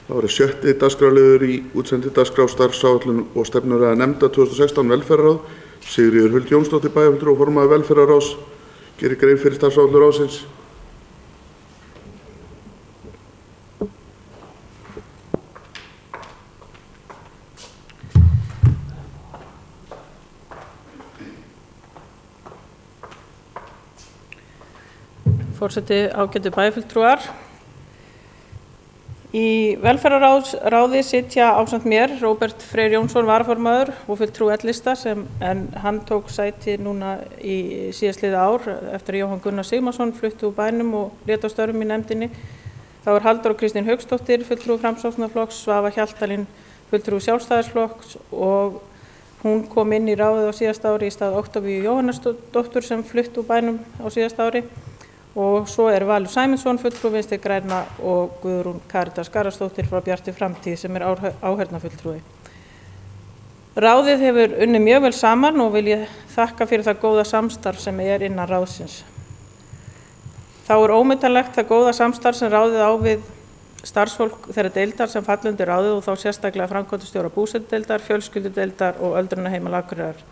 Það var 6. dagskrárliður í útsendi dagskrá starfsáætlun og stefnuræða nefnda 2016 velferðarráð. Sigríður Huld Jónsdóttir bæjarfulltrúi og formaður velferðarráðs gerir grein fyrir starfsáætlun ráðsins. Forseti, ágætu bæjarfulltrúar. Í velferðarráði sitja ásamt mér Róbert Freyr Jónsson varaformaður og fulltrúi L-lista en hann tók sæti núna í síðastliðið ár eftir að Jóhann Gunnar Sigmarsson flutti úr bænum og lét á störfum í nefndinni. Þá Halldóra Kristín Hauksdóttir fulltrúi Framsóknarflokks, Svava Hjaltalín fulltrúi Sjálfstæðisflokks og hún kom inn í ráðið á síðasta ári í stað Oktavíu Jóhannesdóttur sem flutti úr bænum á síðasta ári. Og svo Valur Sæmundsson fulltrúi Vinstri grænna og Guðrún Karítas Garðarsdóttir frá Bjartri framtíð sem áheyrnarfulltrúi. Ráðið hefur unnið mjög vel saman og vil ég þakka fyrir það góða samstarf sem innan ráðsins. Þá ómetanlegt það góða samstarf sem ráðið á við starfsfólk þeirra deildar sem falla undir ráðið og þá sérstaklega framkvæmdastjóra búsetudeildar, fjölskyldudeildar og öldrunarheimila Akureyrar.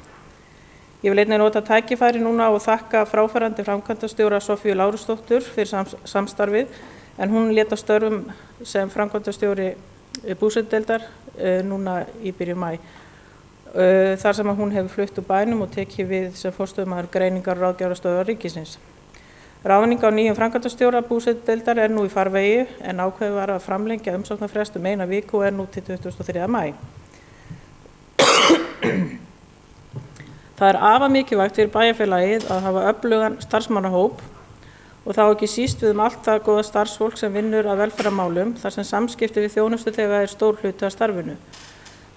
Ég vil einnig nota tækifæri núna og þakka fráfarandi framkvæmdastjóra Soffíu Lárusdóttur fyrir samstarfið en hún lét á störfum sem framkvæmdastjóri búsetudeildar núna í byrjun maí. Þar sem hún hefur flutt úr bænum og tekið við sem forstöðumaður greiningar og ráðgjafarstöðvar ríkisins. Ráðning á nýjum framkvæmdastjóra búsetudeildar nú í farvegi en ákveðið var að framlengja umsóknarfrest 1 viku og nú til 23. maí. Það afar mikilvægt fyrir bæjarfélagið að hafa öflugan starfsmannahóp og þá ekki síst við allt það góða starfsfólk sem vinnur að velferðarmálum þar sem samskipti við þjónustuþega stór hluti af starfinu.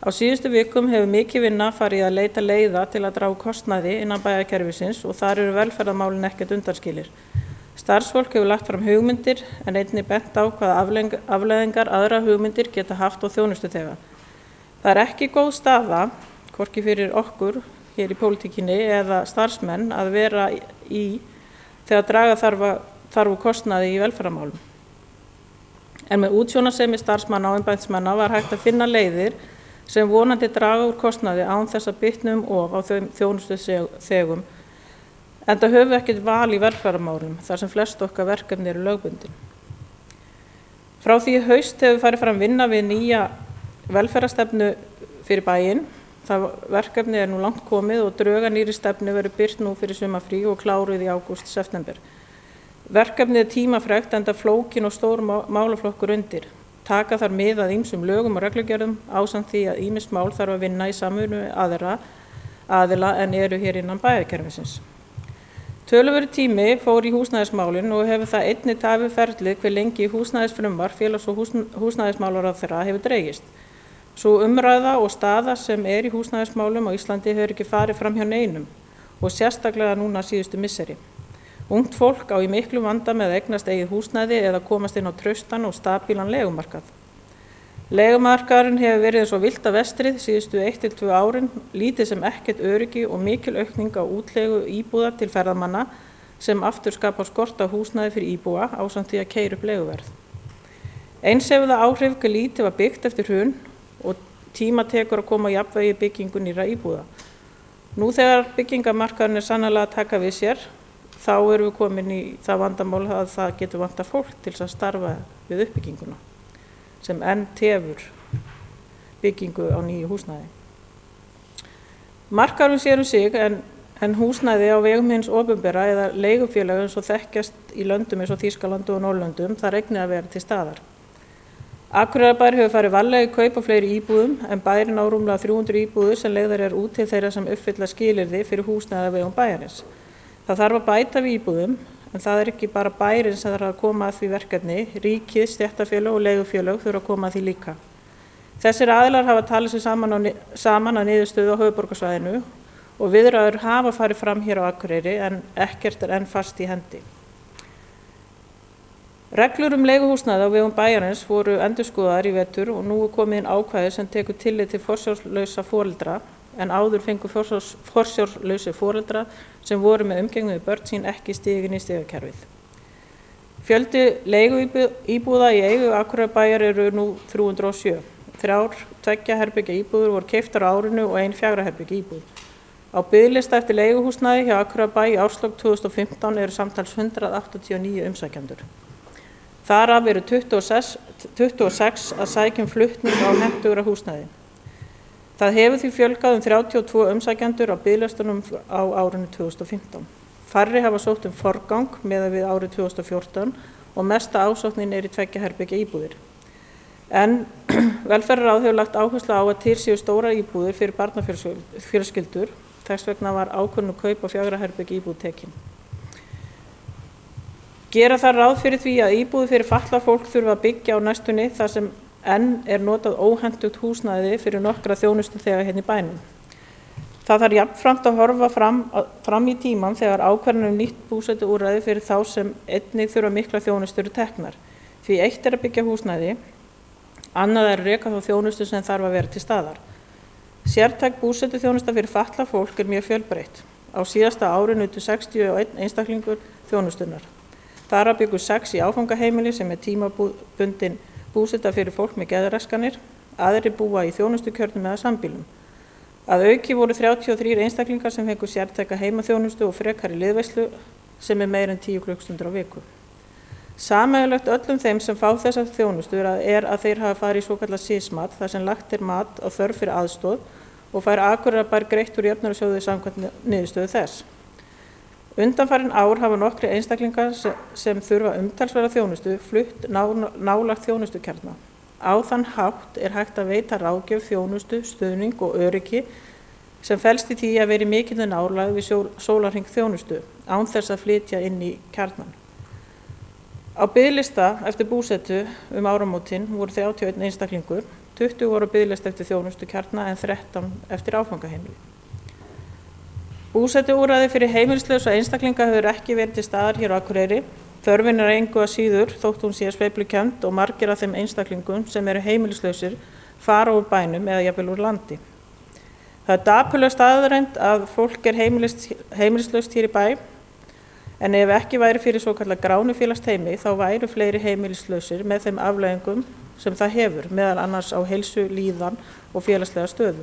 Á síðustu vikum hefur mikið vinna farið að leita leiða til að draga kostnaði innan bæjarkerfisins og þar eru velferðarmálin ekkert undanskilir. Starfsfólk hefur lagt fram hugmyndir en einnig bent á hvaða afleiðingar aðra hugmyndir geta haft á þjónustuþega. Það ekki góð staða, hvorki fyrir okkur hér í pólitíkinni eða starfsmenn að vera í þegar draga þarf kostnaði í velferðarmálum. En með útsjónarsemi starfsmanna og embættismanna var hægt að finna leiðir sem vonandi draga úr kostnaði án þess að bitna of á þeim þjónustuþegum enda höfum við ekkert val í velferðarmálum þar sem flest okkar verkefni eru lögbundin. Frá því í haust hefur farið fram vinna við nýja velferðarstefnu fyrir bæinn. Það verkefni nú langt komið og drög að nýrri stefnu verður birt nú fyrir sumarfrí og kláruð í ágúst-september. Verkefnið tímafrekt enda flókin og stór málaflokkur undir. Taka þar mið að ýmsum lögum og reglugerðum ásamt því að ýmis mál þarf að vinna í samvinnu við aðila en eru hér innan bæjarkerfisins. Töluverður tími fór í húsnæðismálin og hefur það einnig tafið ferlið hve lengi húsnæðisfrumvarp félags- og húsnæðismálaráðherra hefur dregist. Sú umræða og staða sem í húsnæðismálum á Íslandi hefur ekki farið fram hjá neinum og sérstaklega núna síðustu misseri. Ungt fólk á í miklum vanda með að eignast eigið húsnæði eða komast inn á traustan og stabílan leigumarkað. Leigumarkaðurinn hefur verið eins og villta vestrið síðustu 1 til 2 árin, lítið sem ekkert öryggi og mikil aukning á útleigu íbúða til ferðamanna sem aftur skapar skort á húsnæði fyrir íbúa ásamt því að keyra upp leiguverð. Eins hefur það áhrif hve lítið var byggt eftir hrun og tíma tekur að koma jafnvægi byggingu nýrra íbúða. Nú þegar byggingamarkaðurinn sannarlega að taka við sér, þá erum við komin í það vandamál að það getur vantað fólk til að starfa við uppbygginguna, sem enn tefur byggingu á nýju húsnæði. Markaðurinn sér sig en húsnæði á vegum hins opinbera eða leigufélaga eins og þekkjast í löndum eins og Þýskalandi og Norðurlöndum, það eignir að vera til staðar. Akureyrarbær hefur farið varlega í kaup á fleiri íbúðum en bærinn á rúmlega 300 íbúðir sem leigðar út til þeirra sem uppfylla skilyrði fyrir húsnæði á vegum bæjarins. Það þarf að bæta við íbúðum en það ekki bara bærinn sem þarf að koma að því verkefni, ríkið, stéttarfélög og leigufélög þurfa að koma að því líka. Þessir aðilar hafa talið sig saman að niðurstöðu á höfuðborgarsvæðinu og viðræður hafa farið fram hér á Akureyri en ekkert enn fast í hendi. Reglur leiguhúsnæði á vegum bæjarins voru endurskoðaðar í vetur og nú komið inn ákvæði sem tekur tillit til forsjárlausa foreldra en áður fengu forsjárlausi foreldra sem voru með umgengni við börn sín ekki stigin í stigakerfið. Fjöldi leiguíbúða í eigu Akureyrarbæjar eru nú 307. 3 2 herbergja íbúðir voru keyptar á árinu og 1 4 herbergja íbúð. Á biðlista eftir leiguhúsnæði hjá Akureyrarbæ í árslok 2015 eru samtals 189 umsækjendur. Þar af eru 26 að sækja flutning á hentugra húsnæði. Það hefur því fjölgað 32 umsækjendur á biðlistunum á árinu 2015. Færri hafa sótt forgang miðað við árið 2014 og mesta ásóknin í 2 herbergja íbúðir. En velferðarráð hefur lagt áherslu á að til séu stórar íbúðir fyrir barnafjölskyldur, þess vegna var ákvörðun kaup á 4 herbergja íbúð tekin. Gera þarf ráð fyrir því að íbúðir fyrir fatlað fólk þurfa að byggja á næstunni þar sem enn notað óhentugt húsnæði fyrir nokkra þjónustuþega hérna í bænum. Það þarf jafnframt að horfa fram í tímann þegar ákvarðanir nýtt búsetuúrræði fyrir þá sem einnig þurfa mikla þjónustur teknar. Því eitt að byggja húsnæði, annað að reka þá þjónustu sem þarf að vera til staðar. Sértæk búsetuþjónusta fyrir fatlað fólk mjög fjölbreytt. Á síðasta ári nutu 61 einstaklingur þjónustunnar. Þar bjuggu 6 í áfangaheimili sem tímabundin búseta fyrir fólk með geðraskanir, aðrir búa í þjónustukjörnum eða sambýlum. Að auki voru 33 einstaklingar sem fengu sértæka heimaþjónustu og frekari liðveislu sem meira en 10 klukkustundir á viku. Sameiginlegt öllum þeim sem fá þessa þjónustu að þeir hafa farið í svokallað SIS-mat þar sem lagt mat á þörf fyrir aðstoð og fær Akureyrarbær greitt úr jöfnunarsjóði samkvæmt niðurstöðu þess. Undanfarin ár hafa nokkri einstaklingar sem þurfa umtalsverða þjónustu flutt nálægt þjónustukjarna. Á þann hátt hægt að veita ráðgjöf, þjónustu, stuðning og öryggi sem felst í því að vera í mikilli nálægð við sólarhring þjónustu án þess að flytja inn í kjarnan. Á biðlista eftir búsetu áramótin voru 31 einstaklingur, 20 voru á biðlista eftir þjónustukjarna en 13 eftir áfangaheimili. Búsetuúrræði fyrir heimilislausa einstaklinga hefur ekki verið til staðar hér á Akureyri. Þörfin engu að síður þótt hún sé sveiflukennd og margir af þeim einstaklingum sem eru heimilislausir fara úr bænum eða jafnvel úr landi. Það dapurleg staðreynd að fólk heimilislaust hér í bæ, en ef ekki væri fyrir svokallað gránufélagsteymi þá væru fleiri heimilislausir með þeim afleiðingum sem það hefur, meðal annars á heilsu, líðan og félagslega stöðu.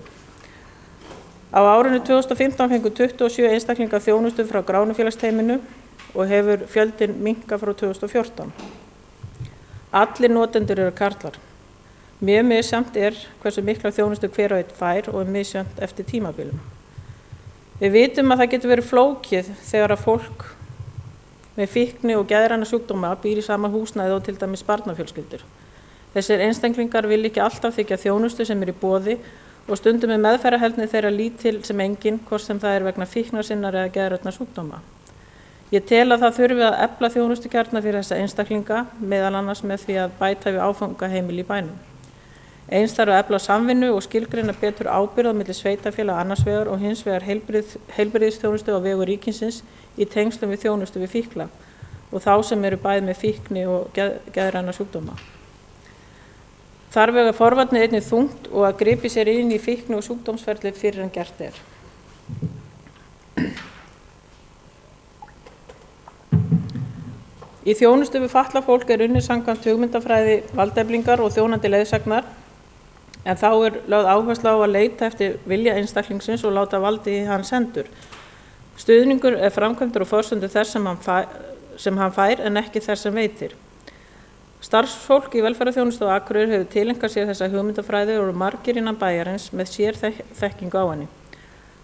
Á árinu 2015 fengu 27 einstaklingar þjónustu frá gránufélagsteyminu og hefur fjöldin minnkað frá 2014. Allir notendur eru karlar. Mjög misjafnt hversu mikla þjónustu hver og einn fær og misjafnt eftir tímabilum. Við vitum að það getur verið flókið þegar að fólk með fíkni og geðræna sjúkdóma býr í sama húsnæði og til dæmis barnafjölskyldur. Þessir einstaklingar vil ekki alltaf þiggja þjónustu sem í boði og stundum meðferðarheldni þeirra lítil sem engin, hvort sem það vegna fíknarsinnar eða geðrænna sjúkdóma. Ég tel að það þurfi að efla þjónustukjarna fyrir þessa einstaklinga, meðal annars með því að bæta við áfangaheimili í bænum. Eins þarf að efla samvinnu og skilgreina betur ábyrgð á milli sveitarfélaga annars vegar og hins vegar heilbrigðisþjónustu á vegu ríkisins í tengslum við þjónustu við fíkla og þá sem eru bæði með fíkni og geðræna sjúkdóma. Þar vega forvarnir einnig þungt og að gripi sér inn í fíkni og sjúkdómsferli fyrir en gert er. Í þjónustu við fatlað fólk unnið samkvæmt hugmyndafræði valdeflingar og þjónandi leiðsagnar, en þá lögð áhersla á að leita eftir vilja einstaklingsins og láta valdi í hans hendur. Stuðningur framkvæmdur og forsöndu þess sem hann fær en ekki þess sem veitir. Starfsfólk í velferðarþjónustu á Akureyri hefur tileinkað sér þessa hugmyndafræði og eru margir innan bæjarins með sérþekkingu á henni.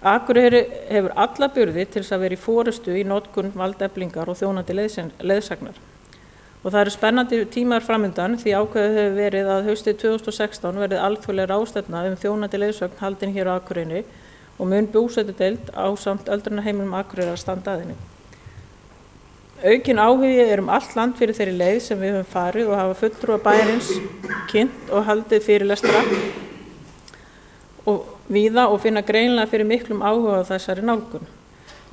Akureyri hefur alla burði til þess að vera í forystu í notkun valdeflingar og þjónandi leiðsagnar. Og það eru spennandi tímar framundan því ákveðið hefur verið að haustið 2016 verið alþjóðleg ráðstefna þjónandi leiðsögn haldin hér á Akureyri og mun búsetudeild ásamt öldrunarheimilum Akureyrar að standa að henni. Aukin áhugi allt land fyrir þeirri leið sem við höfum farið og hafa fulltrúa bæjarins kynnt og haldið fyrirlestra og víða og finna greinilega fyrir miklum áhuga á þessari nálgun.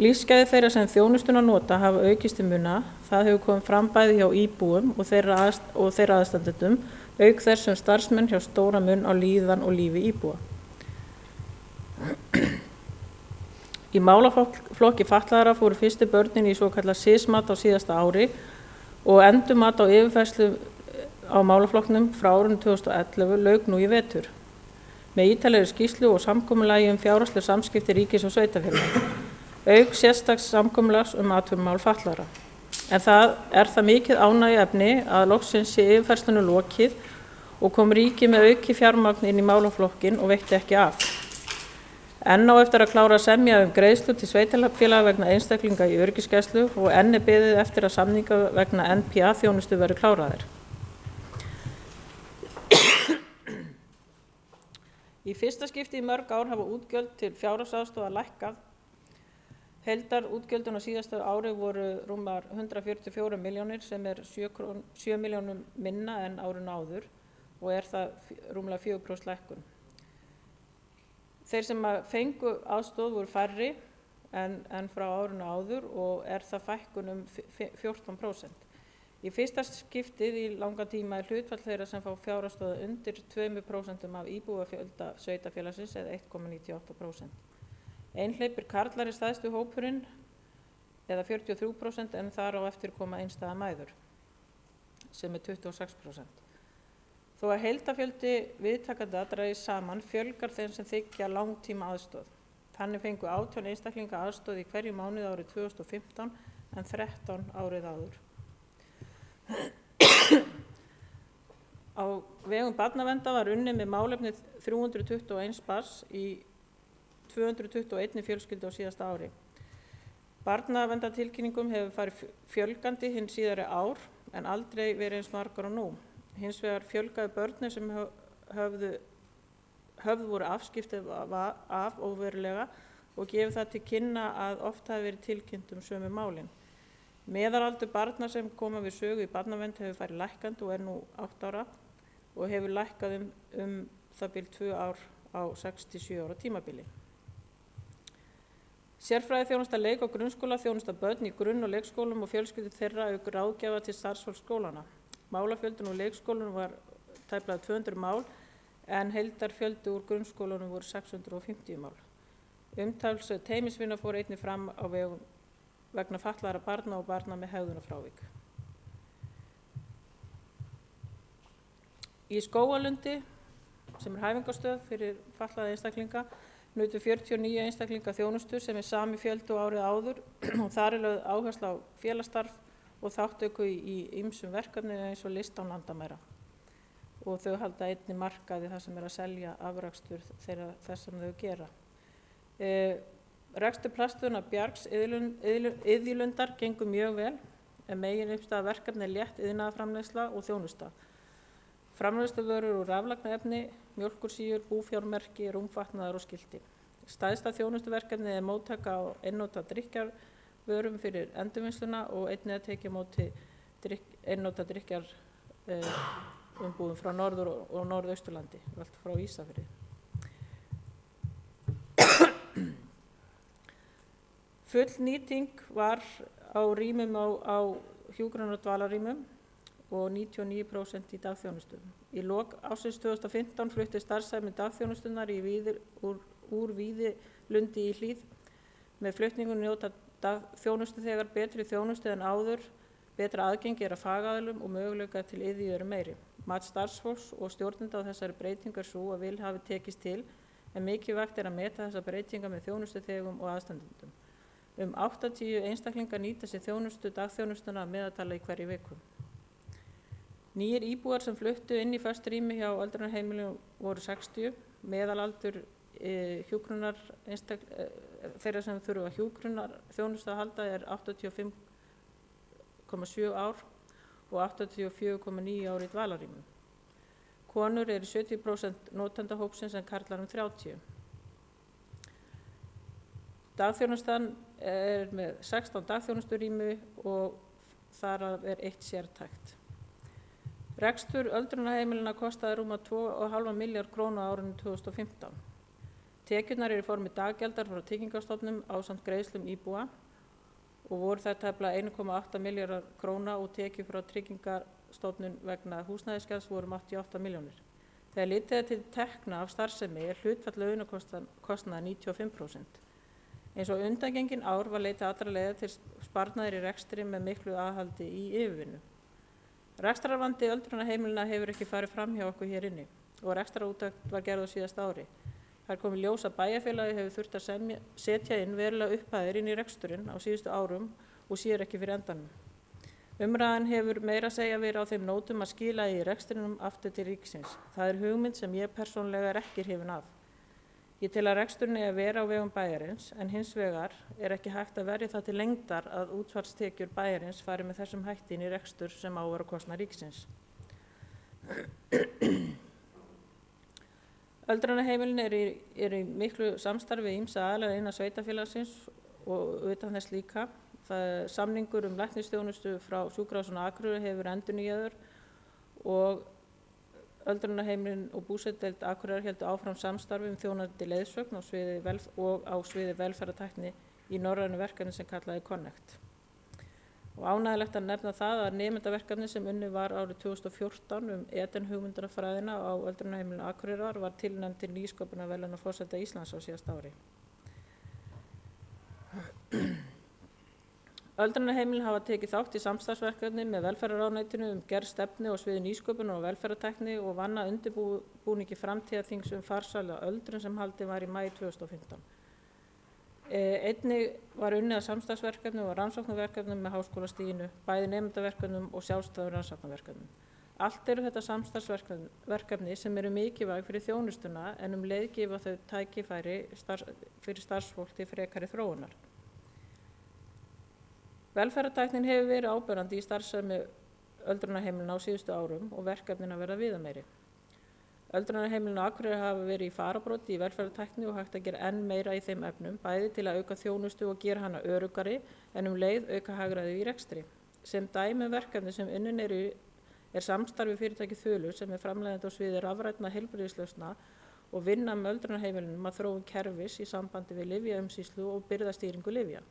Lífsgæði þeirra sem þjónustuna nota hafa aukist til muna, það hefur komið fram bæði hjá íbúum og þeirra aðstandendum, auk þess sem starfsmenn hjá stóra mun á líðan og lífi íbúa. Í málaflokki fatlaðra fóru fyrstu börnin í svokallað SIS-mat á síðasta ári og endurmat á yfirfærslu á málaflokknum frá árinu 2011 lauk nú í vetur með ítarlegri skýrslu og samkomulagi fjárhagsleg samskipti ríkis og sveitarfélaga, auk sérstaks samkomulags atvinnumál fatlaðra. En það mikið ánægjuefni að loksins sé yfirfærslunni lokið og kom ríkið með aukið fjármagn inn í málaflokkinn og veitti ekki af. Enn á eftir að klára að semja greiðslur til sveitarfélaga vegna einstaklinga í öryggisgæslu og enn beðið eftir að samningar vegna NPA-þjónustu verði kláraðir. Í fyrsta skipti í mörg ár hafa útgjöld til fjárhagsaðstoðar lækkað. Heildarútgjöldin á síðasta ári voru rúmar 144 milljónir sem 7 milljónum minna en árinu áður og það rúmlega 4% lækkun. Þeir sem fengu aðstoð voru færri en frá árinu áður og það fækkun 14%. Í fyrsta skiptið í langan tíma hlutfall þeirra sem fá fjárhagsaðstoð undir 2% af íbúafjölda sveitarfélagsins eða 1,98%. Einhleypir karlar stærsti hópurinn eða 43% en þar á eftir koma einstæðar mæður sem 26%. Þó að heildarfjöldi viðtakenda dragist saman fjölgar þeim sem þiggja langtíma aðstoð. Þannig fengu 18 einstaklinga aðstoð í hverju mánuði árið 2015 en 13 árið áður. Á vegum barnaverndar var unnið með málefni 321 barns í 221 fjölskyldu á síðasta ári. Barnaverndartilkynningum hefur farið fjölgandi hin síðari ár en aldrei verið eins margar og nú. Hins vegar fjölgaði börnum sem höfð voru afskipti af óverulega og gefið það til kynna að oft hafi verið tilkynnt sömu málin. Meðalaldur barna sem koma við sögu í barnavernd hefur farið lækkandi og nú 8 ára og hefur lækkað það bil 2 ár á 67 ára tímabili. Sérfræðiþjónusta leik- og grunnskóla þjónusta börn í grunn- og leikskólum og fjölskyldur þeirra auk ráðgjafa til starfsfólks skólanna. Málafjöldin úr leikskólunum var tæplega 200 mál en heildarfjöldi úr grunnskólunum voru 650 mál. Umtalsverð teymisvinna fór einnig fram á vegum vegna fatlaðra barna og barna með hegðunarfrávik. Í Skógalundi, sem hæfingarstöð fyrir fatlaða einstaklinga, nutu 49 einstaklinga þjónustu sem sami fjöldi og árið áður og þar lögð áhersla á félagsstarf og þátttöku í ýmsum verkefnum eins og list án landamæra. Og þau halda einnig markaði það sem að selja afrakstur þess sem þau gera. Rekstur plastunar Bjargs Iðjulundar gengur mjög vel en meginuppstaða verkefni létt iðnaðarframleiðsla og þjónusta. Framleiðsluvörur úr raflagnaefni, mjólkursýjur, búfjármerki, rúmfatnaðar og skilti. Stærsta þjónustuverkefni móttaka á einnota drykkjarvörum fyrir endurvinnsluna og einnig að tekja móti einnota drykkjarumbúðum frá Norður- og Norðausturlandi, allt frá Ísafirði. Full nýting var á rýmum á hjúkrunar- og dvalarrýmum og 99% í dagþjónustu. Í lok ársins 2015 flutti starfsemi dagþjónustunnar úr Víðilundi í Hlíð. Með flutningunum njóta dagþjónustuþegar betri þjónustu en áður, betra aðgengi að fagaðilum og möguleika til iðju eru meiri. Mat starfsfólks og stjórnenda á þessari breytingar svo að vel hafi tekist til en mikilvægt að meta þessar breytingar með þjónustuþegum og aðstandendum. 80 einstaklingar nýta sér dagþjónustuna að meðaltali í hverju viku. Nýir íbúar sem fluttu inn í föst rými hjá öldrunarheimilum voru 60, meðalaldur þeirra sem þurfa hjúkrunarþjónustu að halda 85,7 ár og 84,9 ár í dvalarrýmum. Konur eru 70% notendahópsins en karlar 30. Dagþjónustan með 16 dagþjónusturými og þar af 1 sértækt. Rekstur öldrunarheimilina kostaði rúma 2,5 milljarð króna á árinu 2015. Tekjurnar eru í formi daggjaldar frá Tryggingastofnun ásamt greiðslum íbúa og voru þær tæplega 1,8 milljarðar króna og tekjur frá Tryggingastofnun vegna húsnæðisgjalds voru 88 milljónir. Þegar litið er til tekna af starfsemi hlutfall launakostnaðar 95%. Eins og undangengin ár var leitað allra leiða til sparnaðar í rekstri með miklu aðhaldi í yfirvinnu. Rekstrarvandi öldrunarheimilina hefur ekki farið fram hjá okkur hér inni og rekstrarúttekt var gerð á síðasta ári. Það kom í ljós að bæjarfélagið hefur þurft að setja inn verulega upphæðir inn í reksturinn á síðustu árum og sér ekki fyrir endanum. Umræðan hefur meira að segja verið á þeim nótum að skila í rekstrinum aftur til ríkisins. Það er hugmynd sem ég persónulega er ekki hrifin af. Ég tel að reksturinn eigi að vera á vegum bæjarins en hins vegar er ekki hægt að verja það til lengdar að útsvarstekjur bæjarins fari með þessum hætti inn í rekstur sem á að vera á kostnað ríkisins. Öldrunarheimilin eru í miklu samstarfi við ýmsa aðilar innan sveitarfélagsins og utan þess líka. Samningur læknisþjónustu frá Sjúkrahúsinu á Akureyri hefur endurnýjaður og öldrunarheimilin og búsetudeild Akureyrar héldu áfram samstarfi þjónandi leiðsögn á sviði velferðartækni í norrænu verkefni sem kallaði Connect. Og ánægjulegt að nefna það að nemendaverkefni sem unnið var árið 2014 Eden-hugmyndafræðina á öldrunarheimilinu Akureyrar var tilnefnd til nýsköpunarverðlauna forseta Íslands á síðasta ári. Öldrunarheimilin hafa tekið þátt í samstarfsverkefni með velferðarráðuneytinu gerð stefnu á sviði nýsköpunar og velferðartækni og vann að undirbúningi framtíðarþings farsæla öldrun sem haldið var í maí 2015. Einnig var unnið að samstarfsverkefnum og rannsóknarverkefnum með háskólastiginu, bæði nemendaverkefnum og sjálfstæðum rannsóknarverkefnum. Allt eru þetta samstarfsverkefni sem eru mikilvæg fyrir þjónustuna en leið gefa þau tækifæri fyrir starfsfólk til frekari þróunar. Velferðartæknin hefur verið áberandi í starfsemi öldrunarheimilina á síðustu árum og verkefnin að verða viðameiri. Öldrunarheimilin á Akureyri hafa verið í fararbroddi í velferðartækni og hægt að gera enn meira í þeim efnum, bæði til að auka þjónustu og gera hana öruggari en leið auka hagræði í rekstri. Sem dæmi verkefni sem unnin er samstarfi fyrirtæki Þulu sem framleiðandi á sviði rafrænna heilbrigðislausna og vinna með öldrunarheimilunum að þróun kerfis í sambandi við lyfjaumsýslu og birgðastýringu lyfja.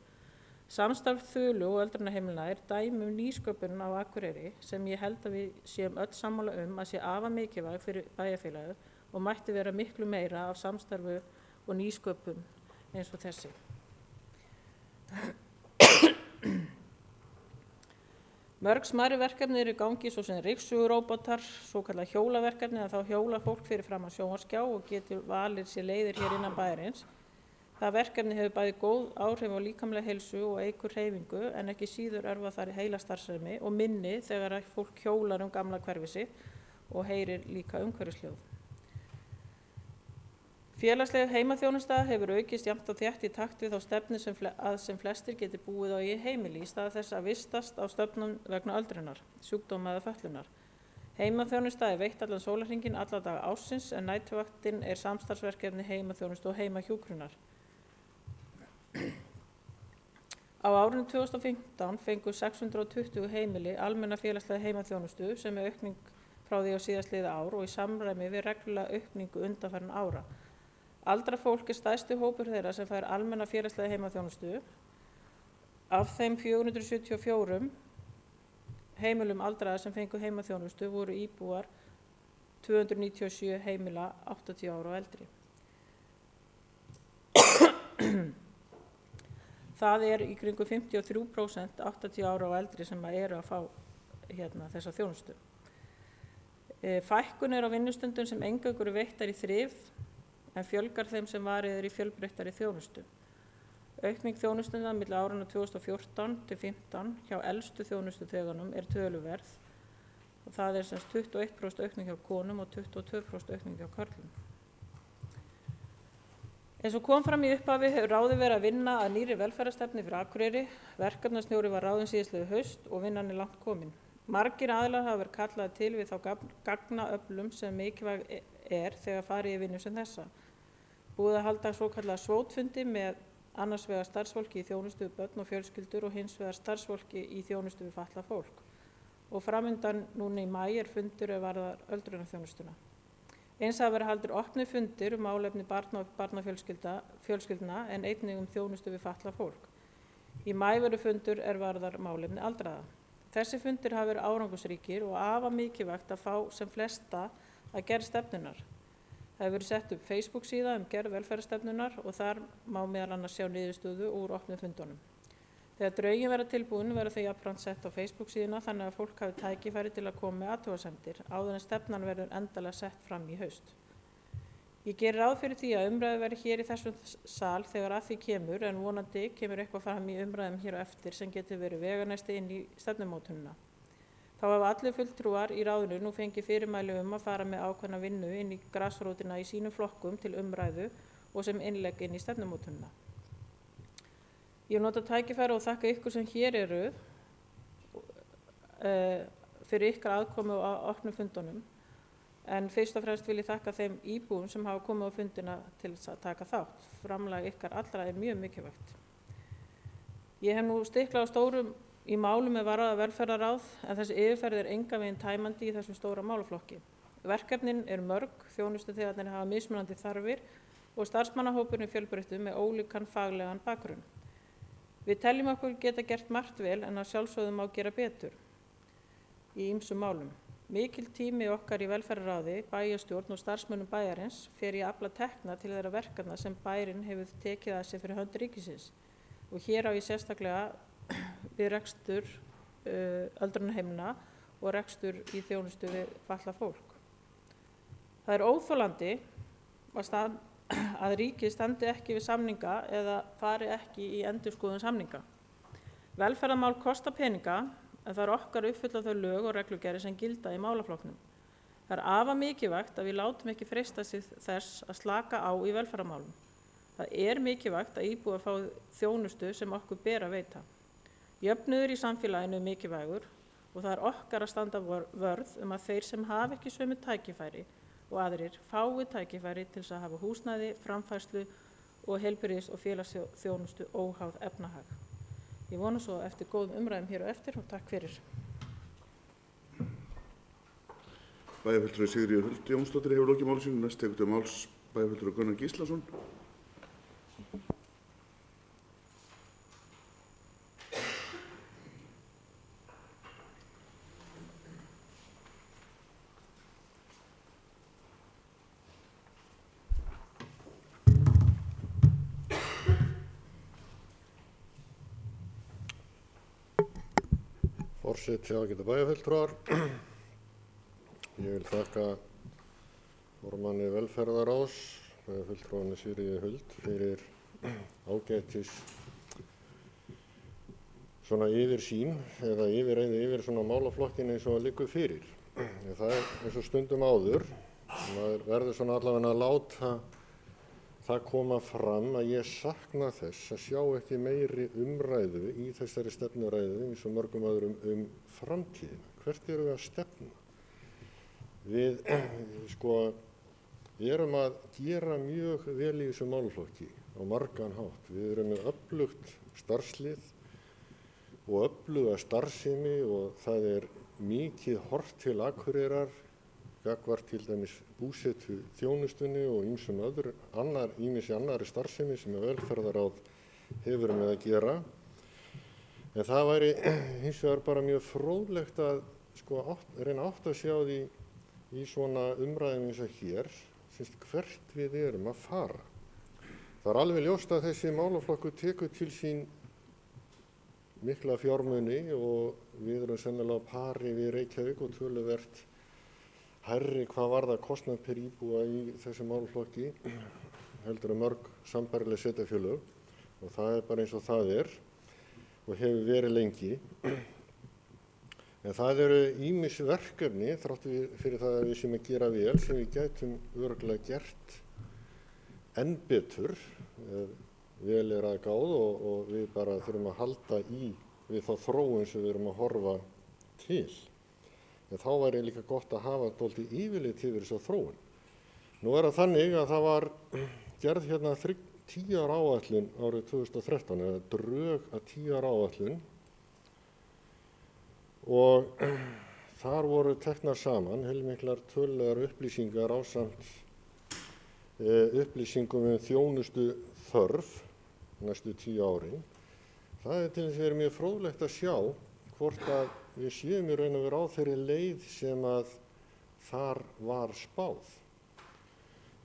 Samstarf Þulu og öldrunarheimilina er dæmi nýsköpun á Akureyri sem ég held að við séum öll sammála að sé afar mikilvæg fyrir bæjarfélagið og mætti vera miklu meira af samstarfi og nýsköpun eins og þessi. Mörg smærri verkefni eru í gangi svo sem ryksuguróbótar, svokallað hjólaverkefni að þá hjólar fólk fyrir framan sjónvarpsskjá og getur valið sér leiðir hér innan bæjarins. Það verkefni hefur bæði góð áhrif á líkamlega heilsu og eykur hreyfingu en ekki síður örva þar heilastarfsemi og minni þegar fólk hjólar gamla hverfi sitt og heyrir líka umhverfishljóð. Félagsleg heimaþjónusta hefur aukist jafnt og þétt í takt við þá stefnu sem flestir geti búið á í heimili í stað þess að vistast á stofnun vegna öldrunar, sjúkdóma eða fötlunar. Heimaþjónusta veitt allan sólarhringinn alla daga ársins en næturvaktin samstarfsverkefni heimaþjónustu og heimahjúkrunar. Á árinu 2015 fengu 620 heimili almenna félagslega heimaþjónustu sem aukning frá því á síðastliðið ár og í samræmi við reglulega aukningu undanfarin ára. Aldrað fólk stærsti hópur þeirra sem fær almenna félagslega heimaþjónustu. Af þeim 474 heimilum aldraða sem fengu heimaþjónustu voru íbúar 297 heimila 80 ára og eldri. Það í kringum 53% 80 ára og eldri sem eru að fá þessa þjónustu. Fækkun á vinnustundum sem eingöngu eru veittar í þrif en fjölgar þeim sem varið í fjölbreyttari þjónustu. Aukning þjónustunda milli áranna 2014 til 2015 hjá elstu þjónustuþeganum töluverð og það sem 21% aukning hjá konum og 22% aukning hjá körlum. Eins og kom fram í upphafi hefur ráðið verið að vinna að nýrri velferðarstefnu fyrir Akureyri. Verkefnastjóri var ráðinn síðastliðið haust og vinnan langt komin. Margir aðilar hafa verið kallaðir til við þá gagnaöflun sem mikilvæg þegar farið í vinnu sem þessa. Búið að halda svokallaða svótfundi með annars vegar starfsfólki í þjónustu við börn og fjölskyldur og hins vegar starfsfólki í þjónustu við fatlað fólk. Og framundan núna í maí fundur varðar öldrunarþjónustuna. Eins hafa verið haldir opnir fundir málefni barna og barnafjölskyldna en einnig þjónustu við fatlað fólk. Í maí verður fundur varðar málefni aldraða. Þessi fundir hafa verið árangusríkir og afar mikilvægt að fá sem flesta að gerð stefnunar. Það hefur verið sett upp Facebook-síða gerð velferðarstefnunar og þar má meðal annars sjá niðurstöðu úr opnum fundunum. Þegar drögin verða tilbúin verður þau jafnframt sett á Facebook síðuna þannig að fólk hafi tækifæri til að koma með athugasemdir áður en stefnan verður endanlega sett fram í haust. Ég geri ráð fyrir því að umræðu verði hér í þessum sal þegar að því kemur en vonandi kemur eitthvað fram í umræðum hér á eftir sem getur verið veganesti inn í stefnumótunina. Þá hafa allir fulltrúar í ráðinu nú fengið fyrirmæli að fara með ákveðna vinnu inn í grasrótina í sínum flokkum til umræðu og sem innlegg inn í stefnumótunina. Ég vil nota tækifæri og þakka ykkur sem hér eru fyrir ykkar aðkomu á opnum fundunum. En fyrst og fremst vil ég þakka þeim íbúum sem hafa komið á fundina til að taka þátt. Framlag ykkar allra mjög mikilvægt. Ég hef nú stiklað á stórum í málum með varðað velferðarráð en þessi yfirferð engan veginn tæmandi í þessum stóra málaflokki. Verkefnin mörg, þjónustuþegarnir hafa mismunandi þarfir og starfsmannahópurinn fjölbreyttur með ólíkan faglegan bakgrunn. Við teljum okkur geta gert margt vel en að sjálfsögðu má gera betur í ýmsum málum. Mikil tími okkar í velferðarráði, bæjarstjórn og starfsmönnum bæjarins fer í að afla tekna til þeirra verkefna sem bærinn hefur tekið að sér fyrir hönd ríkisins. Og hér á ég sérstaklega við rekstur öldrunarheimila og rekstur í þjónustu við fatlað fólk. Það óþolandi að ríkið standi ekki við samninga eða fari ekki í endurskoðun samninga. Velferðarmál kosta peninga en það okkar uppfylla þau lög og reglugerðir sem gilda í málaflokknum. Það afar mikilvægt að við látum ekki freista sig þess að slaka á í velferðarmálum. Það mikilvægt að íbúar fá þjónustu sem okkur ber að veita. Jöfnuður í samfélaginu mikilvægur og það okkar að standa vörð að þeir sem hafa ekki sömu tækifæri og aðrir fái tækifæri til að hafa húsnæði, framfærslu og heilbrigðis- og félagsþjónustu óháð efnahag. Ég vona svo eftir góðum umræðum hér og eftir og takk fyrir. Bæjarfulltrúi Sigríður Huld Jónsdóttir hefur lokið máli sínu. Næst tekur til máls bæjarfulltrúi Gunnar Gíslason. Forseti ágætu bæjarfulltrúar. Ég vil þakka formanni velferðarráðs, bæjarfulltrúanni Sigríði Huld, fyrir ágætis svona yfirsýn eða yfirreiði yfir svona málaflokkin eins og það liggur fyrir. Það eins og stundum áður, maður verður svona allavega að láta það koma fram að ég sakna þess að sjá ekki meiri umræðu í þessari stefnuræðu eins og mörgum öðrum framtíðina. Hvert erum við að stefna? Við erum að gera mjög vel í þessu málaflokki á margan hátt. Við erum með öflugt starfslið og öfluga starfsemi og það mikið horft til Akureyrar gagnvart til dæmis búsetu þjónustunni og ýmissi annarri starfsemi sem velferðarráð hefur með að gera. En það væri hins vegar bara mjög fróðlegt að reyna átt að sjá því í svona umræðum eins og hér, hvert við erum að fara. Það alveg ljóst að þessi málaflokkur tekur til sín mikla fjármuni og við erum sennilega á pari við Reykjavík og töluvert hærri hvað varðar kostnað per íbúa í þessu málaflokki heldur mörg sambærileg sveitarfélög og það bara eins og það og hefur verið lengi. En það eru ýmis verkefni þrátt fyrir það að við séum að gera vel sem við gætum örugglega gert enn betur. Vel að gáð og við bara þurfum að halda í við þá þróun sem við erum að horfa til. En þá væri líka gott að hafa dálítið yfirlit yfir þessa þróun. Nú það þannig að það var gerð hérna 10 ára áætlun árið 2013 eða drög að 10 ára áætlun og þar voru teknar saman heilmiklar tölulegar upplýsingar ásamt upplýsingum þjónustu þörf næstu 10 árin. Það til þess að vera mjög fróðlegt að sjá hvort að við séum í raun og veru á þeirri leið sem að þar var spáð.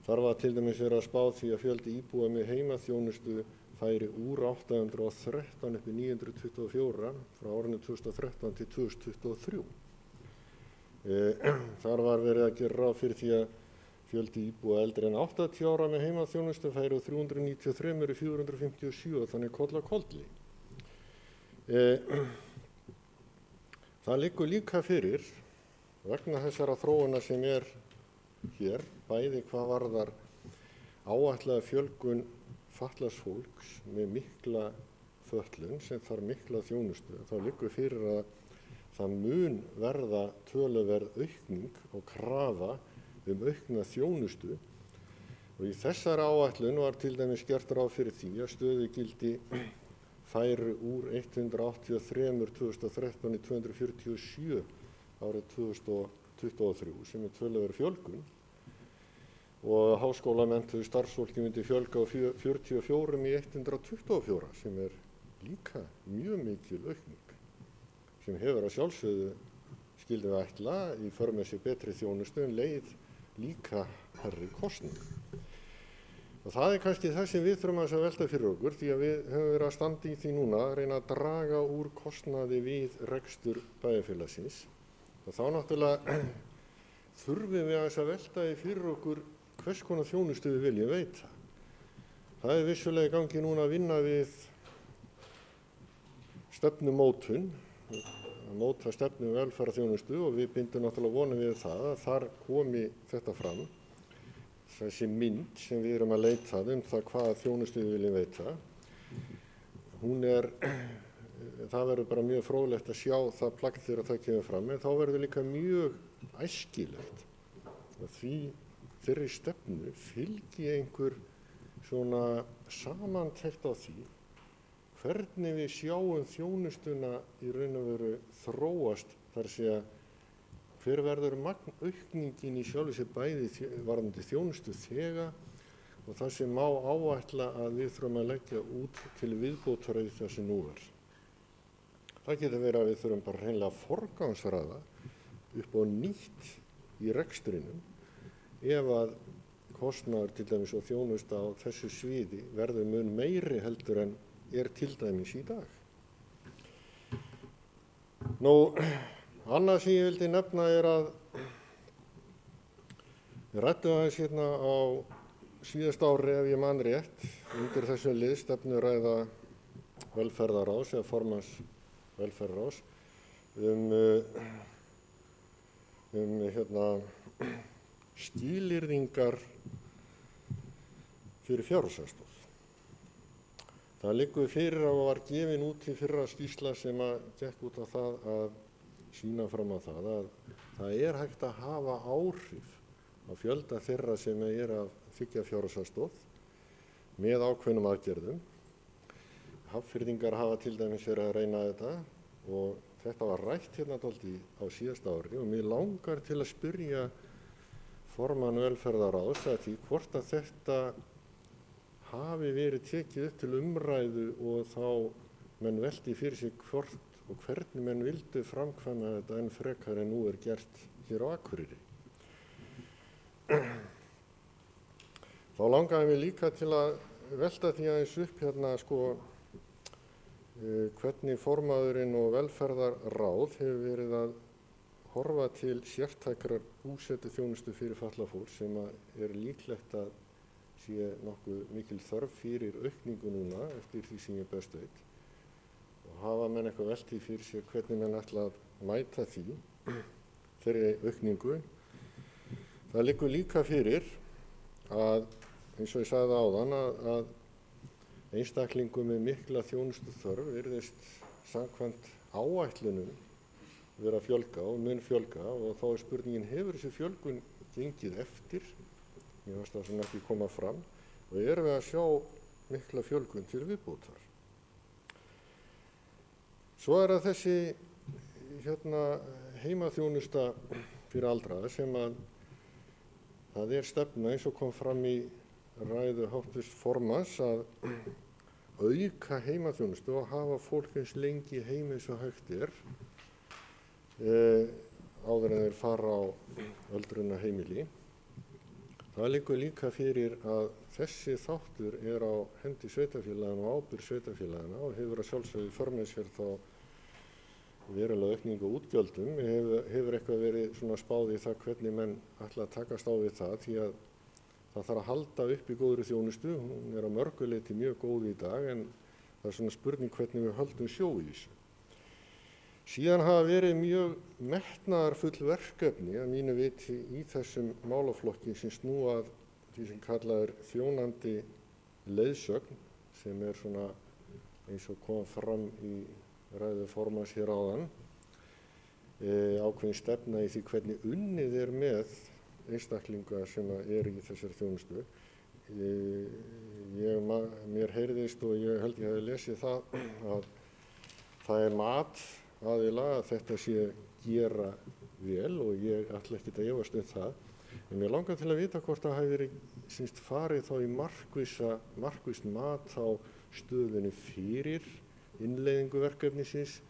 Þar var til dæmis verið að spá því að fjöldi íbúa með heimaþjónustu færi úr 813 upp í 924 frá árinu 2013 til 2023. Þar var verið að gera ráð fyrir því að fjöldi íbúa eldri en 80 ára með heimaþjónustu færi úr 393 í 457 og þannig koll af kolli. Það liggur líka fyrir vegna þessara þróunar sem hér, bæði hvað varðar áætlaða fjölgun fatlaðs fólks með mikla fötlun sem þarf mikla þjónustu, þá liggur fyrir að það mun verða töluverð aukning og krafa aukna þjónustu og í þessari áætlun var til dæmis gert ráð fyrir því að stöðugildi færu úr 183 2013 í 247 árið 2023 sem töluverð fjölgun og háskólamenntuðu starfsfólki myndi fjölga á 44 í 124 sem líka mjög mikil aukning sem hefur að sjálfsögðu skildum við ætla í för með sér betri þjónustu en leið líka hærri kostnað. Og það kannski það sem við þurfum að velta fyrir okkur því að við höfum verið að standa í því núna að reyna að draga úr kostnaði við rekstur bæjarfélagsins og þá náttúrulega þurfum við að velta því fyrir okkur hvers konar þjónustu við viljum veita. Það vissulega í gangi núna að vinna við stefnumótun, að móta stefnu velferðarþjónustu og við bindum náttúrulega vonum við það að þar komi þetta fram, þessi mynd sem við erum að leita það hvaða þjónustu við viljum veita. Það verður bara mjög fróðlegt að sjá það plagg þegar það kemur fram, en þá verður líka mjög æskilegt að þeirri stefnu fylgi einhver svona samantekt á því hvernig við sjáum þjónustuna í raun og veru þróast þar sé að hver verður magnaukningin í sjálfu sér bæði varðandi þjónustu þega og það sem má áætla að við þurfum að leggja út til viðbótar við það sem nú er. Það getur verið að við þurfum bara hreinlega að forgangsraða upp á nýtt í rekstrinum ef að kostnaður til dæmis og þjónusta á þessu sviði verður mun meiri heldur en til dæmis í dag. Annað sem ég vildi nefna að við ræddum aðeins hérna á síðasta ári ef ég man rétt undir þessum lið stefnuræða velferðarráðs eða formanns velferðarráðs skilyrðingar fyrir fjárhagsaðstoð. Það liggur fyrir að var gefin út í fyrra skýrsla sem gekk út á það að sýna fram á það að það hægt að hafa áhrif á fjölda þeirra sem að þiggja fjárhagsaðstoð með ákveðnum aðgerðum. Hafnfirðingar hafa til dæmis verið að reyna þetta og þetta var rætt hérna dálítið á síðasta ári og mig langar til að spyrja formann velferðarráðs að því hvort að þetta hafi verið tekið upp til umræðu og þá menn velti fyrir sig hvort og hvernig menn vildu framkvæma þetta enn frekar en nú gert hér á Akureyri. Þá langaði mig líka til að velta því aðeins upp hérna hvernig formaðurinn og velferðarráð hefur verið að horfa til sértækrar búsetuþjónustu fyrir fatlað fólk sem líklegt að sé nokkuð mikil þörf fyrir aukningu núna eftir því sem ég best veit og hafa menn eitthvað velt því fyrir sér hvernig menn ætla að mæta þeirri aukningu. Það liggur líka fyrir að eins og ég sagði áðan að einstaklingum með mikla þjónustu þörf virðist samkvæmt áætlunum vera að fjölga og mun fjölga og þá spurningin hefur þessi fjölgun gengið eftir. Mér fannst það svona ekki koma fram og erum við að sjá mikla fjölgun til viðbótar. Svo það þessi heimaþjónusta fyrir aldraða sem að það stefna eins og kom fram í ræðu háttvirts formanns að auka heimaþjónustu og hafa fólk eins lengi heima eins og hægt áður en þeir fara á öldrunarheimili. Það liggur líka fyrir að þessi þáttur á hendi sveitarfélagana og ábyrgð sveitarfélagana og hefur að sjálfsögðu í för með sér þá verulega aukningu á útgjöldum. Hefur eitthvað verið svona spáð í það hvernig menn ætla að takast á við það, því að það þarf að halda upp í góðri þjónustu. Hún á mörgu leyti mjög góð í dag, en það er svona spurning hvernig við höldum sjó í þessu. Síðan hafa verið mjög metnaðarfull verkefni að mínu viti í þessum málaflokki sem snúa að því sem kallað er þjónandi leiðsögn, sem er svona eins og kom fram í ræðu formanns hér áðan, ákveðin stefna í því hvernig unnið er með einstaklinga sem er í þessari þjónustu. Mér heyrðist og ég held ég hafi lesið það að það er mat aðila að þetta sé gera vel og ég ætla ekkert að efast það. En mér langar til að vita hvort það hafi verið farið þá í markvisst mat á stöðunni fyrir innleiðingu verkefnisins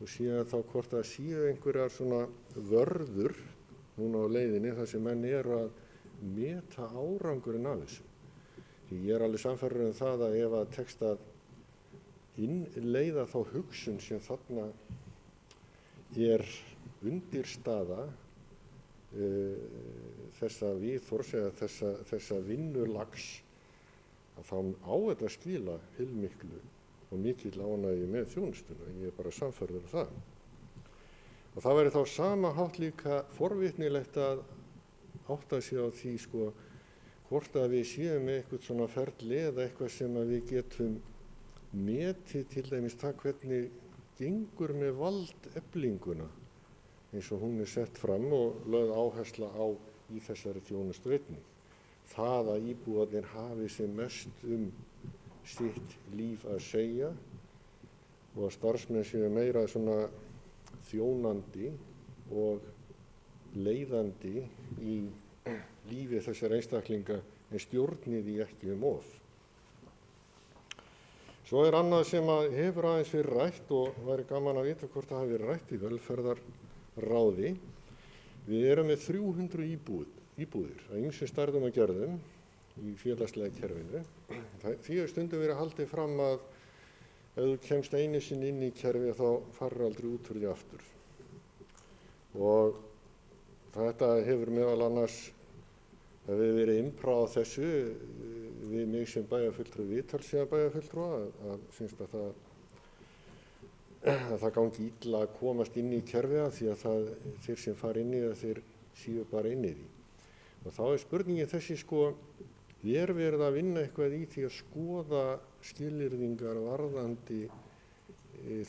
og síðan þá hvort það séu einhverjar svona vörður núna á leiðinni þar sem menn eru að meta árangurinn af þessu. Því ég er alveg sannfærður það að ef að tekst að innleiða þá hugsun sem þarna er undirstaða þessa viðhorfs eða þessa vinnulags, að þá á þetta að skila heilmiklu og mikill ánægju með þjónustuna. Ég er bara sannfærður það. Og það væri þá sama hátt líka forvitnilegt að átta sig á því hvort að við séum með eitthvað svona ferli eða eitthvað sem að við getum metið til dæmis það hvernig gengur með valdeflinguna eins og hún er sett fram og lögð áhersla á í þessari þjónustu einnig. Það að íbúarnir hafi sem mest sitt líf að segja og að starfsmenn séu meira svona þjónandi og leiðandi í lífi þessara einstaklinga en stjórni því ekki of. Svo er annað sem hefur aðeins verið rætt og væri gaman að vita hvort það hafi verið rætt í velferðarráði. Við erum með 300 íbúðir að ýmsum stærðum og gerðum í félagslega kerfinu. Því hefur stundum verið haldið fram að ef þú kemst einu sinni inn í kerfi þá farir aldrei út úr því aftur. Og þetta hefur meðal annars verið innprá á þessu við mig sem bæjarfulltrúa, viðtalsíða bæjarfulltrúa, að það gangi illa að komast inn í kerfið því að þeir sem fara inn í það þeir séu bara inn í því. Og þá er spurningin þessi er verið að vinna eitthvað í því að skoða skilyrðingar varðandi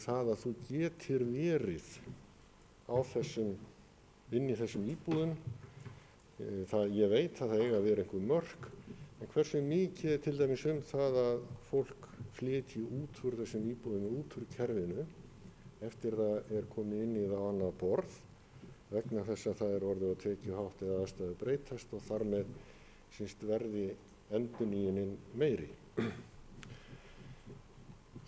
það að þú getir verið á inn í þessum íbúðum. Ég veit að það eiga að vera einhver mörk, en hversu mikið til dæmis það að fólk flytji út úr þessum íbúðum, út úr kerfinu, eftir það er komið inn í það á annað borð, vegna þess að það er orðið að tekjuhátt eða aðstæður breytast og þar með verði endurnýjunin meiri.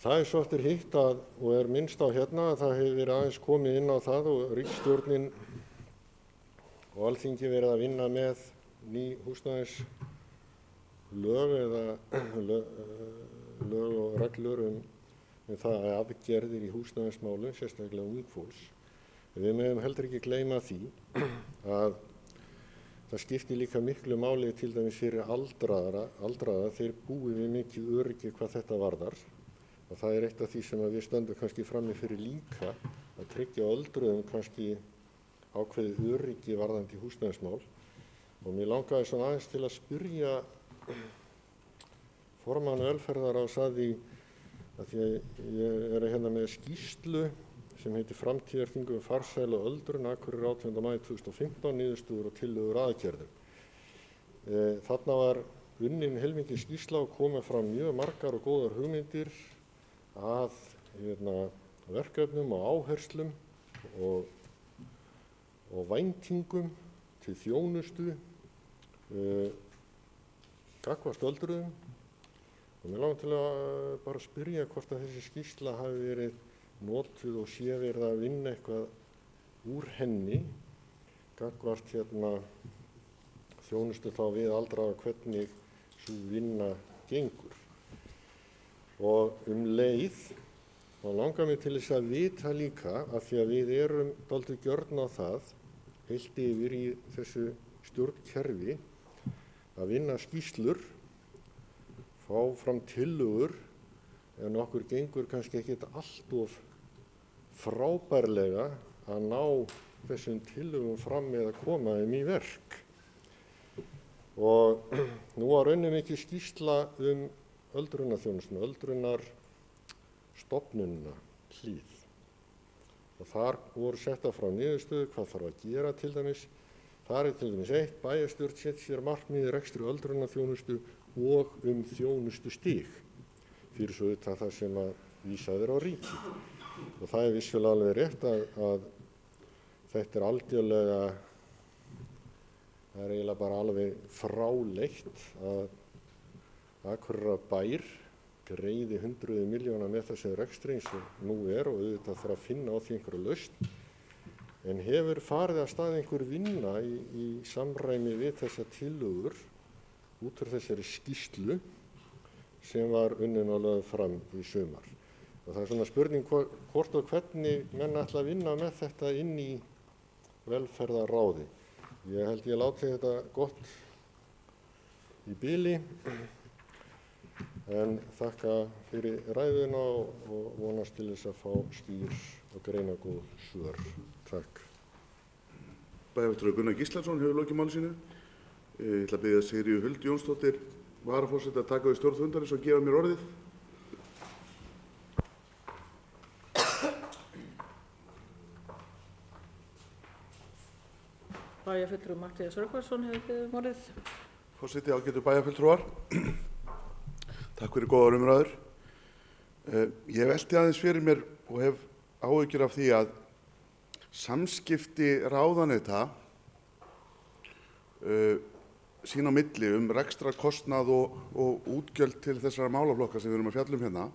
Það er svo eftir hitt og er minnst á hérna að það hefur verið aðeins komið inn á það og ríkisstjórnin og Alþingi verið að vinna með ný húsnæðislög eða lög og reglur það að aðgerðir í húsnæðismálum, sérstaklega ungfólks. Við megum heldur ekki gleyma því að það skiptir líka miklu máli til dæmis fyrir aldraða, þeir búi við mikið öryggi hvað þetta varðar. Og það er eitt af því sem við stöndum kannski frammi fyrir líka, að tryggja öldruðum kannski ákveðið öryggi varðandi húsnæðismál. Og mér langaði svona aðeins til að spyrja formann velferðarráðs að því að ég er hérna með skýrslu sem heitir Framtíðarþing farsæla öldrun, Akureyri 18. maí 2015, niðurstöður og tillögur aðgerðum. Þarna var unnin heilmikið skýrsla og komið fram mjög margar og góðar hugmyndir að verkefnum og áherslum og væntingum til þjónustu gagnvart öldruðum. Og mér langar til að bara spyrja hvort að þessi skýrsla hafi verið notuð og sé verið að vinna eitthvað úr henni gagnvart þjónustu þá við aldraða hvernig sú vinna gengur. Og leið þá langar mig til þess að vita líka, af því að við erum dálítið gjörn á það heilt yfir í þessu stjórnkerfi að vinna skýrslur, fá fram tillögur, en okkur gengur kannski ekkert allt of frábærlega að ná þessum tillögum fram eða koma þeim í verk. Og nú var raunin mikið skýrsla öldrunarþjónustuna, öldrunarstofnunina Hlíð. Og þar voru setta frá niðurstöðu hvað þarf að gera til dæmis. Þar til dæmis 1, bæjarstjórn setur sér markmið í rekstri öldrunarþjónustu og þjónustustig fyrir svo utan það sem að vísað á ríkið. Og það vissulega alveg rétt að þetta algjörlega, það eiginlega bara alveg fráleitt að Akureyrarbær greiði hundruði milljóna með þessum rekstri eins og nú og auðvitað þarf að finna á því einhverju lausn, en hefur farið að stað einhver vinna í samræmi við þessar tillögur út úr þessari skýrslu sem var unnin og lögð fram í sumar. Og það svona spurning hvort og hvernig menn ætla að vinna með þetta inn í velferðarráði. Ég held ég láti þetta gott í bili, en þakka fyrir ræðuna og vonast til þess að fá skýr og greinagóð svör. Takk. Bæjarfulltrúi Gunnar Gíslason hefur lokið máli sínu. Ég ætla að biðja Sigríður Huld Jónsdóttir, varaforseta, að taka við stjórn fundarins og gefa mér orðið. Bæjarfulltrúi Matthías Rögnvaldsson hefur beðið orðið. Forseti, ágætu bæjarfulltrúar. Takk fyrir góðar umræður. Ég velti aðeins fyrir mér og hef áhyggjur af því að samskipti ráðuneyta sín á milli rekstrarkostnað og útgjöld til þessara málaflokka sem við erum að fjalla hérna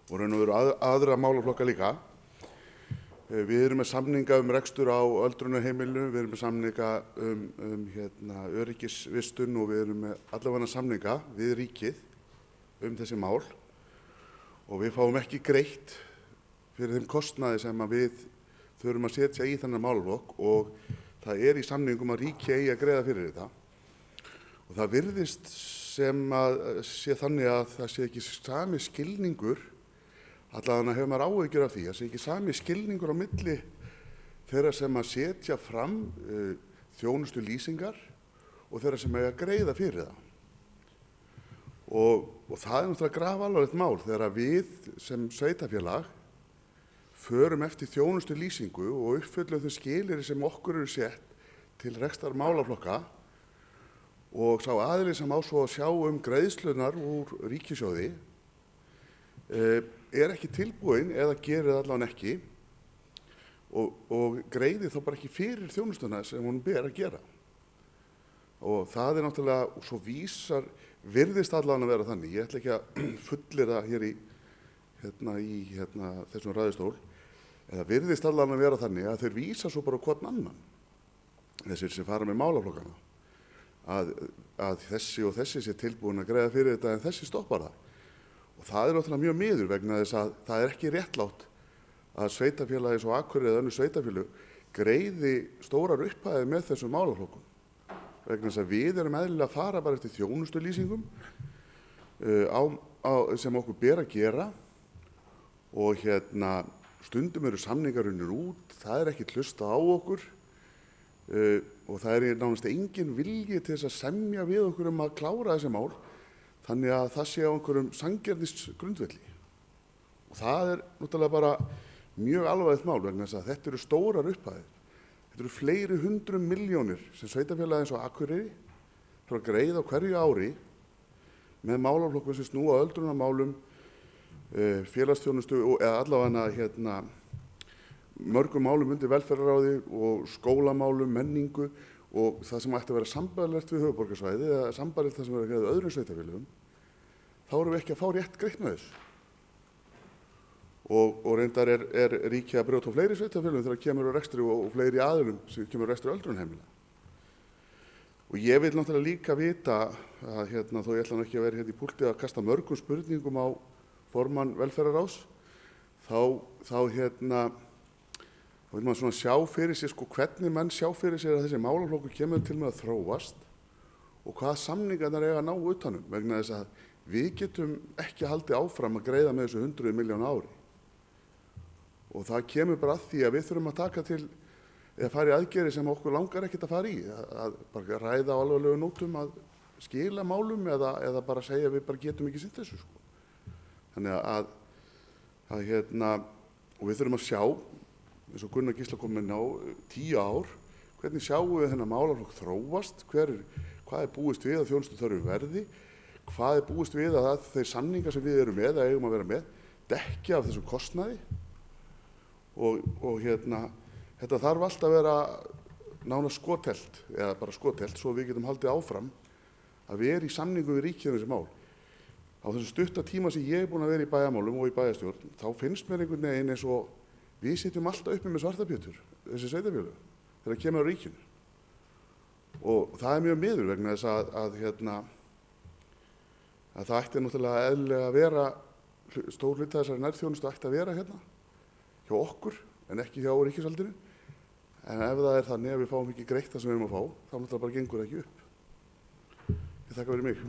og raun og veru aðra málaflokka líka. Við erum með samninga rekstur á öldrunarheimilinu, við erum með samninga öryggisvistun og við erum með allavega samninga við ríkið þessi mál og við fáum ekki greitt fyrir þeim kostnaði sem við þurfum að setja í þennan málaflokk og það í samningum að ríki eigi að greiða fyrir þetta. Og það virðist sem að sé þannig að það sé ekki sami skilningur, allavega hefur maður áhyggjur af því, að sé ekki sami skilningur á milli þeirra sem að setja fram þjónustu lýsingar og þeirra sem eiga að greiða fyrir það. Og það náttúrulega grafalvarlegt mál þegar við sem sveitarfélag förum eftir þjónustu lýsingu og uppfyllum þau skilyrði sem okkur eru sett til rekstrar málaflokka og sá aðili sem á svo að sjá greiðslunar úr ríkissjóði ekki tilbúinn eða gerir það allavega ekki og greiðir þá bara ekki fyrir þjónustuna sem hún ber að gera. Og það náttúrulega, og svo virðist allavega að vera þannig, ég ætla ekki að fullyrða hér í þessum ræðustól, eða virðist allavega að vera þannig að þeir vísa svo bara hvorn annan, þessir sem fara með málaflokkana, að þessi og þessi sé tilbúin að greiða fyrir þetta en þessi stoppar það. Og það náttúrulega mjög miður vegna þess að það ekki réttlátt að sveitarfélagi eins og Akureyri eða önnur sveitarfélög greiði stórar upphæðir með þessum málaflokkum. Vegna þess að við erum eðlilega að fara bara eftir þjónustulýsingum sem okkur ber að gera og stundum eru samningar unnir út, það ekki hlustað á okkur og það nánast engin vilji til þess að semja við okkur að klára þessi mál þannig að það sé á einhverjum sanngirnisgrundvelli. Og það náttúrulega bara mjög alvarlegt mál vegna þess að þetta eru stórar upphæðir. Þetta eru fleiri 100 milljónir sem sveitarfélagi eins og Akureyri þarf að greiða á hverju ári með málaflokkum sem snúa að öldrunarmálum, félagsþjónustu eða allavega mörgum málum undir velferðarráði og skólamálum, menningu og það sem ætti að vera sambærilegt við höfuðborgarsvæði eða sambærilegt það sem er að greiða öðrum sveitarfélögum, þá erum við ekki að fá rétt greitt með þessu. Og reyndar ríkið að brjóta á fleiri sveitarfélögum þegar kemur á rekstri og fleiri aðilum sem kemur á rekstri öldrunarheimila. Og ég vil náttúrulega líka vita að þó ég ætla nú ekki að vera í púlti að kasta mörgum spurningum á formann velferðarráðs, þá vil maður svona sjá fyrir sér hvernig menn sjá fyrir sér að þessi málaflokkur kemur til með að þróast og hvað samningarnar eiga að ná utanum, vegna þess að við getum ekki haldið áfram að greiða með þessu 100 milljón ári. Og það kemur bara að því að við þurfum að taka til eða fara í aðgerðir sem okkur langar ekkert að fara í, að bara ræða á alvarlegum nótum að skila málum eða bara segja að við bara getum ekki sinnt þessu. Þannig að og við þurfum að sjá, eins og Gunnar Gísla kom inn á, 10 ár, hvernig sjáum við þennan málaflokk þróast, hvað búist við að þjónustuþörf verði, hvað búist við að þeir samningar sem við erum með, eða eigum að vera með, dekki af þessum kostnaði og þetta þarf alltaf að vera nánast skotelt, eða bara skotelt, svo við getum haldið áfram að vera í samningum við ríkið um þessi mál. Á þessum stutta tíma sem ég búin að vera í bæjarmálum og í bæjarstjórn, þá finnst mér einhvern veginn eins og við sitjum alltaf uppi með svartabjötur, þessi sveitarfélög, þegar kemur á ríkinu. Og það mjög miður vegna þess að það ætti náttúrulega eðlilega að vera, stór hluti þessari nærþjónustu ætti að vera hjá okkur, en ekki hjá ríkisvaldinu. En ef það þannig að við fáum ekki greitt það sem við erum að fá, þá náttúrulega bara gengur ekki upp. Ég þakka fyrir mig.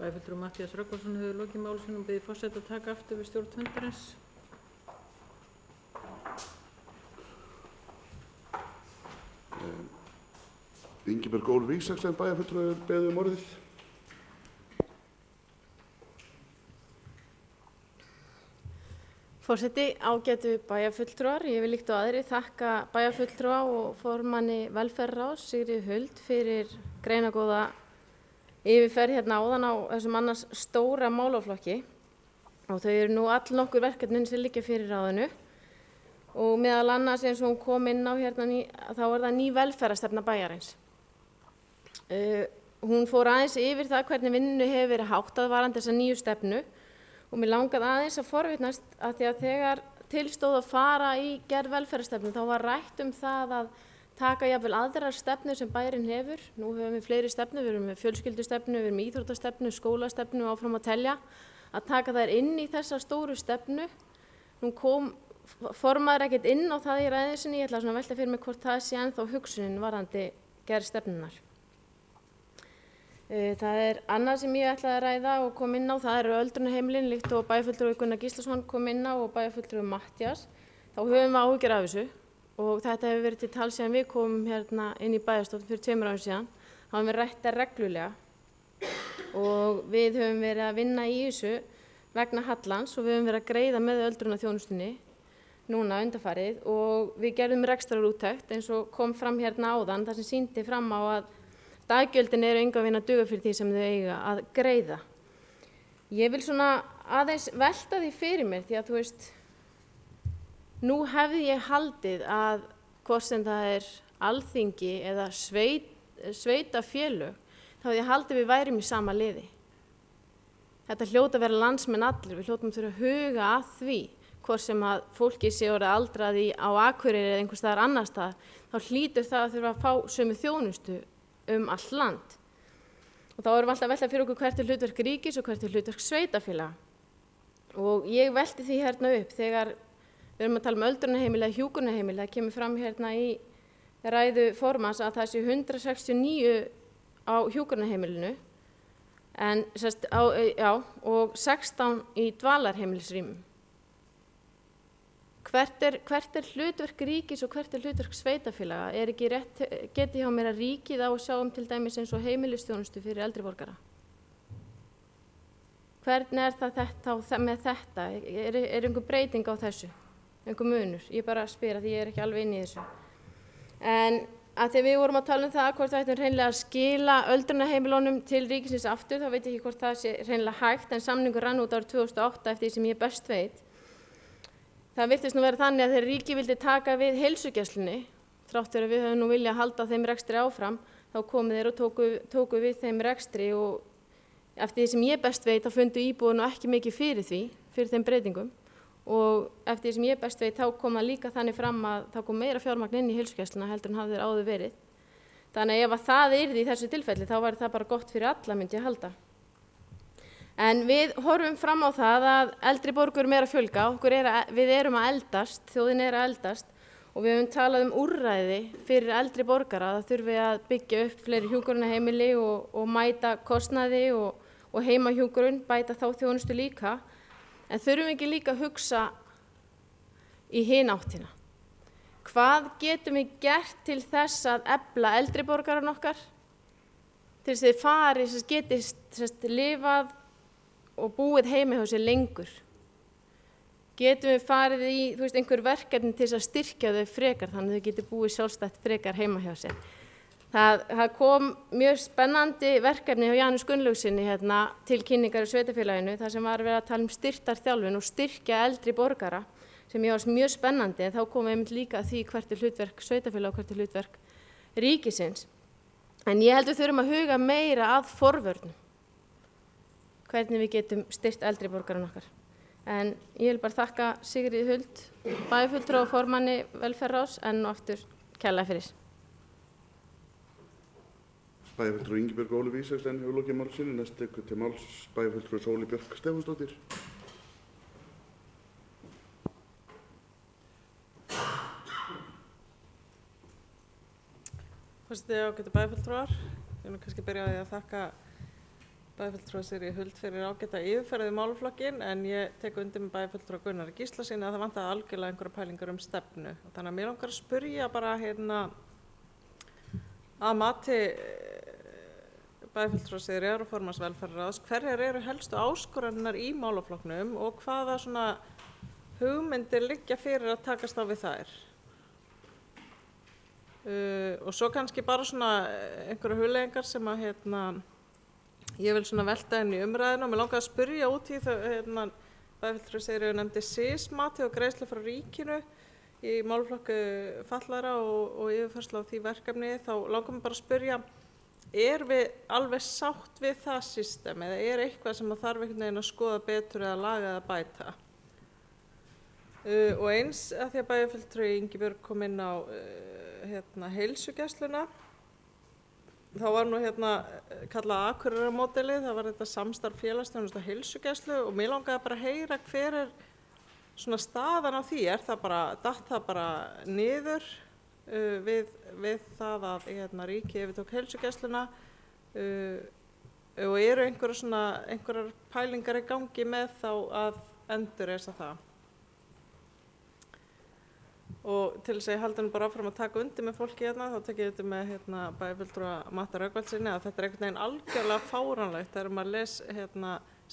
Bæjarfulltrúi Matthías Rögnvaldsson hefur lokið máli sínu og biður forseta að taka aftur við stjórn fundarins. Ingibjörg Ólöf Ísaksen, bæjarfulltrúi, beðið orðið. Forseti, ágætu bæjarfulltrúar, ég vil líkt og aðri þakka bæjarfulltrúa og formanni velferðarráðs Sigríði Huld fyrir greinagóða yfirferð áðan á þessum annars stóra málaflokki og þau eru nú allnokkur verkefnin sem liggja fyrir ráðinu og meðal annars eins og hún kom inn á þá er það ný velferðarstefna bæjarins. Hún fór aðeins yfir það hvernig vinnunni hefur verið háttað varðandi þessa nýju stefnu og mér langaði aðeins að forvitnast að því að þegar til stóð að fara í gerð velferðarstefnu þá var rætt það að taka jafnvel aðrar stefnur sem bærinn hefur. Nú höfum við fleiri stefnur, við erum með fjölskyldustefnu, við erum með íþróttastefnu, skólastefnu og áfram að telja. Að taka þær inn í þessa stóru stefnu. Nú kom formaður ekkert inn á það í ræðu sinni, ég ætla að velta fyrir mig hvort það sé ennþá hugsunin varðandi gerð stefnunar. Það er annað sem ég ætlaði að ræða og kom inn á, það eru öldrunarheimilin líkt og bæjarfulltrúi Gunnar Gíslason kom inn á og bæjarfulltrúi Matthías. Þá höfum við áhyggjur af þessu og þetta hefur verið til tals síðan við komum inn í bæjarstjórn fyrir 2 árum síðan. Það hefur verið rætt þetta reglulega og við höfum verið að vinna í þessu vegna hallans og við höfum verið að greiða með öldrunarþjónustunni núna undanfarið og við gerðum rekstrarúttekt eins og kom fram áðan þar sem sýndi fram á að daggjöldin eru engan veginn að duga fyrir því sem þau eiga að greiða. Ég vil svona aðeins velta því fyrir mér því að þú veist, nú hefði ég haldið að hvort sem það er alþingi eða sveitafélög, þá hefði ég haldið við værum í sama liði. Þetta hljóta að vera landsmenn allir, við hljótum þurfa að huga að því, hvort sem að fólki sé orðið aldrað á Akureyri eða einhvers staðar annars staðar, þá hlýtur það að þurfa að fá sömu þjónustu allt land. Og þá erum við alltaf að velta fyrir okkur hvert hlutverk ríkis og hvert hlutverk sveitafélaga. Og ég velti því upp þegar við erum að tala öldrunarheimili eða hjúkrunarheimili, það kemur fram í ræðu formanns að það sé 169 á hjúkrunarheimilinu og 16 í dvalarheimilisrýmum. Hvert er hlutverk ríkis og hvert hlutverk sveitafélaga? Er ekki rétt, geti hjá mér að ríkið á að sjá til dæmis eins og heimilisþjónustu fyrir eldri borgara? Hvernig er það með þetta? Er einhver breyting á þessu? Einhver munur? Ég bara spyr að því ég er ekki alveg inn í þessu. En að því við vorum að tala það hvort við ættum hreinlega að skila öldrunarheimilunum til ríkisins aftur, þá veit ég ekki hvort það sé hreinlega hægt, en samningur rann út árið 2008 eftir því sem ég best veit. Það virtist nú vera þannig að þegar ríkið vildi taka við heilsugæslunni, þrátt fyrir að við höfum nú viljað halda þeim rekstri áfram, þá komu þeir og tóku við þeim rekstri og eftir því sem ég best veit þá fundu íbúar nú ekki mikið fyrir þeim breytingum og eftir því sem ég best veit þá kom það líka þannig fram að það kom meira fjármagn inn í heilsugæsluna heldur en hafði þeir áður verið. Þannig ef að það yrði í þessu tilfelli þá væri það bara gott fyrir alla, myndi ég halda. En við horfum fram á það að eldri borgurum að fjölga, við erum að eldast, þjóðin að eldast og við höfum talað úrræði fyrir eldri borgara, það þurfi að byggja upp fleiri hjúkrunarheimili og mæta kostnaði og heimahjúkrun, bæta þá þjónustu líka, en þurfum ekki líka að hugsa í hin áttina. Hvað getum við gert til þess að efla eldri borgaran okkar? Til þess að þið fari, geti lifað og búið heima hjá sér lengur. Getum við farið í einhver verkefni til þess að styrkja þau frekar þannig að þau geti búið sjálfstætt frekar heima hjá sér. Það kom mjög spennandi verkefni hjá Janus Gunnlaugsinni til kynningar í sveitarfélaginu þar sem var verið að tala styrktarþjálfun og styrkja eldri borgara sem ég var mjög spennandi en þá kom einmitt líka að því hvert hlutverk sveitarfélag og hvert hlutverk ríkisins. En ég held við þurfum að huga meira að forvörnum, hvernig við getum styrkt eldri borgaran okkar. En ég vil bara þakka Sigríði Huld, bæjarfulltrúa og formanni velferðarráðs enn og aftur kærlega fyrir. Bæjarfulltrúi Ingibjörg Ólöf Ísaksson hefur lokið máli sínu. Næst tekur til máls bæjarfulltrúi Sóli Björk Stefánsdóttir. Forseti og ágætu bæjarfulltrúar, ég vil kannski byrja á því að þakka bæjarfulltrúa Sigríði Huld fyrir ágæta yfirferð í málaflokkinn en ég tek undir með bæjarfulltrúa Gunnari Gíslasyni að það vantaði algjörlega einhverjar pælingar stefnu. Þannig að mér langar að spyrja bara að mati bæjarfulltrúa Sigríðar og formanns velferðarráðs, hverjar eru helstu áskoranirnar í málaflokknum og hvaða svona hugmyndir liggja fyrir að takast á við þær? Og svo kannski bara svona einhverjar hugleiðingar sem að ég vil svona velta inn í umræðinu og mér langar að spyrja út í það bæjarfulltrúi Sigríður nefndi SIS-mati og greiðslu frá ríkinu í málaflokki fatlaðra og yfirfærslu á því verkefni. Þá langar mér bara að spyrja, við alveg sátt við það system eða eitthvað sem þarf einhvern veginn að skoða betur eða laga eða bæta? Og eins að því að bæjarfulltrúi Ingibjörg kom inn á heilsugæsluna, þá var nú kallað Akureyrarmódelið, það var þetta samstarf félagsþjónustu og heilsugæslu og mér langaði bara að heyra hver svona staðan á því, datt það bara niður við það að ríkið yfirtók heilsugæsluna og eru einhverjar pælingar í gangi með þá að endurreisa það? Og til þess að ég haldi bara áfram að taka undir með fólki þá tek ég undir með bæjarfulltrúa Matta Rögnvaldsyni að þetta einhvern veginn algjörlega fáránlegt þegar maður les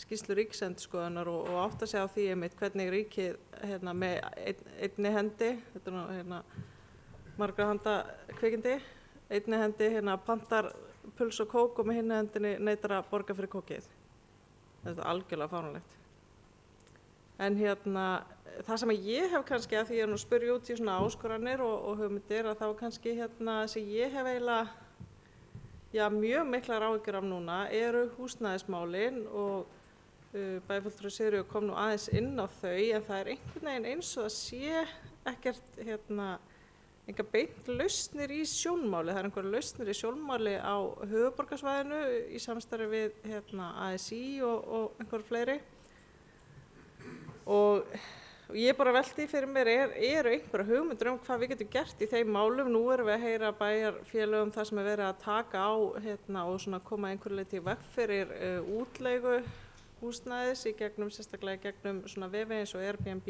skýrslu Ríkisendurskoðunar og átta sig á því hvernig ríkið með einni hendi, þetta nú margra handa kvikindi, einni hendi pantar puls og kók og með hinni hendinni neitar að borga fyrir kókið. Þetta er algjörlega fáránlegt. En það sem ég hef kannski að því ég nú spyrja út í svona áskoranir og hugmyndir að þá kannski sem ég hef eiginlega mjög miklar áhyggjur af núna eru húsnæðismálin og bæjarfulltrúi Sigríður kom nú aðeins inn á þau en það er einhvern veginn eins og það sé ekkert engar beint lausnir í sjónmáli. Það er einhverjar lausnir í sjónmáli á höfuðborgarsvæðinu í samstarfi við ASÍ og einhver fleiri. Og ég bara velti fyrir mér, eru einhverjar hugmyndir hvað við getum gert í þeim málum? Nú erum við að heyra bæjarfélögum það sem verið að taka á og svona koma einhverju leyti í veg fyrir útleigu húsnæðis sérstaklega í gegnum svona vefi eins og Airbnb.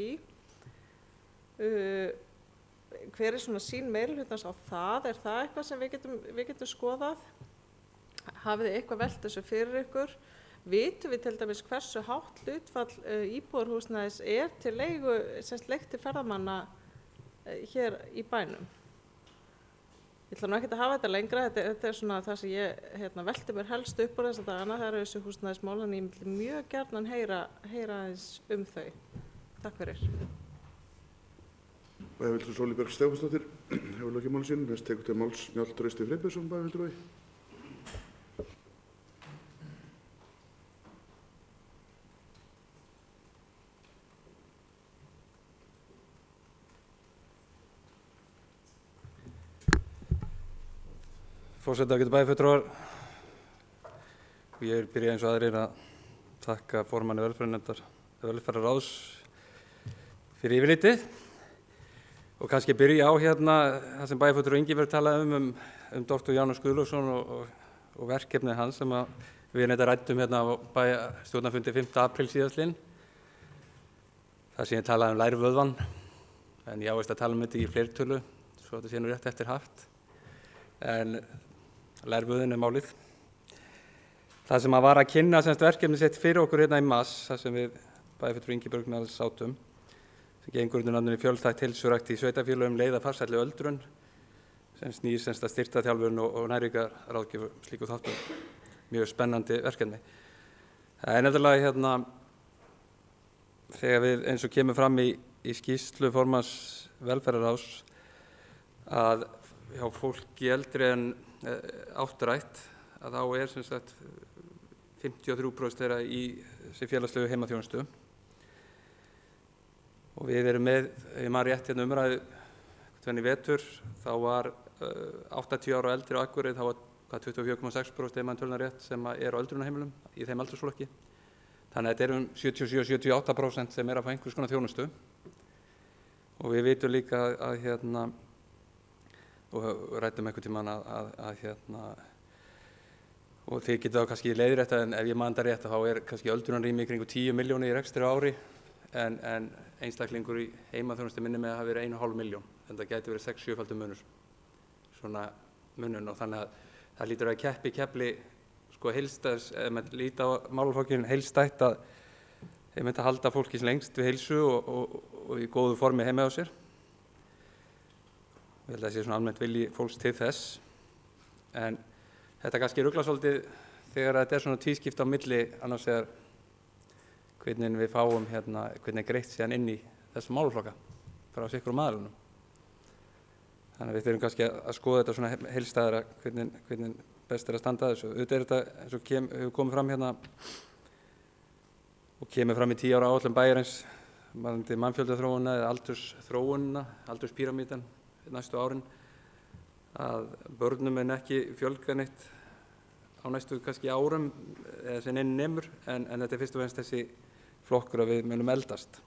Hver svona sín meirihlutans á það? Er það eitthvað sem við getum skoðað? Hafið þið eitthvað velt þessu fyrir ykkur? Vitum við til dæmis hversu hátt hlutfall íbúðarhúsnæðis til leigu, leigt til ferðamanna hér í bænum? Ég ætla nú ekkert að hafa þetta lengra, þetta svona það sem ég velti mér helst upp úr þessa dagana, það eru þessu húsnæðismál, en ég vil mjög gjarnan heyra aðeins þau. Takk fyrir. Bæjarfulltrúi Sóli Björk Stefánsdóttir hefur lokið máli sínu. Næst tekur til máls Njáll Trausti Friðbjörnsson, bæjarfulltrúi. Forseti, ágætu bæjarfulltrúar. Ég vil byrja eins og aðrir að þakka formanni velferðarráðs fyrir yfirlitið og kannski byrja á það sem bæjarfulltrúi Ingibjörg talaði um Dr. János Guðlaugsson og verkefni hans sem við ræddum á bæjarstjórnarfundi 5. apríl síðastliðinn. Það sem ég talaði um lærvöðvann, en ég áveist að tala um þetta í fleirtölu, svo þetta sé nú rétt eftir haft. En lærvöðin málið. Það sem var að kynna verkefni sitt fyrir okkur í mars, það sem við bæjarfulltrúi Ingibjörg meðal sátum, sem gengur undir nafninu fjölþætt heilsurækt í sveitarfélögum leiða farsælli öldrun, sem snýr að styrktarþjálfun og næringarráðgjöf slíku þáttum. Mjög spennandi verkefni. Það nefnilega þegar við eins og kemur fram í skýrslu formanns velferðarráðs að hjá fólki eldri en áttrætt að þá 53% þeirra í félagslegu heimaþjónustu. Og við erum með, ef maður rétt umræðu í vetur, þá var 80 ára og eldri á Akureyri, þá var 24,6% ef maður tölnar rétt sem er á öldrunarheimilum í þeim aldursflokki. Þannig að þetta er 77-78% sem er að fá einhvers konar þjónustu. Og við vitum líka og ræddum einhvern tímann og þið getið þá kannski leiðrétta, en ef ég man það rétt þá er kannski öldrunarrými í kringu 10 milljónir í rekstri á ári, en einstaklingur í heimaþjónustu minni með að hafa verið 1,5 milljón. En það gæti verið 6-7-faldur munur, svona munun, og þannig að það lítur að kepli heildstæðs, ef maður líta á málaflokkinn heildstætt að þeir myndi að halda fólki sem lengst við heilsu og í góðu formi heima á sér. Ég held að það sé svona almennt vilji fólks til þess, en þetta kannski ruglar svolítið þegar þetta er svona tvískipt á milli, annars vegar hvernig við fáum hvernig greitt síðan inn í þessum málaflokka frá sikkurum aðilunum. Þannig að við þurfum kannski að skoða þetta svona heildstæðara hvernig best er að standa að þessu. Auðvitað er þetta, eins og hefur komið fram og kemur fram í 10 ára áætlun bæjarins varðandi mannfjöldaþróunina eða aldursþróunina, aldurspíramídan næstu árin, að börnum ekki fjölga neitt á næstu kannski árum eða sem einn nemur, en þetta er fyrst og fremst þessi flokkur að við munum eldast.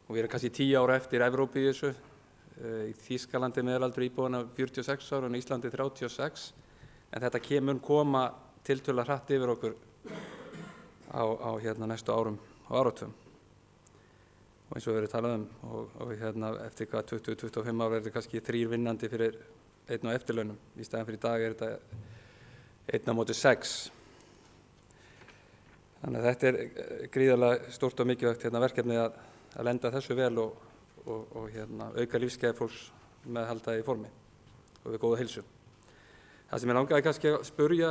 Og við erum kannski 10 ára eftir Evrópu í þessu. Í Þýskalandi meðalaldur íbúanna 46 ára og í Íslandi 36, en þetta mun koma tiltölulega hratt yfir okkur á næstu árum og áratugum. Og eins og við erum talað og eftir 20-25 ára er þetta kannski 3 vinnandi fyrir 1 á eftirlaunum. Í staðinn fyrir í dag er þetta 1 á móti 6. Þannig að þetta er gríðarlega stórt og mikilvægt verkefni að lenda þessu vel og auka lífsgæði fólks með að halda í formi og við góða heilsu. Það sem ég langaði kannski að spurja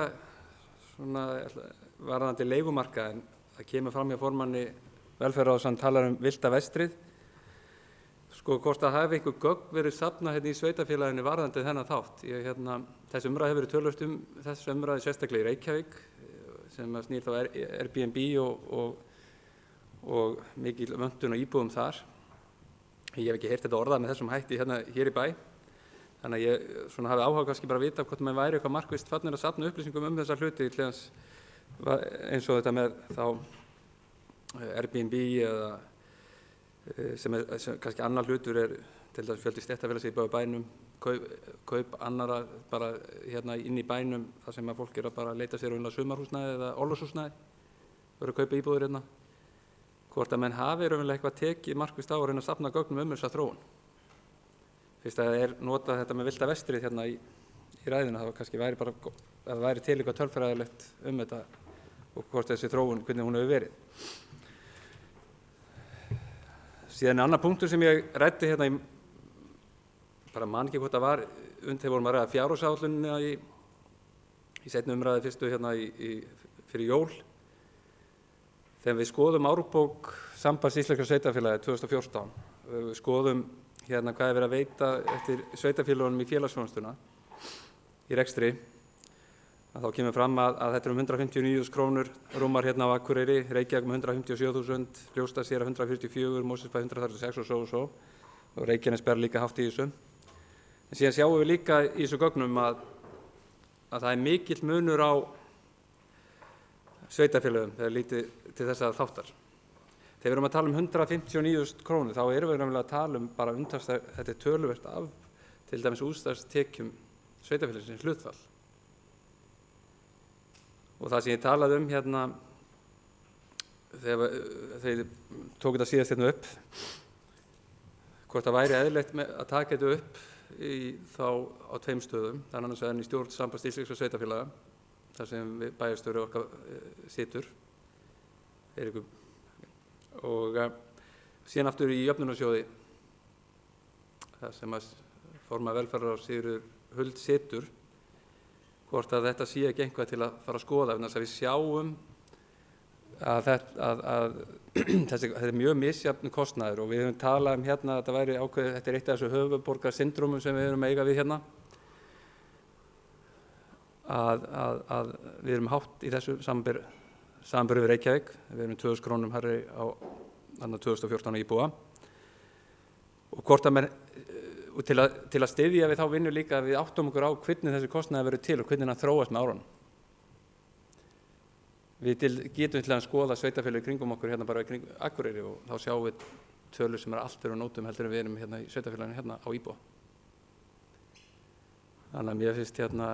varðandi leigumarkaðinn, það kemur fram hjá formanni velferðarráðs, hann talar villta vestrið. Hvort það hafi einhver gögn verið safnað í sveitarfélaginu varðandi þennan þátt. Þessi umræða hefur verið töluvert þessu umræðu sérstaklega í Reykjavík sem snýr þá Airbnb og mikil vöntun og íbúðum þar. Ég hef ekki heyrt þetta orðað með þessum hætti hér í bæ. Þannig að ég hafi áhuga kannski bara að vita hvort maður væri eitthvað markvisst farnir að safna upplýsingum þessa hluti eins og þetta með þá Airbnb eða sem kannski annar hlutur er til dæmis fjöldi stéttarfélags í bænum, kaup annara bara inn í bænum þar sem að fólk er að bara leita sér sumarhúsnæði eða orlofshúsnæði, verður að kaupa íbúðir hvort að menn hafi raunverulega eitthvað tekið markvisst á að reyna að safna gögnum þessa þróun. Fyrst að það er notað þetta með villta vestrið í ræðinu, það kannski væri bara að það væri til eitthvað tölfræðilegt þetta og hvort þessi þróun, hvernig hún hefur verið. Síðan annar punktur sem ég ræddi bara man ekki hvort það var þegar vorum að ræða fjárhagsáætlunina í seinni umræðu fyrstu fyrir jól. Þegar við skoðum árbók Sambands íslenskra sveitarfélaga 2014, við skoðum hvað er verið að veita eftir sveitarfélögunum í félagsþjónustuna í rekstri, þá kemur fram að þetta 159.000 krónur rúmar á Akureyri, Reykjavík 157.000, Fljótsdalshéraði 144, Mosfellsbær 136 og svo. Og Reykjanesbær líka hátt í þessu. En síðan sjáum við líka í þessu gögnum að að það mikill munur á sveitarfélögum þegar lítið til þessa þáttar. Þegar við erum að tala 159.000 krónur þá erum við að tala bara þetta töluvert af til dæmis útsvarstekjum sveitarfélagsins hlutfall. Og það sem ég talaði hérna þegar tók þetta síðast hérna upp, hvort það væri eðlilegt að taka þetta upp þá á 2 stöðum, þannig annars vegar í stjórn Sambands íslenskra sveitarfélaga, þar sem bæjarstjóri okkar situr, Eiríkur, og síðan aftur í jöfnunarsjóði, þar sem formaður velferðarráðs Sigríður Huld situr, hvort að þetta sé ekki eitthvað til að fara að skoða, vegna þess að við sjáum að þetta er mjög misjafn kostnaður og við höfum talað hérna að þetta væri ákveðið, þetta er eitt af þessu höfuðborgarsyndrómum sem við erum að eiga við hérna, að við erum hátt í þessu samanburði við Reykjavík, við erum 2.000 krónum hærri á 2014 íbúa og hvort að menn, og til að styðja við þá vinnu líka við áttum okkur á hvernig þessi kostnaður verður til og hvernig hann þróast með árunum. Við getum til að skoða sveitarfélög kringum okkur hérna bara kring Akureyri og þá sjáum við tölur sem allt fyrir nótum heldur en við erum hérna í sveitarfélaginu hérna á íbúa. Þannig að mér finnst hérna,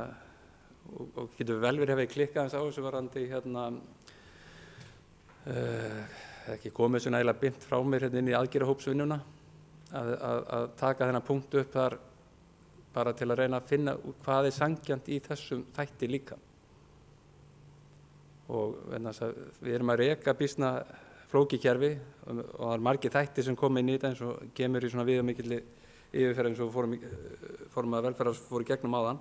og getur vel verið hefði klikkað eins á þessu varandi hérna, ekki komið svo nægilega bint frá mér hérna inn í aðgerðahópsvinnuna, að taka þennan punkt upp þar bara til að reyna að finna hvað er sanngjarnt í þessum þætti líka. Og við erum að reka býsna flókið kerfi og það er margir þættir sem koma inn í þetta eins og kemur í svona viðamikilli yfirferð eins og formaður velferðar fór í gegnum áðan.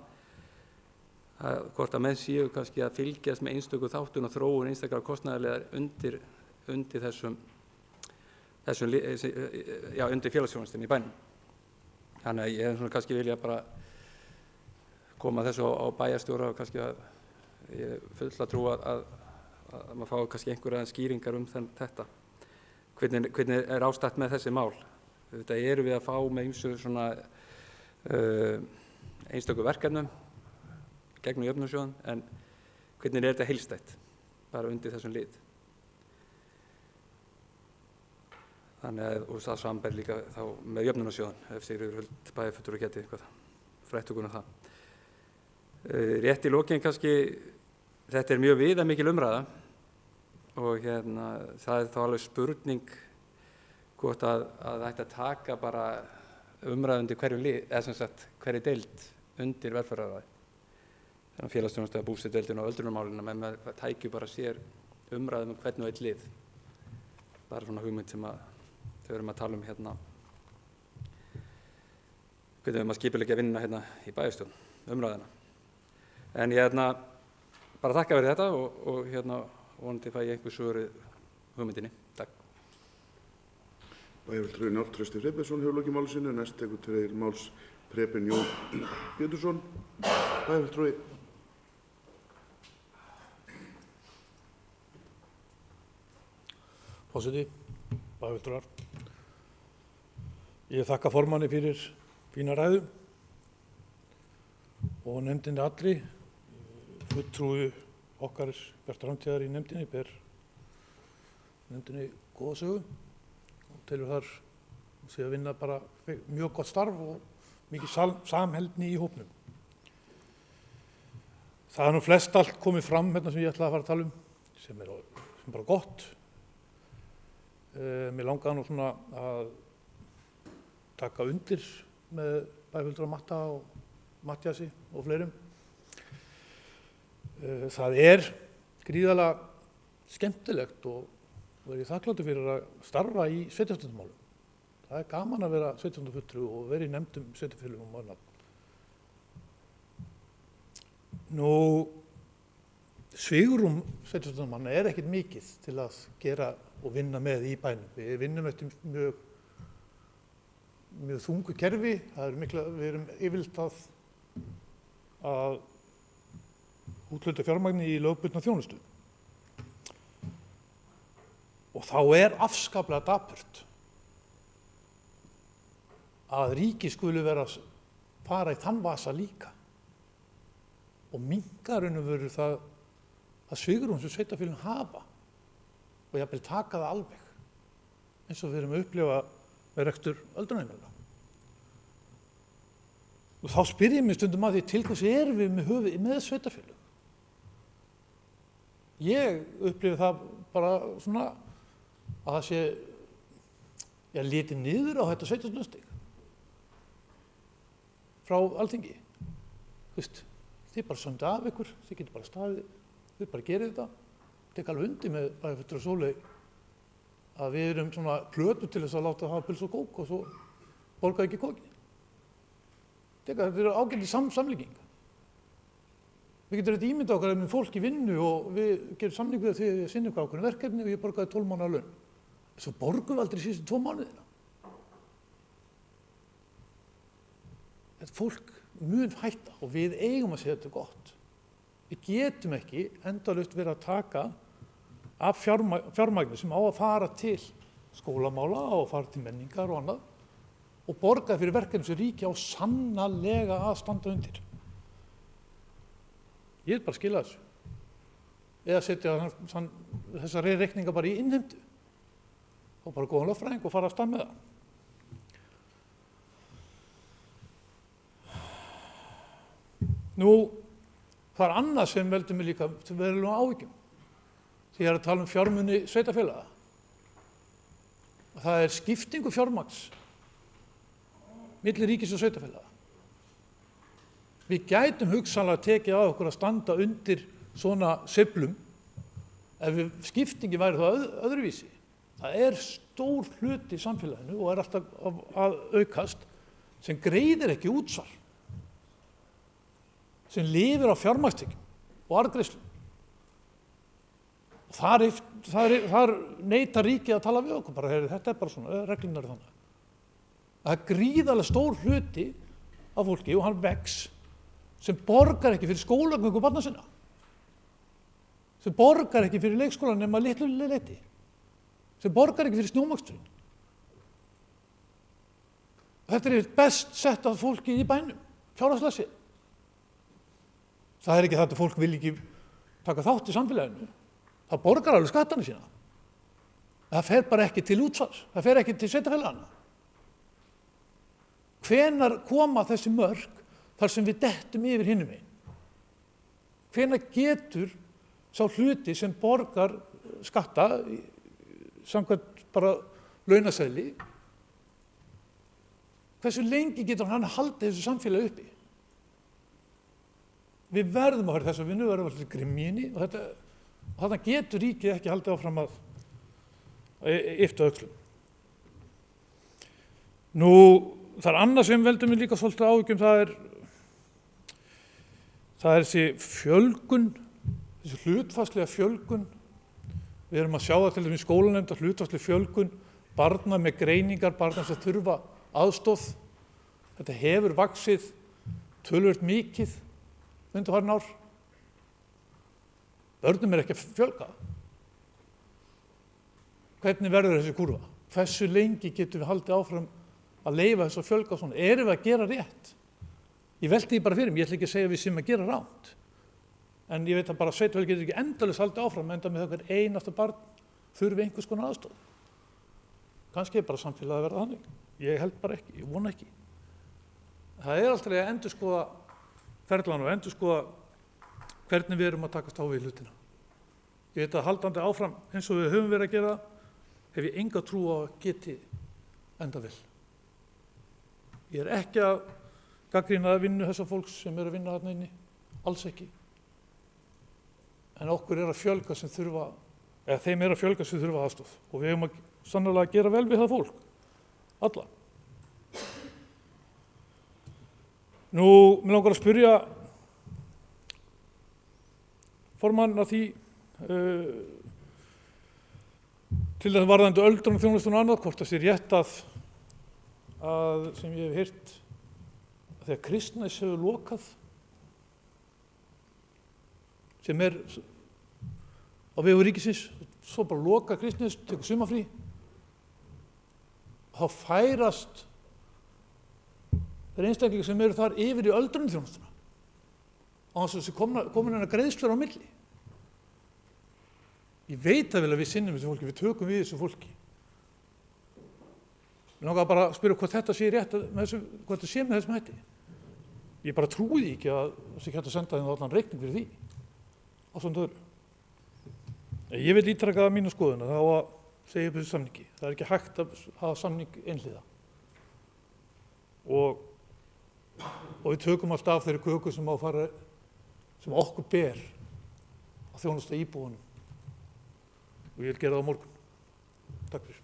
Hvort að menn séu kannski að fylgjast með einstöku þáttun og þróun einstakar kostnaðarlegar undir undir félagsþjónustunni í bænum. Þannig að ég hef svona kannski vilja bara koma þessu á bæjarstjóra og kannski að ég full að trúa að maður fái kannski einhverja skýringar þetta. Hvernig er ástatt með þessi mál? Þetta erum við að fá með ýmsu svona einstöku verkefnum gegnum jöfnunarsjóðan, en hvernig er þetta heildstætt bara undir þessum lið? Þannig að, og það samber líka þá með jöfnunarsjóðan, ef Sigríður Huld bæjarfulltrúi geti eitthvað frætt okkur um það. Rétt í lokin kannski, þetta er mjög viðamikil umræða og hérna, það er þá alveg spurning hvort að það ætti að taka bara umræðu undir hverju lið, eða sem sagt hverju deild undir velferðarráði. Þannig að félagsþjónustu, búsetudeildin og öldrunarmálina, menn maður tækju bara sér umræðum hvern og einn lið. Bara svona hugmynd sem þau erum að tala um hérna, hvernig við maður skipuleggja vinna hérna í bæjarstjórn, umræðina. En ég bara þakka fyrir þetta og hérna vonandi fæ ég einhver svöru hugmyndinni. Takk. Bæjarfulltrúi Njáll Trausti Freybjörnsson hefur lokið máli sínu. Næst tekur til máls Preben Jón Pétursson, bæjarfulltrúi. Forseti, bæjarfulltrúar. Ég þakka formanni fyrir fína ræðu og nefndinni allri. Fulltrúi okkar Bjartar framtíðar í nefndinni ber nefndinni góða sögu og telur þar sé að vinna bara mjög gott starf og mikið samheldni í hópnum. Það er nú flest allt komið fram hérna sem ég ætlaði að fara að tala um, sem er bara gott. Mér langaði nú svona að taka undir með bæjarfulltrúa Matta og Matthíasi og fleirum. Það er gríðarlega skemmtilegt og er ég þakkláttur fyrir að starfa í sveitarstjórnarmálum. Það er gaman að vera sveitarstjórnarfulltrúi og vera í nefndum sveitarfélögum og annað. Nú, svigrúm sveitarstjórnarmanna er ekkert mikið til að gera og vinna með í bænum. Við vinnum eftir mjög þungu kerfi. Við erum yfirleitt að útluta fjármagni í lögbundna þjónustu. Og þá er afskaplega dapurt að ríkið skuli vera að fara í þann vasa líka. og minnka raun og veru það svigrúm sem sveitarfélögin hafa og jafnvel taka það alveg eins og við erum að upplifa með rekstur öldrunarheimila. Og þá spyr ég mig stundum að því til hvers erum við með sveitarfélög. Ég upplifi það bara svona að það sé litið niður á þetta sveitarstjórnarstig frá Alþingi. Þið bara sömdu af ykkur, þið getur bara staðið, þið bara gerið þetta. Tek alveg undir með bæjarfulltrúa Sóley að við erum svona plötu til þess að láta hafa pils og kók og svo borga ekki kókin. Þetta er ágætið samlíking. Við getum þetta ímynda okkar með fólk í vinnu og við gerum samning við því að þið sinni eitthvað ákveðnu verkefni og ég borgaði 12 mánaða laun. Svo borgum við aldrei síðustu 2 mánuðina. Þetta fólk mun hætta og við eigum að segja þetta gott. Við getum ekki endalaust verið að taka af fjármagni sem á að fara til skólamála og fara til menningar og annað og borga fyrir verkefni sem ríki á sannarlega að standa undir. Ég bara skila þessu. Eða setja þessar reikninga bara í innheimtu og bara góðan lögfræðing og fara af stað með það. Nú, það er annað sem veldur mig líka verulegum áhyggjum. Því ég er að tala fjármuni sveitarfélaga. Það er skiptingu fjármagns milli ríkis og sveitarfélaga. Við gætum hugsanlega tekið á okkur að standa undir svona sveiflum ef skiptingi væri það öðruvísi. Það er stór hluti í samfélaginu og er alltaf að aukast sem greiðir ekki útsvar, sem lifir á fjármagnstekjum og arðgreiðslum. Þar neitar ríkið að tala við okkur, bara þetta er bara svona, reglurnar er þannig. Það er gríðarlega stór hluti af fólki og hann vex sem borgar ekki fyrir skólagöngu barna sinna, sem borgar ekki fyrir leikskólann nema litlu leyti, sem borgar ekki fyrir snjómoksturinn. Þetta er best sett af fólki í bænum, fjárhagslega séð. Það er ekki þetta fólk vil ekki taka þátt í samfélaginu. Það borgar alveg skattana sína. Það fer bara ekki til útsvars, það fer ekki til sveitarfélagana. Hvenær koma þessi mörk þar sem við dettum yfir hinum megin? Hvenær getur sá hluti sem borgar skatta samkvæmt bara launaseðli, hversu lengi getur hann haldið þessu samfélagi uppi? Við verðum að höra þess að vinnu, verðum að höra grimjini og þetta getur ríkið ekki haldið áfram að yfta öxlum. Nú, það er annað sem veldur mér líka svolítið áhyggjum, það er þessi fjölgun, þessi hlutfallslega fjölgun. Við erum að sjá það til dæmis í skólanefnd að hlutfallslega fjölgun barna með greiningar, barna sem þurfa aðstoð. Þetta hefur vaxið töluvert mikið undanfarin ár. Börnum er ekki að fjölga. Hvernig verður þessi kúrfa? Hversu lengi getum við haldið áfram að leyfa þessu að fjölga svona? Erum við að gera rétt? Ég velti því bara fyrir mig, ég ætla ekki að segja að við séum að gera rangt. En ég veit að bara sveitarfélög getur ekki endalaust haldið áfram enda með hver einasta barn þurfi einhvers konar aðstoð. Kannski er bara samfélagið að verða þannig. Ég held bara ekki, ég vona ekki. Það er alltaf að endurskoða ferlan og endurskoða hvernig við erum að takast á við hlutina. Ég veit að haldandi áfram eins og við höfum verið að gera, hef ég enga trú á að geti enda vel. Ég er ekki að gagnrýna að vinnu þessa fólks sem eru að vinna þarna inni, alls ekki. En okkur er að fjölga sem þurfa, eða þeim er að fjölga sem þurfa aðstoð og við höfum að sannarlega að gera vel við það fólk, alla. Nú, mér langar að spyrja formann að því til þess að varðandi öldrunarþjónustuna og annað, hvort það sé rétt að sem ég hef heyrt að þegar Kristnes hefur lokað sem er á vegum ríkisins, svo bara loka Kristnes, tekur sumarfrí, þá færast þeir einstaklingar sem eru þar yfir í öldrunarþjónustuna. á þess að þessi komin hennar greiðslur á milli. Ég veit það vel að við sinnum þessu fólki, við tökum við þessu fólki. Mér langar bara að spyrja hvað þetta sé rétt, hvað þetta sé með þessum hætti. Ég bara trúi því ekki að það sé ekki hægt að senda þeim allan reikning fyrir því. Á svona öðru. Ég vil ítreka mína skoðun að það á að segja upp þessu samningi. Það er ekki hægt að hafa samning einhliða. Og við tökum alltaf af þeirri köku sem okkur ber að þjónusta íbúunum. Og ég vil gera það á morgun. Takk fyrir.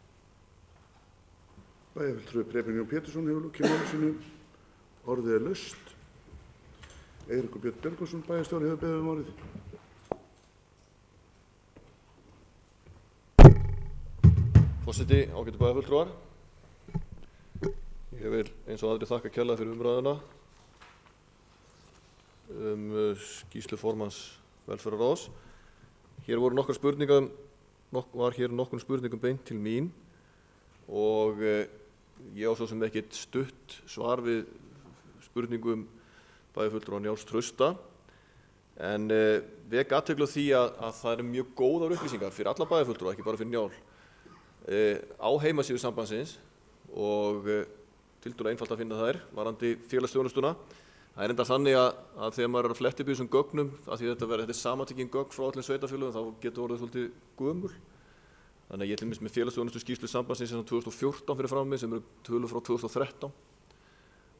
Bæjarfulltrúi Preben Jón Pétursson hefur lokið máli sínu. Orðið er laust. Eiríkur Björn Björgvinsson, bæjarstjóri, hefur beðið orðið. Forseti, ágætu bæjarfulltrúar. Ég vil eins og aðrir þakka kærlega fyrir umræðuna skýrslu formanns velferðarráðs. Hér voru nokkrum spurningum beint til mín og ég á svo sem ekkert stutt svar við spurningum bæjarfulltrúa Njáls Trausta en vek athygli á því að það eru mjög góðar upplýsingar fyrir alla bæjarfulltrúa, ekki bara fyrir Njál, á heimasíðu sambandsins og tiltölulega einfalt að finna þær varðandi félagsþjónustuna. Það er enda þannig að þegar maður er að fletta upp í þessum gögnum, af því þetta er samantekin gögn frá öllum sveitarfélögum, þá getur orðið svolítið gömul. Þannig að ég til með félagsþjónustu skýrslu sambandsins 2014 fyrir frá mig sem eru tölur frá 2013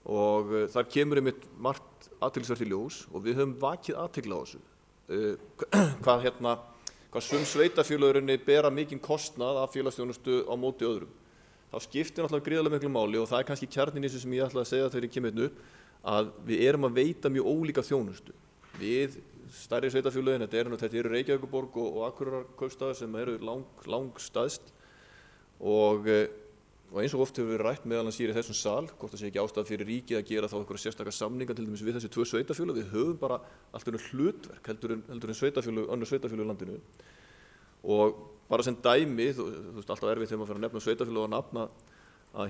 og þar kemur einmitt margt athyglisvert í ljós og við höfum vakið athygli á þessu. Hvað sum sveitarfélögurinn bera mikinn kostnað af félagsþjónustu á móti öðrum. Þá skiptir náttúrulega gríðarlega miklu máli og það er kannski kjarninn í þessu sem ég ætla að segja þegar ég kem hérna upp, að við erum að veita mjög ólíka þjónustu. Við stærri sveitarfélögin, þetta eru Reykjavíkurborg og Akureyrarkaupstaður sem eru langstæðst og eins og oft hefur við rætt meðal annars hér í þessum sal, hvort það sé ekki ástæða fyrir ríkið að gera þá einhverja sérstakar samninga til dæmis við þessi tvö sveitarfélög. Við höfum bara allt önnur hlutverk heldur en önnur sveitarfélög í landinu. Og bara sem dæmi, þú veist alltaf erfitt þegar maður fer að nefna sveitarfélög og nafna að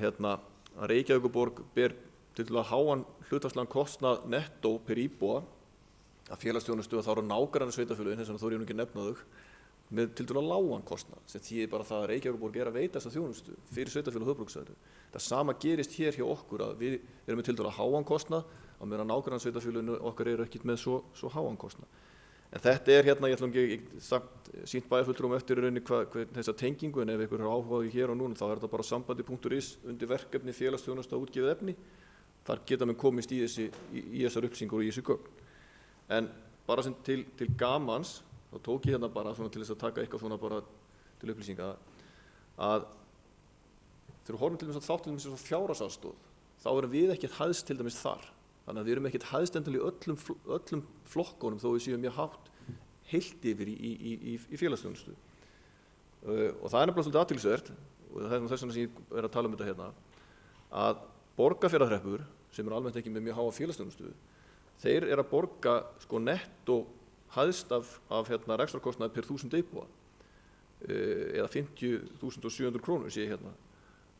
Reykjavíkurborg ber tiltölulega háan hlutfallslegan kostnað nettó per íbúa að félagsþjónustu og þá eru nágrannar sveitarfélögin, þess vegna þó er ég nú ekki að nefna þau, með tiltölulega lágan kostnað, sem þýðir bara það að Reykjavíkurborg er að veita þessa þjónustu fyrir sveitarfélög á höfuðborgarsvæðinu. Það sama gerist hér hjá okkur að við erum með tiltölulega háan kostnað á meðan nágrannar sveitarfélögin okkar eru ekkert með svo háan kostnað. En þetta er hérna, ég ætlum ekki sýnt bæjarfulltrúum eftir í rauninni þessa tengingu, en ef ykkur er áhugaði hér og núna þá er þetta bara sambandi.is undir verkefni félagsþjónusta útgefið efni. Þar geta menn komist í þessar upplýsingar og í þessu gögn. En bara sem til gamans, þá tók ég hérna bara svona til þess að taka eitthvað svona bara til upplýsinga að þegar við horfum til dæmis að þátt til dæmis eins og fjárhagsaðstoð, þá erum við ekkert hæðst til dæmis þar. Þannig að við erum ekkert hæðstendilega í öllum flokkunum þó við séum mjög hátt heilt yfir í félagsþjónustu. Og það er nefnilega svolítið athyglisvert, og það er þess vegna sem ég er að tala um þetta hérna, að Borgarfjarðarhreppur, sem er almennt ekki með mjög háa félagsþjónustu, þeir eru að borga sko nettó hæðst af rekstrarkostnaði per 1000 íbúa, eða 50.700 krónur sé ég hérna,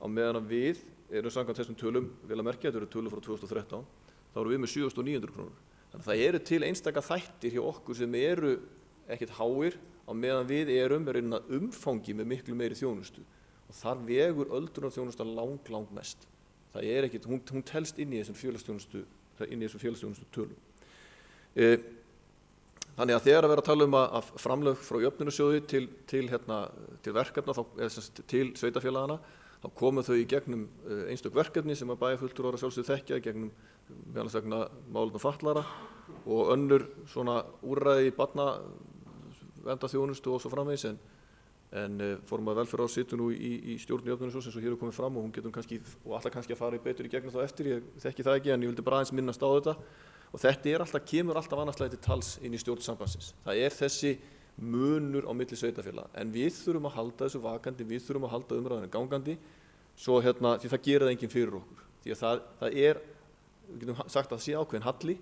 á meðan að við erum samkvæmt þessum tölum, vel að merkja, þetta eru tölur frá 2013, þá erum við með 7.900 krónur. Þannig að það eru til einstaka þættir hjá okkur sem eru ekkert háir á meðan við erum að umfangi með miklu meiri þjónustu. Og þar vegur öldrunarþjónusta lang mest. Það er ekkert, hún telst inn í þessum félagsþjónustu tölum. Þannig að þegar að vera að tala um að framlög frá jöfnunarsjóði til verkefna, til sveitarfélagana, þá komu þau í gegnum einstök verkefni sem að bæjarfulltrúar að sjálfsögðu þekkja í gegnum málefna fatlaðra og önnur svona úrræði í barnaverndarþjónustu og svo framvegis en formaður velferðarráðs situr nú í stjórn jöfnunarsjóðs eins og hér er komið fram og hún getur kannski og alltaf kannski að fara betur í gegnum þá eftir, ég þekki það ekki en ég vildi bara aðeins minnast á þetta og þetta kemur alltaf annarslega til tals inn í stjórn sambandsins. Það er þessi munur á milli sveitarfélaga en við þurfum að halda þessu vakandi, við þurfum að halda umræðinu gangandi svo því það gerir það enginn fyrir okkur því að það er, við getum sagt að það sé ákveðin halli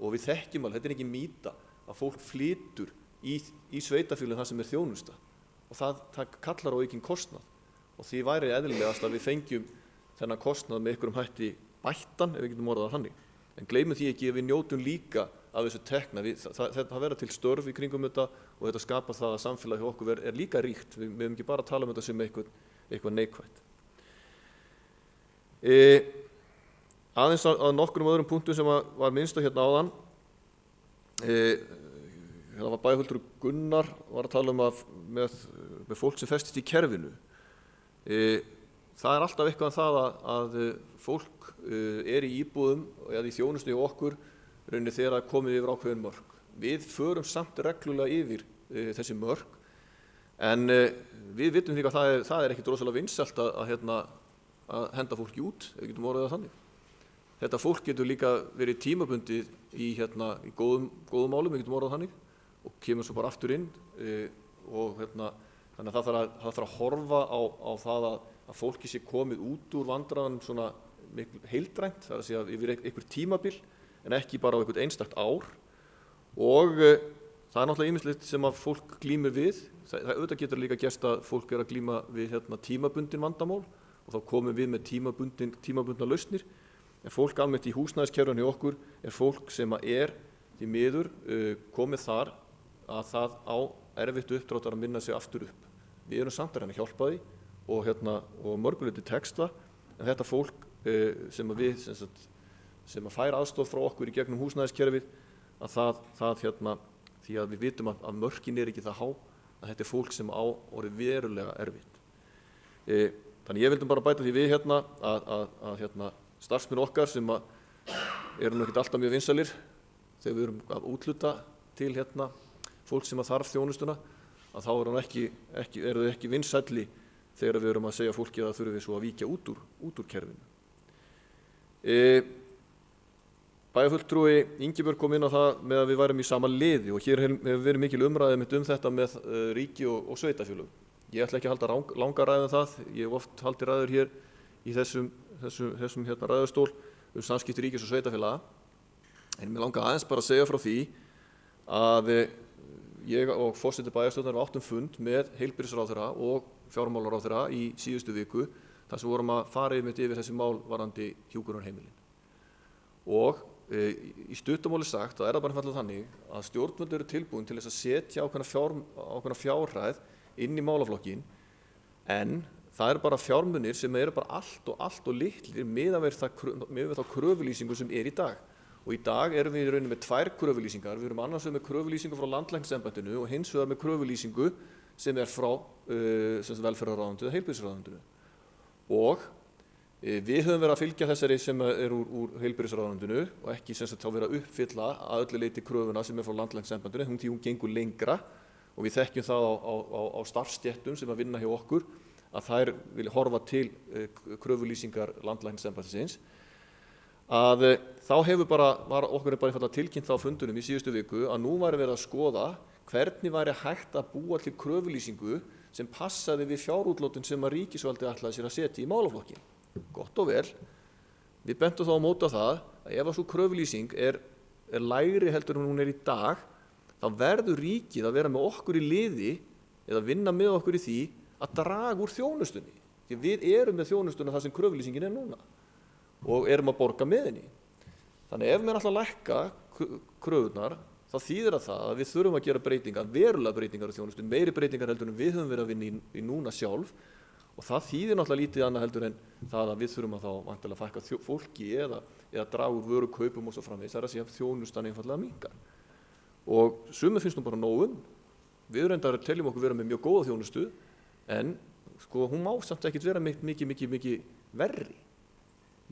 og við þekkjum alveg, þetta er ekki mýta að fólk flytur í sveitarfélaginu þar sem er þjónusta og það kallar á aukinn kostnað og því væri eðlilegast að við fengjum þennan kostnað með einhverjum hætti bættan ef við getum orðað það þannig en gleymum því ekki að við njótum líka af þessu tekna. Það verða til störf í kringum þetta og þetta skapar það að samfélagi hjá okkur er líka ríkt. Við höfum ekki bara að tala þetta sem eitthvað neikvætt. Aðeins að nokkrum öðrum punktum sem var minnst á hérna áðan. Það var bæjarfulltrúi Gunnar var að tala með fólk sem festist í kerfinu. Það alltaf eitthvað það að fólk í íbúðum eða í þjónustu hjá okkur rauninni þegar komið yfir ákveðin mörk. Við förum samt reglulega yfir þessi mörk en við vitum líka að það ekkert rosalega vinsælt að henda fólki út, ef við getum orðað það þannig. Þetta fólk getur líka verið tímabundið í góðum málum, við getum orðað þannig, og kemur svo bara aftur inn og þannig að það þarf að horfa á það að fólki sé komið út úr vandræðanum svona heildrænt, það er að segja yfir einhver tímabil en ekki bara á einhvert einstakt ár og það er náttúrulega ýmislegt sem að fólk glímir við. Það auðvitað getur líka gerst að fólk að glíma við tímabundin vandamál og þá komum við með tímabundna lausnir en fólk almennt í húsnæðiskerfinu hjá okkur fólk sem því miður komið þar að það á erfitt uppdráttar að minna sig aftur upp. Við erum samt að reyna að hjálpa því og mörguleyti tekst það en þetta fólk sem að fær aðstoð frá okkur í gegnum húsnæðiskerfið að því að við vitum að mörkin ekki það há að þetta fólk sem á orðið verulega erfitt. Þannig ég vildi bara bæta því við að starfsmenn okkar sem eru nú ekkert alltaf mjög vinsælir þegar við erum að úthluta til fólk sem að þarf þjónustuna að þá eru þau ekki vinsælli þegar við erum að segja fólki að það þurfi svo að víkja út úr kerfinu. Bæjarfulltrúi Ingibjörg kom inn á það með að við værum í sama liði og hér hefur verið mikil umræða þetta með ríki og sveitarfélög. Ég ætla ekki að halda langa ræðu það, ég hef oft haldið ræður hér í þessum ræðustól samskipti ríkis og sveitarfélaga en mér langar aðeins bara að segja frá því að ég og forseti bæjarstjórnar áttum fund með heilbrigðisráðherra og fjármálaráðherra í síðustu viku þar sem vorum að fara yfir þessi mál varðandi hjúkrunarheimilin. Og í stuttumáli sagt þá það bara einfaldlega þannig að stjórnvöld eru tilbúin til þess að setja ákveðna fjárhæð inn í málaflokkin en það bara fjármunir sem eru bara allt og litlir miðað við þá kröfulýsingu sem í dag. Og í dag erum við í rauninni með 2 kröfulýsingar. Við erum annars vegar með kröfulýsingu frá landlæknisembættinu og hins vegar með kröfulýsingu sem frá velferðarráðuneytinu eða heilbrigðisráðuneytinu. Og við höfum verið að fylgja þessari sem úr heilbrigðisráðuneytinu og ekki þá verið að uppfylla að öllu leyti kröfuna sem frá landlæknisembættinu, því hún gengur lengra og við þekkjum það á starfsstéttum sem að vinna hjá okkur að þær vilja horfa til kröfulýsingar landlæknisembættisins. Að þá var okkur bara einfaldlega tilkynnt á fundunum í síðustu viku að nú væri verið að skoða hvernig væri hægt að búa til kröfulýsingu sem passaði við fjárútlátun sem að ríkisvaldið ætlaði sér að setja í málaflokkin. Gott og vel. Við bentum þá á móti á það að ef sú kröfulýsing er lægri heldur en hún í dag, þá verður ríkið að vera með okkur í liði eða vinna með okkur í því að draga úr þjónustunni. Því við erum með þjónustuna þar sem kröfulýsingin núna og erum að borga með henni. Þannig ef við ætlum að lækka kröfurnar, þá þýðir það að við þurfum að gera breytingar, verulega breytingar á þjónustu, meiri breytingar heldur en við höfum verið að vinna í núna sjálf og það þýðir náttúrulega lítið annað heldur en það að við þurfum að þá vantilega fækka fólki eða draga úr vörukaupum og svo framvegis, það er að segja þjónustan einfaldlega minnkar. Og sumum finnst nú bara nóg við reyndar teljum okkur vera með mjög góða þjónustu en hún má samt ekkert vera mikið verri.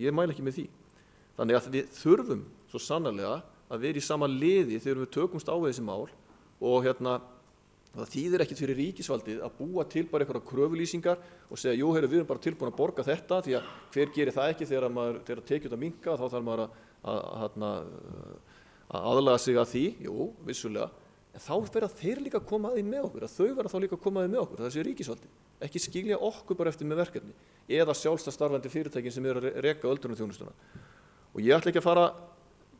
Ég mæla ekki með því. Þannig að við þurfum svo sannarlega að vera í sama liði þegar við tökumst á þessi mál og það þýðir ekkert fyrir ríkisvaldið að búa til bara einhverja kröfulýsingar og segja, jú, við erum bara tilbúin að borga þetta því að hver gerir það ekki þegar tekjurnar minnka þá þarf maður að aðlaga sig að því, jú, vissulega, en þá verða þeir líka að koma að því með okkur, að þau verða þá líka að koma að því með okkur, það sé ríkisvaldið, ekki skilja okkur bara eftir með verkefni eða sjálfstætt starfandi fyrirtækin sem eru að reka öldrunarþjónustuna. Og ég ætla ekki að fara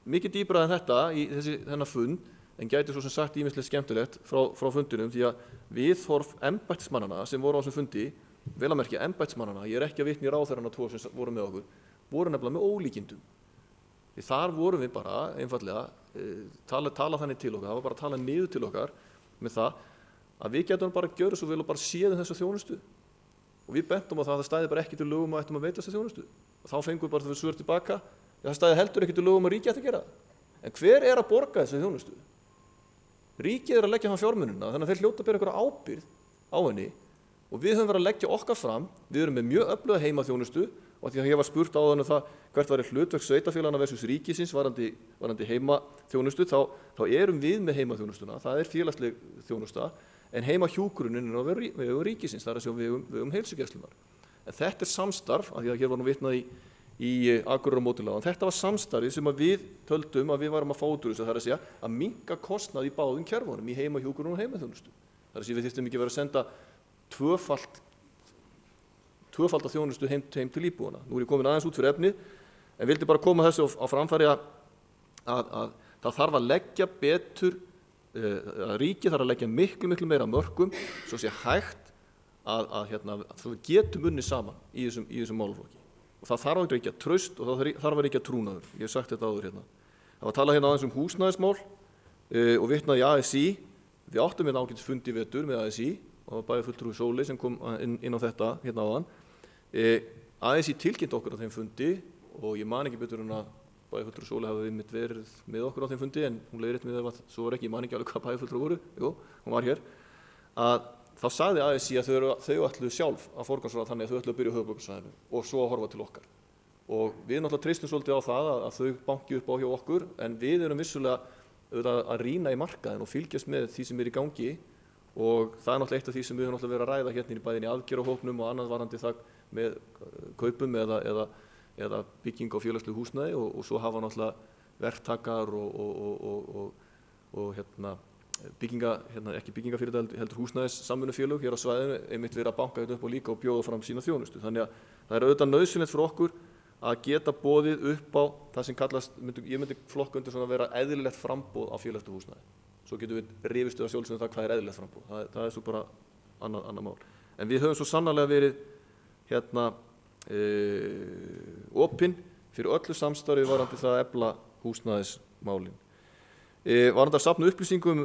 mikið dýpra en þetta í þennan fund, en gæti svo sem sagt ýmislegt skemmtilegt frá fundinum því að viðhorf embættismannanna sem voru á þessum fundi, vel að merkja embættismannanna, ég ekki að vitna í ráðherrana 2 sem voru með okkur, voru nefnilega með ólíkindum. Því þar vorum við bara einfaldlega tala þannig til okkar, það var bara að tala niður til okkar með það að við getum bara að gjöra svo vel og bara séð þessa þjónustu. Og við bentum á það að það stæði bara ekki til lögum að ættum að veita þessa þjónustu. Og þá fengum við bara þau svör tilbaka, það stæði heldur ekki til lögum að ríkið ætti að gera það. En hver að borga þessa þjónustu? Ríkið að leggja hann fjármunina, þannig að þeir hljóta að bera einhverja ábyrgð á henni og við höfum verið að leggja okkar fram, við erum með mjög öfluga heimaþjónustu og því að ég var spurt á þannig það hvert var hlutverk sveitarfélagana versus ríkisins varðandi heimaþjónustu, þá erum við með heimaþjónustuna, það félagsleg þjónusta, en heimahjúkrunin er á vegum ríkisins, það að segja vegum heilsugæslunnar. En þetta samstarf, af því að hér var nú vitnað í Akureyrar mótilagan, þetta var samstarfið sem að við töldum að við varum að fá út úr þessu, það að segja að minnka kostnað í báðum kerfunum, í heimahjúkrun og heimaþjónustu. Það að segja við þyrftum ekki verið að senda tvöfalda þjónustu heim til íbúana. Nú ég komin aðeins út fyrir efnið, en vildi bara koma þessu á framfæri að það þarf að leggja betur, að ríkið þarf að leggja miklu meira mörkum, svo sé hægt að við getum unnið saman í þessum málaflokki. Og það þarf að ríkja traust og það þarf að ríkja trúnaður. Ég hef sagt þetta áður hérna. Það var að tala hérna aðeins húsnæðismál og vitnaði í ASÍ. Við áttum ágætis fundi í vetur með ASÍ og bæjarfulltrúi Sóley sem kom inn á þetta hérna áðan. ASÍ tilkynnt okkur á þeim fundi og ég man ekki betur en að bæjarfulltrúi Sóley hafi einmitt verið með okkur á þeim fundi en hún leiðrétti mig ef svo var ekki, ég man ekki alveg hvað bæjarfulltrúi voru, jú, hún var hér, að þá sagði ASÍ að þau ætluðu sjálf að forgangsraða þannig að þau ætluðu að byrja á höfuðborgarsvæðinu og svo að horfa til okkar. Og við náttúrulega treystum svolítið á það að þau banki upp á hjá okkur en við erum vissulega að rýna í markaðinn og fylgjast með því sem í gangi og það náttúrulega eitt af því sem við höfum náttúrulega verið að ræða hérna í bæðinni aðgerðahópnum og annað varðandi það með kaupum eða bygging á félagslegu húsnæði og svo hafa náttúrulega verktakar og ekki byggingafyrirtæki heldur húsnæðissamvinnufélög hér á svæðinu einmitt verið að banka þetta upp og líka og bjóða fram sína þjónustu. Þannig að það er auðvitað nauðsynlegt fyrir okkur að geta boðið upp á það sem kallast, ég myndi flokka undir svona að vera eðlilegt framboð á félagslegu húsnæði. Svo getum við rifist að sjálfsögum það hvað er eðlilegt framboð. Það er svo bara annað mál. En við höfum svo sannarlega verið opin fyrir öllu samstarfi varðandi það að efla húsnæðismálin. Varðandi að safna upplýsingum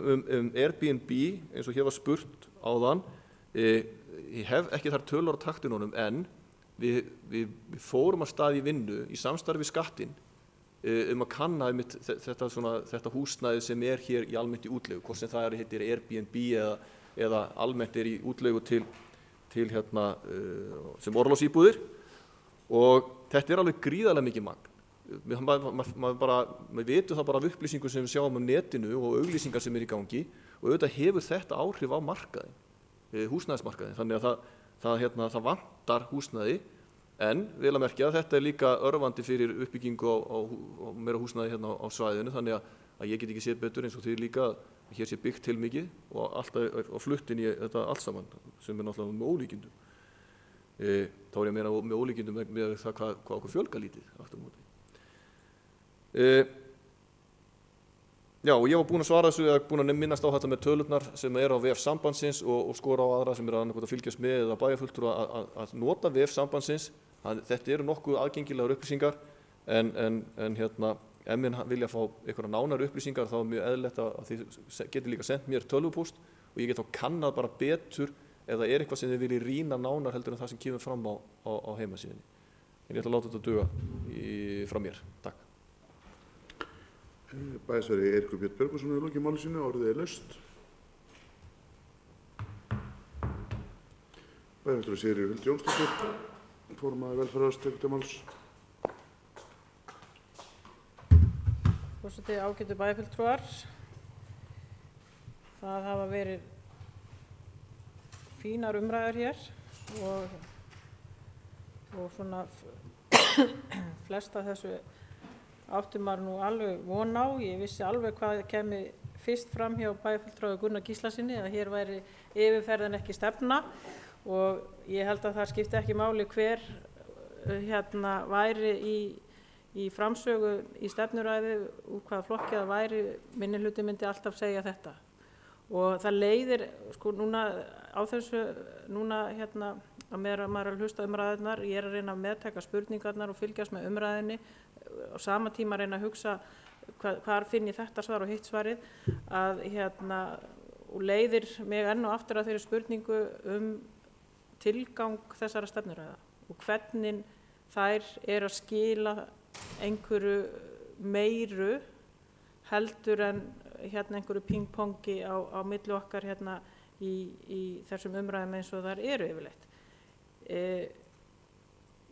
Airbnb eins og hér var spurt áðan, ég hef ekki þar tölur á taktinunum en við fórum að stað í vinnu í samstarfi við skattinn að kanna þetta húsnæði sem er hér í almennt í útleigu, hvort sem það heitir Airbnb eða almennt er í útleigu til sem orlofsíbúðir og þetta er alveg gríðarlega mikið magn. Maður vitum það bara af upplýsingum sem við sjáum á netinu og auglýsingar sem er í gangi og auðvitað hefur þetta áhrif á markaðin, húsnæðismarkaðin, þannig að það vantar húsnæði en vel að merkja að þetta er líka örvandi fyrir uppbyggingu á meira húsnæði hérna á svæðinu þannig að ég get ekki séð betur eins og því líka að hér sé byggt til mikið og alltaf er á fluttin í þetta allt saman sem er náttúrulega með ólíkindum. Þá er ég að meina með ólíkindum með það hvað okkur fjölga lítið aftur á móti. Já, og ég var búinn að svara þessu eða búinn að minnast á þetta með tölurnar sem er á VF sambandsins og skora á aðra sem annað að fylgjast með eða bæjarfulltrúa að nota VF sambandsins. Þetta eru nokkuð aðgengilegar upplýsingar en ef menn vilja fá einhverja nánari upplýsingar þá er mjög eðlilegt að þið geti líka sendt mér tölvupóst og ég get þá kannað bara betur ef það er eitthvað sem þið viljið rýna nánar heldur en það sem kemur fram á heimasíðunni. En ég ætla að láta þetta duga frá mér. Takk. Bæjarstjóri Eiríkur Björn Björgvinsson hefur lokið máli sínu, orðið er laust. Bæjarstjóri Sigríður Huld Jónsdóttir, formaður velferðarráðs, tekur til máls. Forseti, ágætu bæjarfulltrúar. Það hafa verið fínar umræður hér og svona flesta þessu átti maður nú alveg von á. Ég vissi alveg hvað kemi fyrst fram hjá bæjarfulltrúa Gunnar Gíslasyni að hér væri yfirferð en ekki stefna og ég held að það skipti ekki máli hver væri í framsögu í stefnuræðu úr hvaða flokki það væri, minnihluti myndi alltaf segja þetta. Og það leiðir sko núna á þessu að maður er að hlusta umræðurnar, ég er að reyna að meðtaka spurningarnar og fylgjast með umræðinni á sama tíma að reyna að hugsa hvar finn ég þetta svar og hitt svarið, að og leiðir mig enn og aftur að þeirri spurningu tilgang þessara stefnuræða og hvernig þær að skila einhverju meiru heldur en einhverju pingpongi á milli okkar í þessum umræðum eins og þær eru yfirleitt.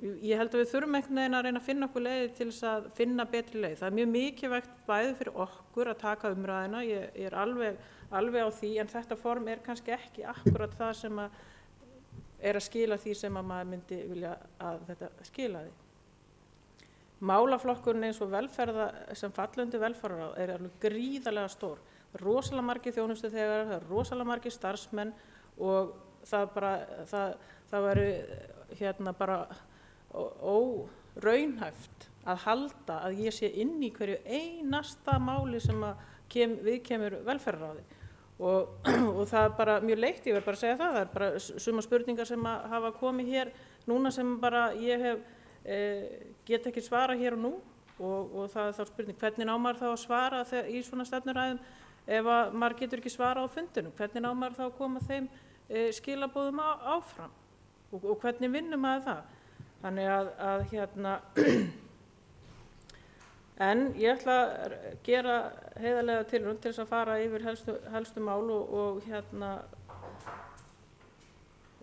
Ég held að við þurfum einhvern veginn að reyna að finna okkur leiði til þess að finna betri leið. Það mjög mikilvægt bæði fyrir okkur að taka umræðina, ég alveg á því, en þetta form kannski ekki akkurat það sem að skila því sem að maður myndi vilja að þetta skilaði. Málaflokkurinn eins og sem falla undir velferðarráð alveg gríðarlega stór. Það rosalega margir þjónustuþegar, það rosalega margir starfsmenn og það væri bara óraunhæft að halda að ég sé inn í hverju einasta máli sem viðkemur velferðarráði og það bara mjög leitt, ég verð bara að segja það er bara suma spurningar sem hafa komið hér núna sem bara ég get ekki svara hér og nú og það þá spurning hvernig á maður þá að svara í svona stefnuræðum ef að maður getur ekki svara á fundinum, hvernig á maður þá að koma þeim skilaboðum áfram og hvernig vinnum maður það. Þannig að en ég ætla að gera heiðarlega tilraun til þess að fara yfir helstu mál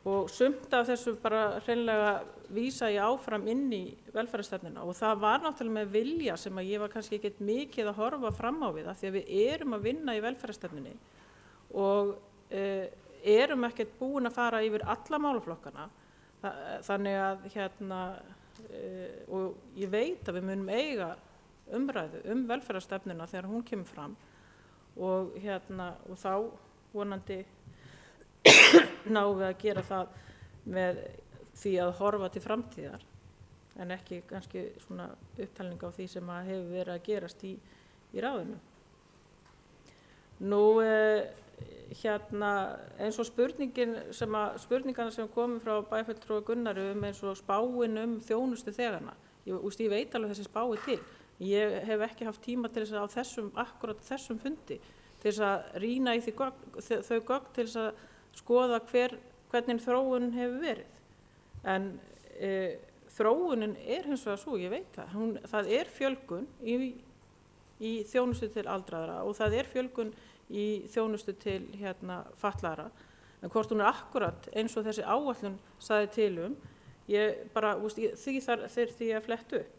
og sumt af þessu bara hreinlega vísa ég áfram inn í velferðarstefnuna og það var náttúrulega með vilja sem að ég var kannski ekkert mikið að horfa fram á við af því að við erum að vinna í velferðarstefnunni og erum ekkert búin að fara yfir alla málaflokkana. Þannig að og ég veit að við munum eiga umræðu velferðarstefnuna þegar hún kemur fram og þá vonandi náum við að gera það með því að horfa til framtíðar en ekki kannski svona upptalning á því sem hefur verið að gerast í ráðinu. Nú eins og spurningarna sem komum frá bæjarfulltrúa Gunnari eins og spáin þjónustu þegarna. Ég veit alveg þessi spái til. Ég hef ekki haft tíma til þess að akkurat þessum fundi til þess að rýna í þau gögn til þess að skoða hvernig þróunin hefur verið. En þróunin hins vegar svo, ég veit það. Það fjölgun í þjónustu til aldraðra og það fjölgun í þjónustu til fatlaðra. En hvort hún akkurat eins og þessi áætlun sagði til ég bara, því þyrfti ég að fletta upp.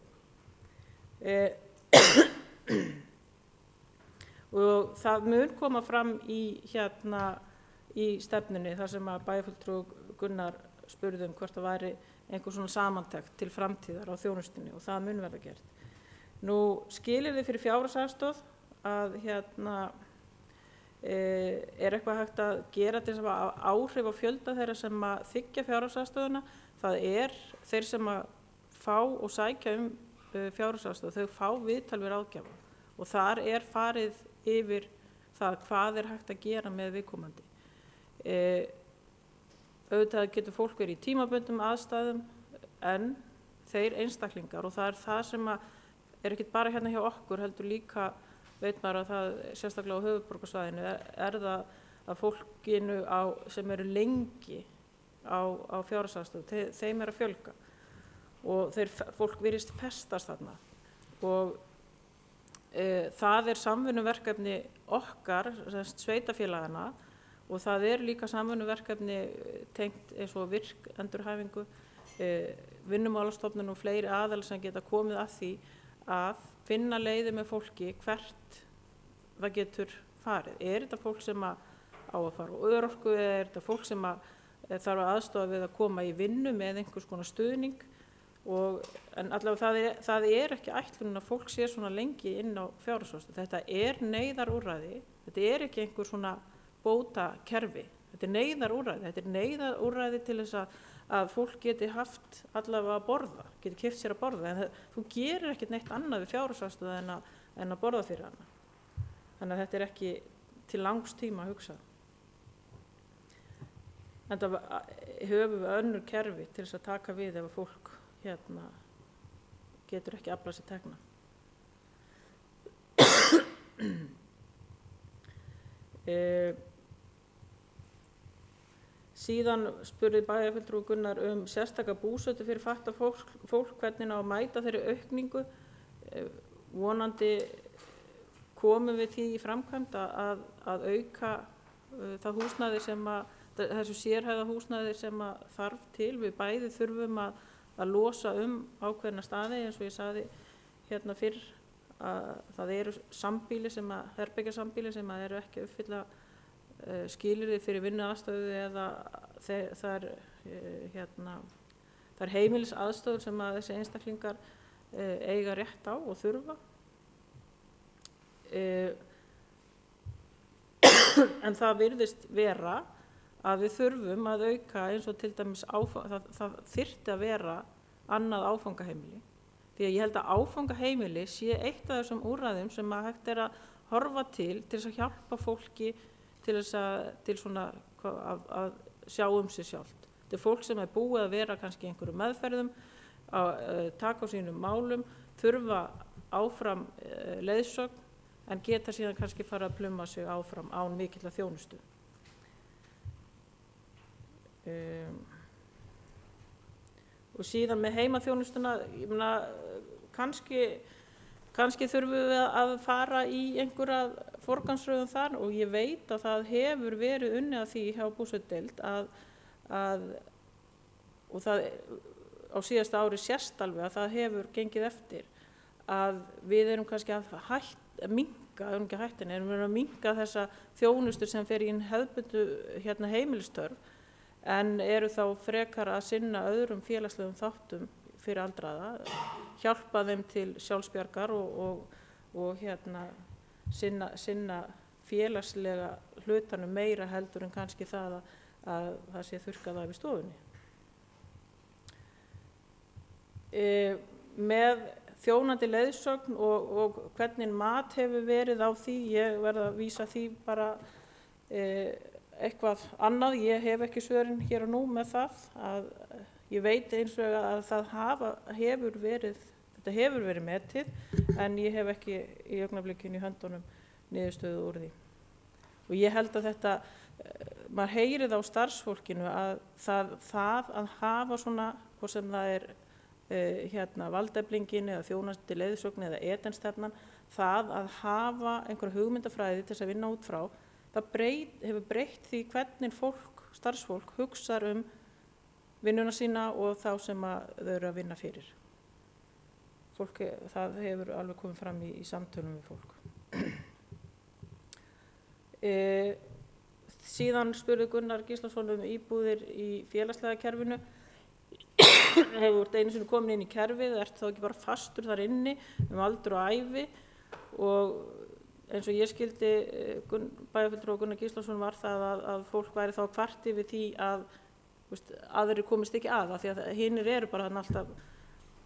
Og það mun koma fram í stefnunni þar sem að bæjarfulltrúi Gunnar spurði hvort það væri einhver svona samantekt til framtíðar á þjónustunni og það mun verða gert. Nú skilyrði fyrir fjárhagsaðstoð að eitthvað hægt að gera til þess að hafa áhrif á fjölda þeirra sem að þiggja fjárhagsaðstoðina. Það þeir sem að fá og sækja fjárhagsaðstoð, þau fá viðtal við ráðgjafa og þar farið yfir það hvað hægt að gera með viðkomandi. Auðvitað getur fólk verið í tímabundnum aðstæðum en þeir einstaklingar og það það sem að ekkert bara hérna hjá okkur heldur líka veit maður að það sérstaklega á höfuðborgarsvæðinu það að fólkinu sem eru lengi á fjárhagsaðstoð, þeim að fjölga og fólk virðist festast þarna og það samvinnuverkefni okkar, sveitarfélagana og það líka samvinnuverkefni tengt eins og virk endurhæfingu, Vinnumálastofnun og fleiri aðilar sem geta komið að því að finna leiðir með fólki hvert það getur farið. Þetta fólk sem á að fara á örorku eða þetta fólk sem þarf að aðstoða við að koma í vinnu með einhvers konar stuðning en allavega það ekki ætlunin að fólk sé svona lengi inn á fjárhagsaðstoð. Þetta neyðarúrræði, þetta ekki einhver svona bótakerfi, þetta neyðarúrræði, neyðarúrræði til þess að fólk geti haft allavega að borða, geti keypt sér að borða, en þú gerir ekkert neitt annað við fjárhagsaðstoð en að borða fyrir hana. Þannig að þetta ekki til langs tíma að hugsa. En það höfum við önnur kerfi til þess að taka við ef fólk getur ekki aflað sér tekna. Síðan spurði bæjarfulltrúi Gunnar sérstaka búsetu fyrir fatlað fólk, hvernig á að mæta þeirri aukningu. Vonandi komum við því í framkvæmd að auka það húsnæði þessu sérhæfða húsnæði sem þarf til. Við bæði þurfum að losa ákveðna staði, eins og ég sagði hérna fyrr, að það eru sambýli herbergjasambýli sem eru ekki að uppfylla skilyrði fyrir vinnuaðstöðu eða þær heimilisaðstöður sem þessi einstaklingar eiga rétt á og þurfa. En það virðist vera að við þurfum að auka, eins og til dæmis það þyrfti að vera annað áfangaheimili. Því að ég held að áfangaheimili sé eitt af þessum úrræðum sem hægt að horfa til þess að hjálpa fólki til að sjá sig sjálft. Þetta fólk sem búið að vera kannski í einhverjum meðferðum, að taka á sínum málum, þurfa áfram leiðsögn, en geta síðan kannski fara að pluma sig áfram án mikilla þjónustu. Og síðan með heimaþjónustuna, ég meina, kannski þurfum við að fara í einhverja forgangsröðun þar, og ég veit að það hefur verið unnið að því hjá búsetudeild og það á síðasta ári sést alveg að það hefur gengið eftir, að við erum kannski að minnka þessa þjónustu sem fer í hefðbundnu hefðbundnu en eru þá frekar að sinna öðrum félagslegum þáttum fyrir aldraða, hjálpa þeim til sjálfsbjargar og sinna félagslega hlutanum meira heldur en kannski það að það sé þurrkað af í stofunni. Með þjónandi leiðsögn og hvernig mat hefur verið á því, ég verð að vísa því bara eitthvað annað, ég hef ekki svörin hér og nú með það, að ég veit eins og að þetta hefur verið metið, en ég hef ekki í augnablikinu í höndunum niðurstöðu úr því. Og ég held að þetta, maður heyrið á starfsfólkinu að það að hafa svona, hvort sem það valdeflingin eða þjónandi leiðsögn eða edenstefnan, það að hafa einhverja hugmyndafræði til þess að vinna út frá, það hefur breytt því hvernig starfsfólk hugsar vinnuna sína og þá sem þau eru að vinna fyrir. Það hefur alveg komið fram í samtölum við fólk. Síðan spurði Gunnar Gíslason íbúðir í félagslega kerfinu. Hefur einu sinni komin inn í kerfið, ert þá ekki bara fastur þar inni aldur og ævi, og eins og ég skildi bæjarfulltrúi Gunnar Gíslason var það að fólk væri þá kvart yfir því að aðrir komist ekki að, því að hinir eru bara þarna alltaf,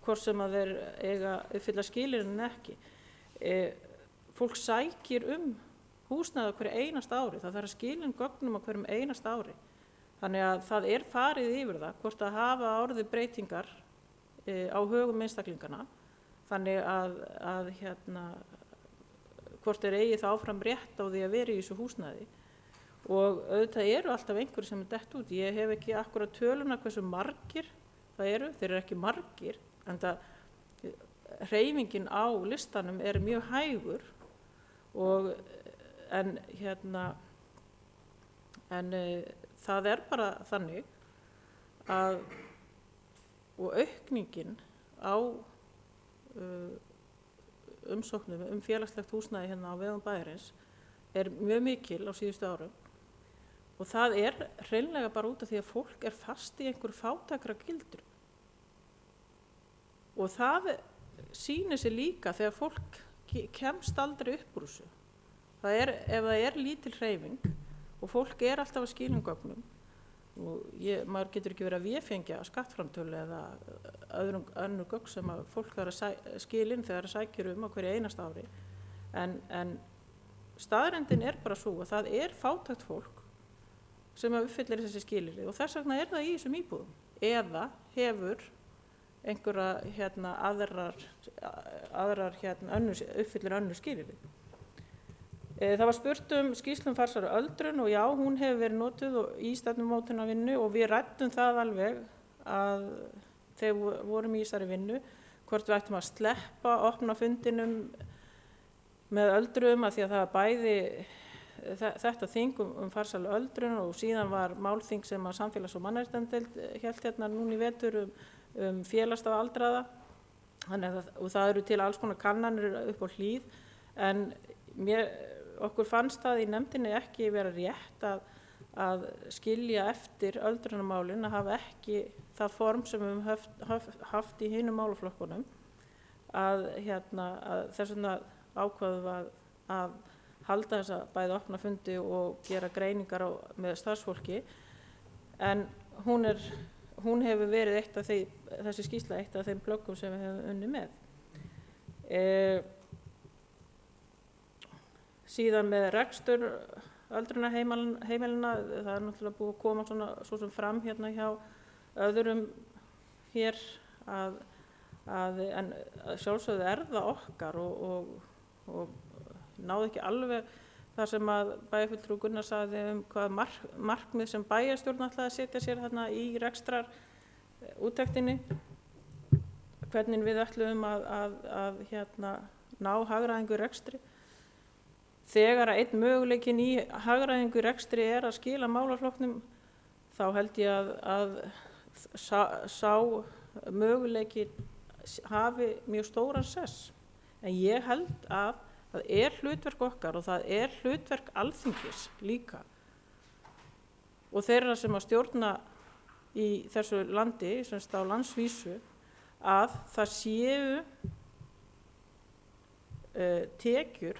hvort sem að þeir eiga uppfylla skilyrðin en ekki. Fólk sækir húsnæði á hverju einasta ári, það þarf að skila inn gögnum á hverjum einasta ári. Þannig að það farið yfir það, hvort að hafa orðið breytingar á högum einstaklingana, þannig að hvort þeir eigi það áfram rétt á því að vera í þessu húsnæði. Og auðvitað eru alltaf einhverjir sem dett út. Ég hef ekki akkúrat töluna hversu margir það eru, þeir eru ekki margir, en hreyfingin á listanum er mjög hægur, en það er bara þannig og aukningin á umsóknum félagslegt húsnæði hérna á vegum bæjarins er mjög mikil á síðustu árum, og það er hreinlega bara út af því að fólk er fast í einhver fátækra gildru. Og það sýnir sig líka þegar fólk kemst aldrei upp úr þessu. Ef það er lítil hreyfing og fólk er alltaf að skila gögnum, og maður getur ekki verið að véfengja skattframtölu eða önnur gögn sem að fólk þarf að skila inn þegar það sækir á hverju einasta ári, en staðreyndin er bara svo að það er fátækt fólk sem uppfyllir þessi skilyrði, og þess vegna er það í þessum íbúðum, eða hefur einhverja uppfyllir önnur skilyrði. Það var spurt skýrslu farsæla öldrun og já, hún hefur verið notuð í stefnumótunarvinnu og við ræddum það alveg að þegar vorum í þessari vinnu hvort við ættum að sleppa opna fundinum með öldruðum af því að það var bæði þetta þing farsæla öldrun og síðan var málþing sem að samfélags- og mannréttindadeild hélt hérna núna í vetur félagsstaf aldraða. Og það eru til alls konar kannanir upp á Hlíð en okkur fannst það í nefndinni ekki vera rétt að skilja eftir öldrunarmálin að hafa ekki það form sem við höfum haft í hinum málaflokkunum að þess vegna ákváðum að halda þessa bæði opna fundi og gera greiningar með starfsfólki en hún hefur verið þessi skýrsla eitt af þeim plöggum sem við hefum unnið með. Síðan með rekstur öldrunarheimilina, það er náttúrulega búið að koma svo sem fram hérna hjá öðrum hér en sjálfsögðu er það okkar og náðu ekki alveg það sem að bæjarfulltrúi Gunnar sagði hvað markmið sem bæjarstjórn ætlaði að setja sér þarna í rekstrar úttektinni, hvernig við ætluðum að ná hagræðingu í rekstri. Þegar að einn möguleikin í hagræðingu í rekstri að skila málaflokknum, þá held ég að sá möguleiki hafi mjög stóran sess. En ég held að það hlutverk okkar og það hlutverk Alþingis líka og þeirra sem að stjórna í þessu landi, semst á landsvísu, að það séu tekjur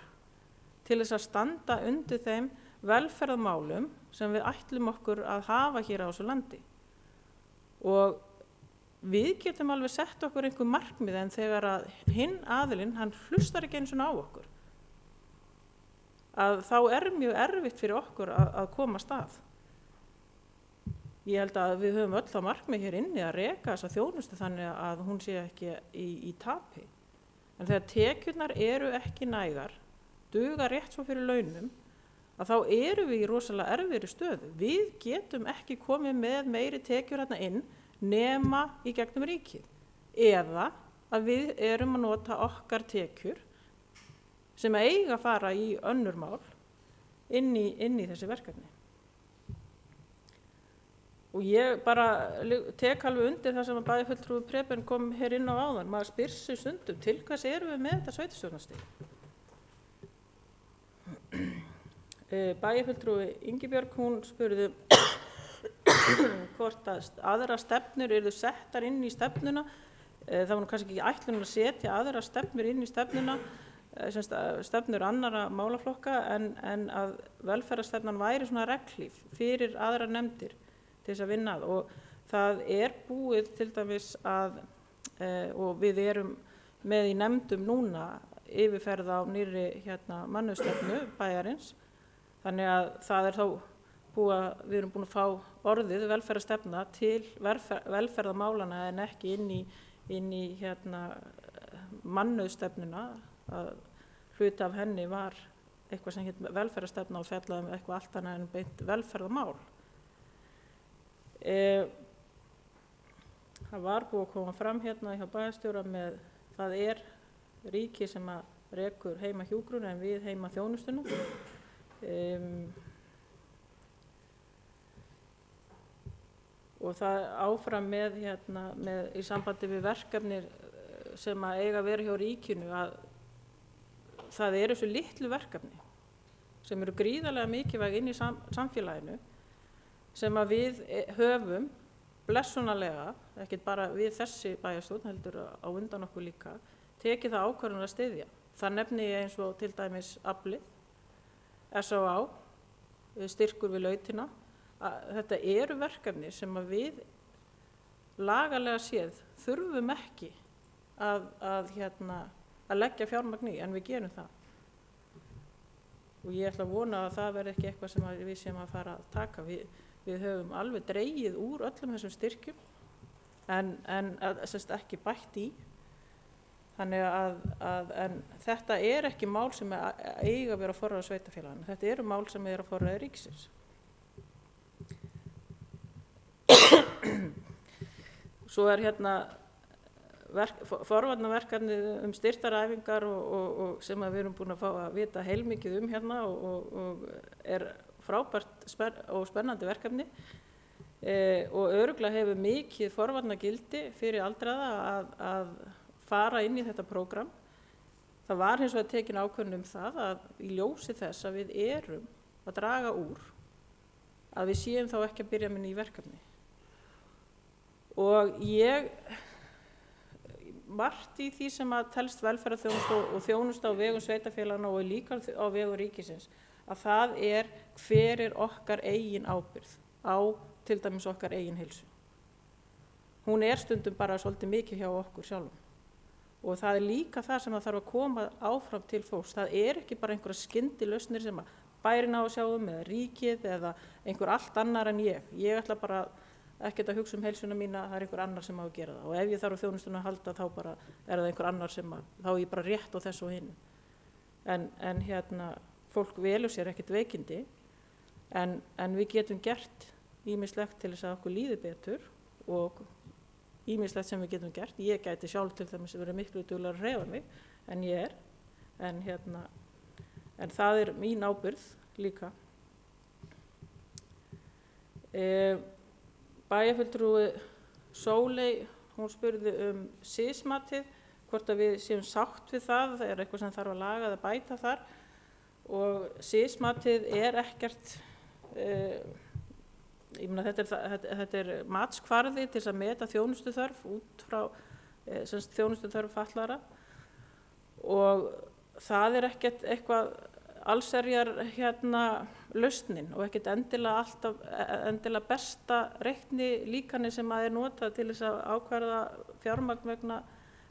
til þess að standa undir þeim velferðarmálum sem við ætlum okkur að hafa hér á þessu landi. Og við getum alveg sett okkur einhver markmið en þegar að hinn aðilinn, hann hlustar ekki einu svona á okkur, að þá mjög erfitt fyrir okkur að komast að. Ég held að við höfum öll þá markmið hér inni að reka þessa þjónustu þannig að hún sé ekki í tapi. En þegar tekjurnar eru ekki nægar, duga rétt svo fyrir launum, að þá erum við í rosalega erfiðri stöðu. Við getum ekki komið með meiri tekjur hérna inn nema í gegnum ríkið. Eða að við erum að nota okkar tekjur sem eiga að fara í önnur mál inn í þessi verkefni. Og ég bara tek alveg undir það sem að bæjarfulltrúi Preben kom hér inn á áðan. Maður spyr sig stundum til hvers erum við með þetta sveitarstjórnarstig. Bæjarfulltrúi Ingibjörg, hún spurði hvort að aðra stefnur yrðu settar inn í stefnuna. Það var nú kannski ekki ætlun að setja aðra stefnur inn í stefnuna, stefnur annara málaflokka en að velferðarstefnan væri svona reglíf fyrir aðra nefndir til þess að vinna að. Og það búið til dæmis og við erum með í nefndum núna yfirferð á nýrri mannauðsstefnu bæjarins. Þannig að það þá við erum búin að fá orðið velferðarstefna til velferðarmálana en ekki inn í mannauðsstefnuna. Hluti af henni var eitthvað sem hét velferðarstefna og fjallaði eitthvað allt annað en beint velferðarmál. Það var búið að koma fram hjá bæjarstjóra með það ríki sem að rekur heima hjúkrun en við heima þjónustuna. Og það áfram með í sambandi við verkefnir sem að eiga að vera hjá ríkinu að það svo litlu verkefni sem eru gríðarlega mikilvæg inn í samfélaginu sem að við höfum blessunarlega, ekki bara við þessi bæjarstjórn heldur á undan okkur líka, tekið það ákvörðun að styðja. Það nefni ég eins og til dæmis Aflið, SÁÁ, styrkur við lautina. Þetta eru verkefni sem að við lagalega séð þurfum ekki að leggja fjármagn í en við gerum það. Og ég ætla að vona að það verði ekki eitthvað sem við séum að fara að taka. Við höfum alveg dregið úr öllum þessum styrkjum en ekki bætt í. Þannig en þetta ekki mál sem eiga að vera á forræði sveitarfélaganna. Þetta eru mál sem eru á forræði ríkisins. Svo hérna forvarnaverkefni styrktaræfingar og sem við erum búin að fá að vita heilmikið hérna og frábært og spennandi verkefni og örugglega hefur mikið forvarnagildi fyrir aldraða að fara inn í þetta prógram. Það var hins vegar tekin ákvörðun það að í ljósi þess að við erum að draga úr að við séum þá ekki að byrja með ný verkefni. Og margt í því sem að telst velferðarþjónustu og þjónustu á vegum sveitarfélaganna og líka á vegum ríkisins, að það hver okkar eigin ábyrgð á til dæmis okkar eigin heilsu. Hún stundum bara svolítið mikið hjá okkur sjálfum. Og það líka það sem það þarf að koma áfram til fólks. Það ekki bara einhverja skyndilausnir sem að bærinn á að sjá eða ríkið eða einhver allt annar en ég. Ég ætla bara ekkert að hugsa heilsuna mína, það einhver annar sem á að gera það. Og ef ég þarf á þjónustuna að halda þá bara það einhver annar sem þá ég bara rétt á þessu og hinu. En hérna, fólk velur sér ekkert veikindi en við getum gert ýmislegt til þess að okkur líði betur og ýmislegt sem við getum gert. Ég gæti sjálf til dæmis verið miklu duglegri að hreyfa mig en ég en það mín ábyrgð líka. Bæjarfulltrúi Sóley, hún spurði SIS-matið, hvort að við séum sátt við það eitthvað sem þarf að laga eða bæta þar og SIS-matið ekkert ég meina þetta matskvarði til þess að meta þjónustuþörf út frá þjónustuþörf fatlaðra og það ekkert eitthvað allsherjar lausnin og ekkert endilega besta reikni líkani sem notað til þess að ákvarða fjármagn vegna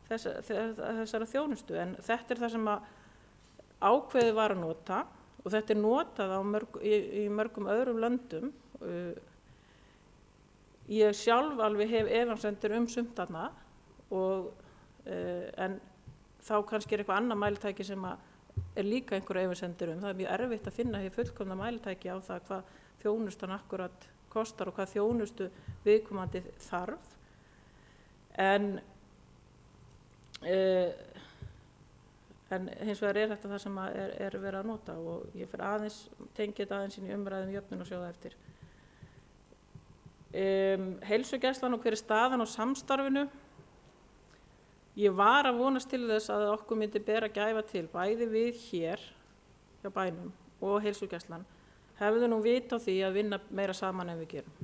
þessara þjónustu en þetta það sem að ákveðið var að nota og þetta notað í mörgum öðrum löndum. Ég sjálf alveg hef efasemdir sumt þarna en þá kannski eitthvað annað mælitæki sem líka einhverja efasemdir það mjög erfitt að finna hér fullkomna mælitæki á það hvað þjónustan akkurat kostar og hvað þjónustu viðkomandi þarf en hins vegar þetta það sem verið að nota og ég fer tengi þetta aðeins inn í umræðum jöfnunarsjóða eftir. Heilsugæslan og hver staðan á samstarfinu. Ég var að vonast til þess að okkur myndi bera gæfa til, bæði við hér hjá bænum og heilsugæslan, hefðu nú vit á því að vinna meira saman en við gerum.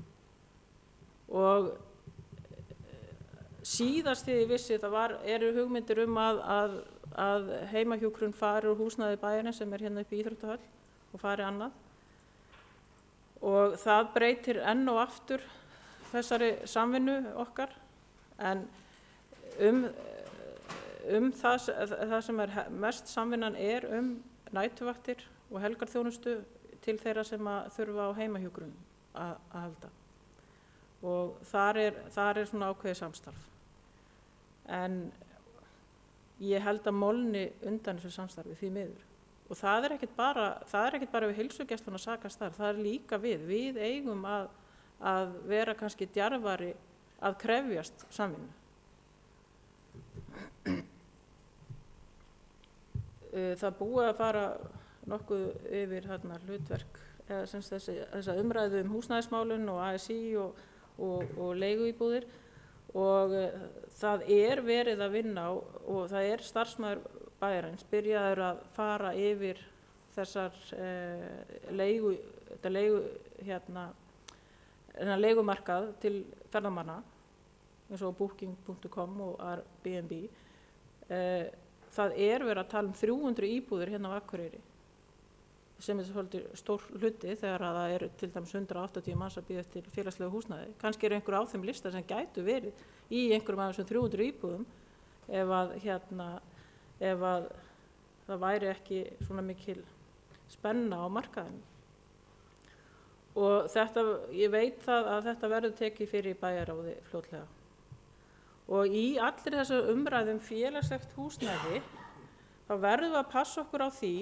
Og síðast þegar ég vissi það eru hugmyndir að heimahjúkrun fari úr húsnæði bæjarins sem hérna upp í íþróttahöll og fari annað. Og það breytir enn og aftur þessari samvinnu okkar en það sem mest samvinnan næturvaktir og helgarþjónustu til þeirra sem þurfa á heimahjúkrun að halda og þar svona ákveðið samstarf en ég held að molni undan þessu samstarfi því miður. Og það ekkert bara við heilsugæsluna að sakast þar, það líka við eigum að vera kannski djarfari að krefjast samvinnu. Það búið að fara nokkuð yfir hlutverk eða þessa umræðu húsnæðismálin og ASÍ og leiguíbúðir og það verið að vinna og það starfsmaður bæjarins byrjaður að fara yfir þessar leigumarkað til ferðamanna eins og booking.com og Airbnb. Það verið að tala 300 íbúðir hérna á Akureyri sem svolítið stór hluti þegar að það til dæmis 180 manns að bíða eftir félagslegu húsnæði. Kannski einhver á þeim lista sem gætu verið í einhverjum af þessum 300 íbúðum ef að það væri ekki svona mikil spenna á markaðinu. Og ég veit að þetta verður tekið fyrir bæjarráði fljótlega. Og í allir þessar umræðum félagslegt húsnæði þá verðum við að passa okkur á því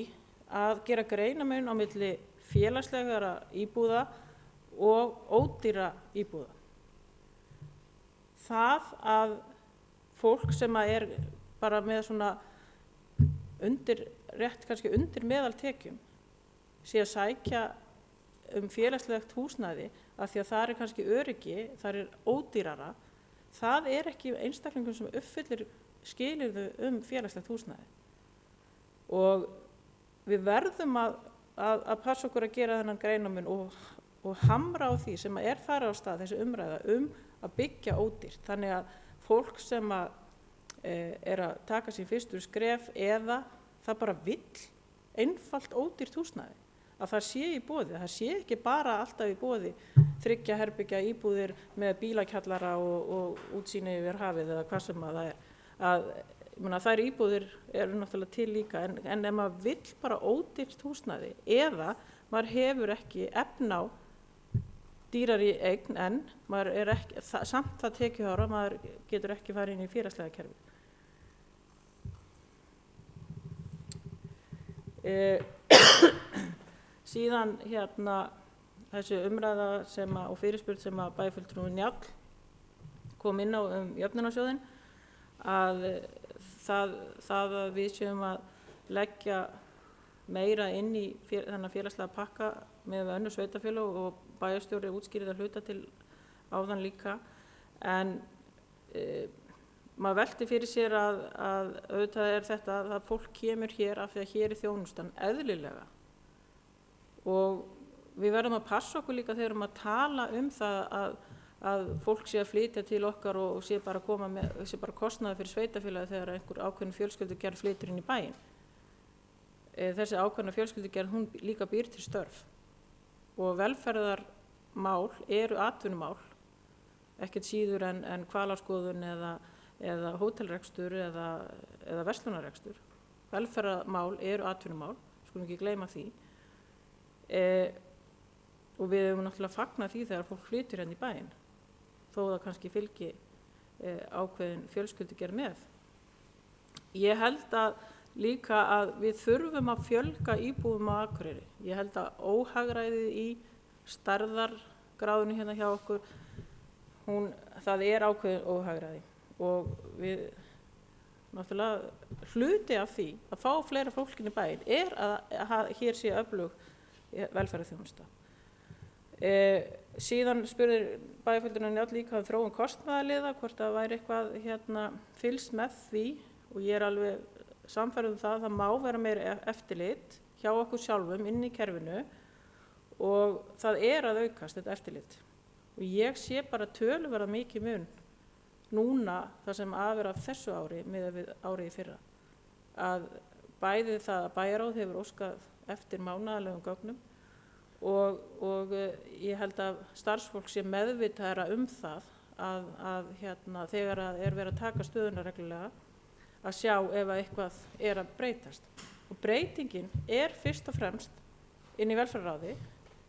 að gera greinarmun á milli félagslegara íbúða og ódýra íbúða. Það að fólk sem er bara með svona kannski undir meðaltekjum sé að sækja félagslegt húsnæði af því að það kannski öryggi, það ódýrara, það ekki einstaklingum sem uppfyllir skilyrðu félagslegt húsnæði. Og við verðum að passa okkur að gera þennan greinarmun og hamra á því sem farið á stað, þessi umræða að byggja ódýrt. Þannig að fólk sem að taka sín fyrstu skref eða það bara vill einfalt ódýrt húsnæði, að það sé í boði, það sé ekki bara alltaf í boði 3 herbergja íbúðir með bílakjallara og útsýni yfir hafið eða hvað sem það þær íbúðir náttúrulega til líka, en ef maður vill bara ódýrt húsnæði eða maður hefur ekki efni á dýrari eign en maður ekki, samt það tekjuhára, maður getur ekki farið inn í félagslega kerfi. Síðan þessi umræða og fyrirspurn sem að bæjarfulltrúi Njáll kom inn á jöfnunarsjóðinn, að það að við séum að leggja meira inn í þennan félagslega pakka með önnur sveitarfélög og bæjarstjóri útskýrði að hluta til áðan líka, en maður velti fyrir sér að auðvitað þetta að fólk kemur hér af því að hér þjónustan eðlilega, og við verðum að passa okkur líka þegar við erum að tala það að fólk sé að flytja til okkar og sé bara kostnaður fyrir sveitarfélagi þegar einhver ákveðin fjölskyldugerð flytur inn í bæinn. Þessi ákveðna fjölskyldugerð, hún líka býr til störf, og velferðarmál atvinnumál, ekkert síður en hvalaskoðun eða hótelrekstur eða verslunarrekstur. Velferðarmál atvinnumál, skulum ekki gleyma því. Og við höfum náttúrulega fagnað því þegar fólk flytur í bæinn, þó það kannski fylgi ákveðin fjölskyldugerð með. Ég held líka að við þurfum að fjölga íbúðum á Akureyri. Ég held að óhagræðið í stærðargráðunni hérna hjá okkur, það ákveðin óhagræði, og við náttúrulega hluti af því að fá fleira fólk inn í bæinn að hér sé öflug velferðarþjónusta. Síðan spurði bæjarfulltrúi Njáll líka þróun kostnaðarliða, hvort það væri eitthvað fylgst með því, og ég alveg sannfærð það má vera meira eftirlit hjá okkur sjálfum inn í kerfinu, og það að aukast þetta eftirlit. Og ég sé bara töluverða mikið mun núna það sem af þessu ári miðað við árið í fyrra, að bæði það að bæjarráð hefur óskað eftir mánaðarlegum gögnum, og ég held að starfsfólk sé meðvitaðra það að þegar verið að taka stöðuna reglulega, að sjá ef eitthvað að breytast. Og breytingin fyrst og fremst inn í velferðarráði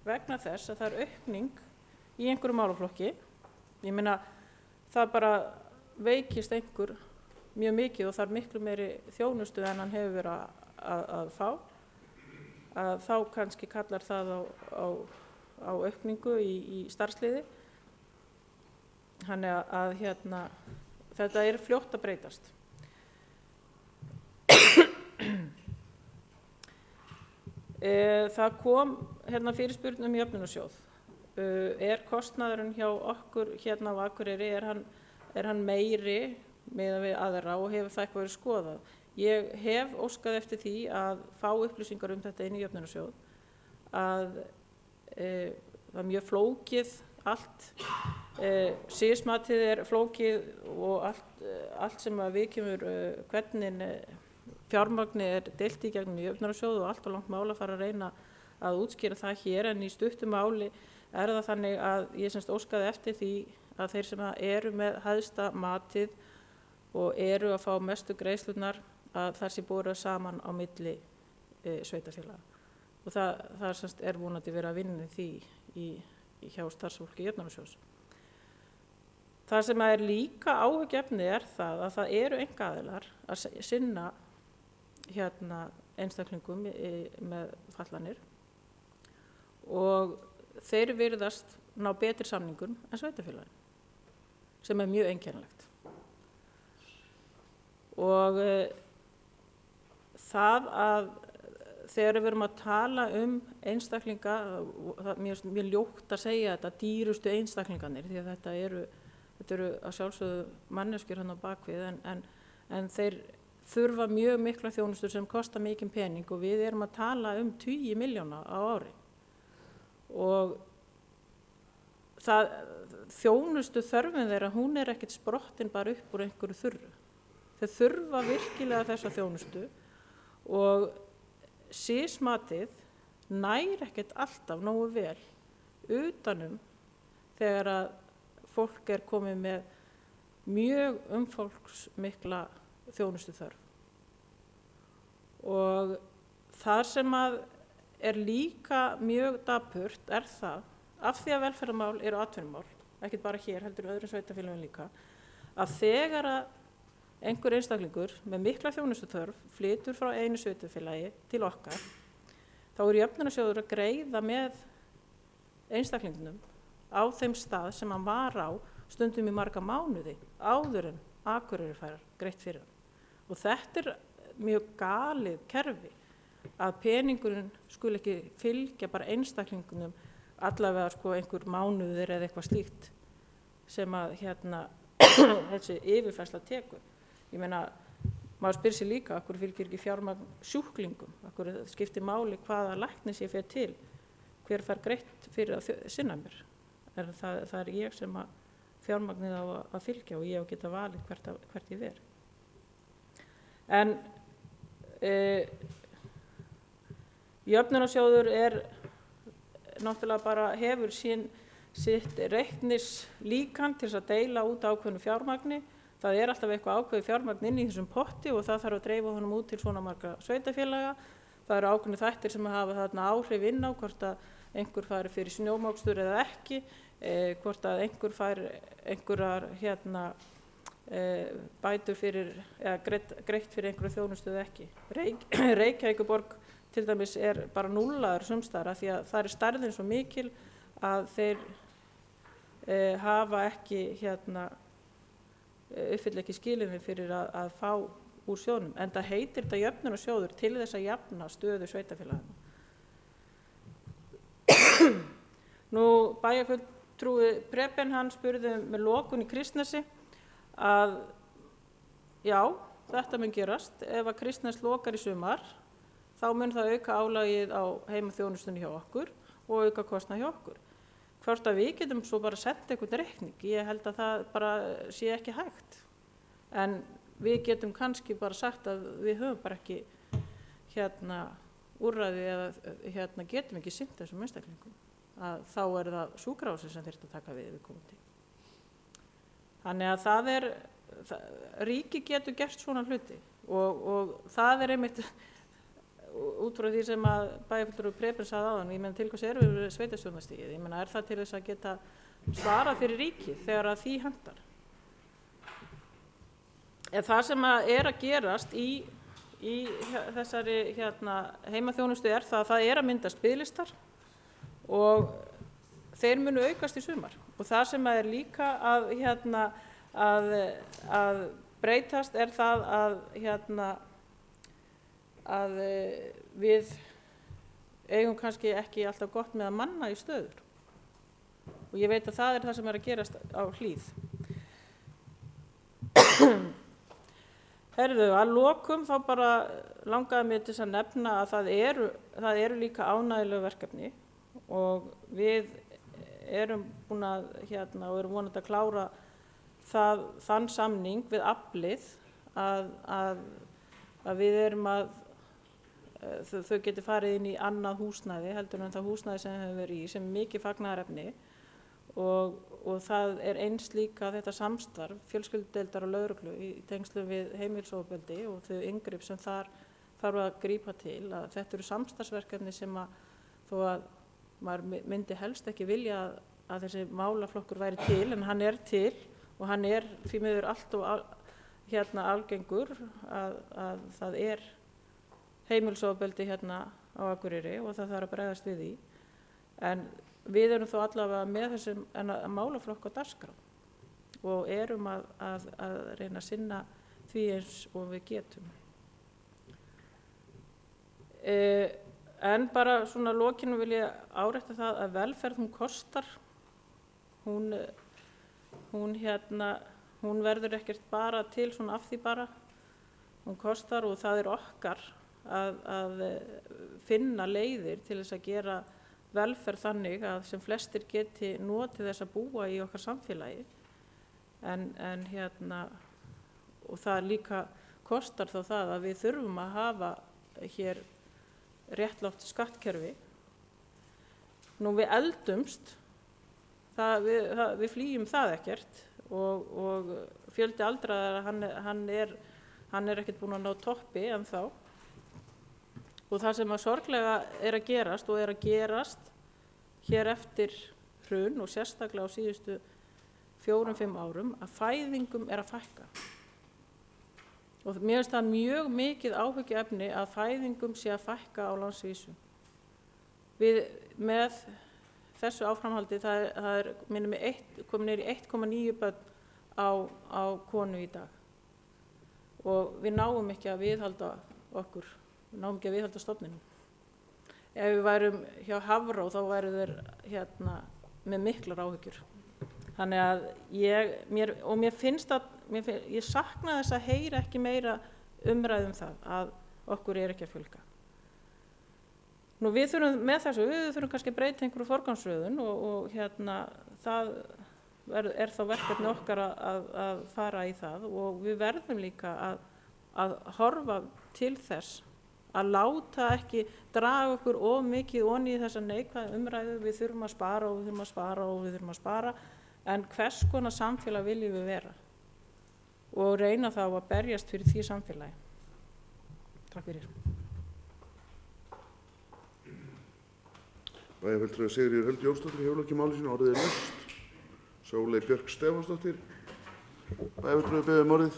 vegna þess að það aukning í einhverju málaflokki. Ég meina, það bara veikist einhver mjög mikið og þarf miklu meiri þjónustu en hann hefur verið að fá, að þá kannski kallar það á aukningu í starfsliði. Þannig að þetta fljótt að breytast. Það kom fyrirspurn jöfnunarsjóð. Kostnaðurinn hjá okkur hérna á Akureyri, er hann meiri miðað við aðra, og hefur það eitthvað verið skoðað? Ég hef óskað eftir því að fá upplýsingar þetta inn í jöfnunarsjóð, að það mjög flókið allt, SIS-matið flókið, og allt sem að viðkemur hvernig fjármagni deilt í gegnum jöfnunarsjóð, og allt og langt mál að fara að reyna að útskýra það hér, en í stuttu máli það þannig að ég óskaði eftir því að þeir sem eru með hæsta matið og eru að fá mestu greiðslurnar, að það sé borið saman á milli sveitarfélaga, og það vonandi verið að vinna því hjá starfsfólki jöfnunarsjóðs. Það sem er líka áhugjefni það að það eru einkaaðilar að sinna einstaklingum með fallanir og þeir virðast ná betri samningum en sveitarfélagin, sem er mjög einkennilegt. Og það að þegar við erum að tala einstaklinga, mér ljótt að segja þetta, dýrustu einstaklingarnir, því að þetta eru að sjálfsögðu manneskjur hann á bakvið, en þeir þurfa mjög mikla þjónustu sem kosta mikinn pening og við erum að tala 20 milljóna á ári. Og þjónustu þörfin þeirra, hún er ekkert sprottin bara upp úr einhverju þurru. Þeir þurfa virkilega þessa þjónustu og SIS-matið nær ekkert alltaf nógu vel utanum þegar að fólk er komið með mjög umfólksmikla þjónustu þörf. Og það sem að er líka mjög dapurt það, af því að velferðarmál eru atvinnumál, ekkert bara hér, heldur öðrum sveitarfélögum líka, að þegar að einhver einstaklingur með mikla þjónustu þörf flytur frá einu sveitarfélagi til okkar, þá er Jöfnunarsjóður að greiða með einstaklingnum á þeim stað sem hann var á stundum í marga mánuði áður en Akureyri fær greitt fyrir hann. Og þetta er mjög galið kerfi að peningurinn skuli ekki fylgja bara einstaklingunum allavega einhver mánuðir eða eitthvað slíkt sem að þessi yfirfærsla tekur. Ég meina, maður spyr sig líka, af hverju fylgir ekki fjármagn sjúklingum, af hverju skiptir máli hvaða læknis ég fer til, hver fær greitt fyrir að sinna mér. Það er ég sem að fjármagnið á að fylgja og ég á að geta valið hvert ég ver. En Jöfnunarsjóður náttúrulega bara hefur sitt reiknislíkan til þess að deila út ákveðnu fjármagni. Það er alltaf eitthvað ákveðið fjármagn inn í þessum potti og það þarf að dreifa honum út til svona marga sveitarfélaga. Það eru ákveðnu þættir sem hafa þarna áhrif inn á hvort að einhver fari fyrir snjómokstur eða ekki, hvort að einhver fær einhverjar bætur fyrir, eða greitt fyrir einhverju þjónustu eða ekki. Reykjavíkurborg til dæmis er bara núllaður sumstaðar því að það er stærðin svo mikil að þeir hafa ekki uppfylla ekki skilyrði fyrir að fá úr sjóðnum, en það heitir þetta jöfnunarsjóður til þess að jafna stöðu sveitarfélagana. Nú bæjarfulltrúi Preben, hann spurði með lokun í Kristnesi að já, þetta mun gerast, ef að Kristnes lokar í sumar, þá mun það auka álagið á heimaþjónustunni hjá okkur og auka kostnað hjá okkur. Hvort að við getum svo bara senda einhvern reikning, ég held að það bara sé ekki hægt. En við getum kannski bara sagt að við höfum bara ekki úrræði eða getum ekki sinnt þessum einstaklingum. Að þá er það sjúkrahúsið sem þyrfti að taka við viðkomandi. Þannig að ríki getur gert svona hluti og það er einmitt út frá því sem að bæjarfulltrúi Preben sagði áðan, ég meina til hvers erum við sveitarstjórnarstigið, ég meina það til þess að geta svarað fyrir ríkið þegar að því hentar. En það sem að gerast í þessari heimaþjónustu það að myndast biðlistar og þeir munu aukast í sumar og það sem er líka að breytast það að við eigum kannski ekki alltaf gott með að manna í stöður og ég veit að það er það sem er að gerast á Hlíð. Herðu, að lokum þá bara langaði mig til að nefna að það eru líka ánægjuleg verkefni og við erum búin að og erum vonandi að klára þann samning við Aflið að við erum að þau geti farið inn í annað húsnæði heldur en það húsnæði sem hefur verið í sem mikið fagnaðarefni og það er eins líka þetta samstarf fjölskyldudeildar og lögreglu í tengslum við heimilisofbeldi og þau inngrip sem þar þarf að grípa til að þetta eru samstarfsverkefni sem að þó að maður myndi helst ekki vilja að þessi málaflokkur væri til en hann er til og hann því miður allt og algengur að það heimilisofbeldi á Akureyri og það þarf að bregðast við því. En við erum þó allavega með þessum málaflokk á dagskrá og erum að reyna að sinna því eins og við getum. En bara svona lokinu vil ég árétta það að velferð hún kostar. Hún verður ekkert bara til svona af því bara. Hún kostar og það okkar að finna leiðir til þess að gera velferð þannig að sem flestir geti notið þess að búa í okkar samfélagi. Og það líka kostar þá það að við þurfum að hafa hér réttlátt skattkerfi. Nú við eldumst, við flýjum það ekkert og fjöldi aldraðra hann er ekkert búinn að ná toppi ennþá. Og það sem að sorglega er að gerast og er að gerast hér eftir hrun og sérstaklega á síðustu 4-5 árum að fæðingum er að fækka. Og mér finnst það mjög mikið áhyggjuefni að fæðingum sé að fækka á landsvísu. Við með þessu áframhaldi það minnum við komin niður í 1,9 börn á konu í dag. Og við náum ekki að viðhalda okkur. Við náum ekki að viðhalda stofninum. Ef við værum hjá Hafró þá væru þeir með miklar áhyggjur. Þannig að mér finnst að ég sakna þess að heyra ekki meira umræðum það að okkur ekki að fjölga. Nú við þurfum kannski að breyta einhverju forgangsröðun og það þá verkefni okkar að fara í það og við verðum líka að horfa til þess að láta ekki draga okkur of mikið onni í þessa neikvæðu umræðu. Við þurfum að spara og við þurfum að spara og við þurfum að spara, en hvers konar samfélag viljum við vera og reyna þá að berjast fyrir því samfélagi. Takk fyrir. Bæjarfulltrúi Sigríður Huld Jónsdóttir hefur lokið máli sínu, orðið laust. Sóley Björk Stefánsdóttir, bæjarfulltrúi biður orðið.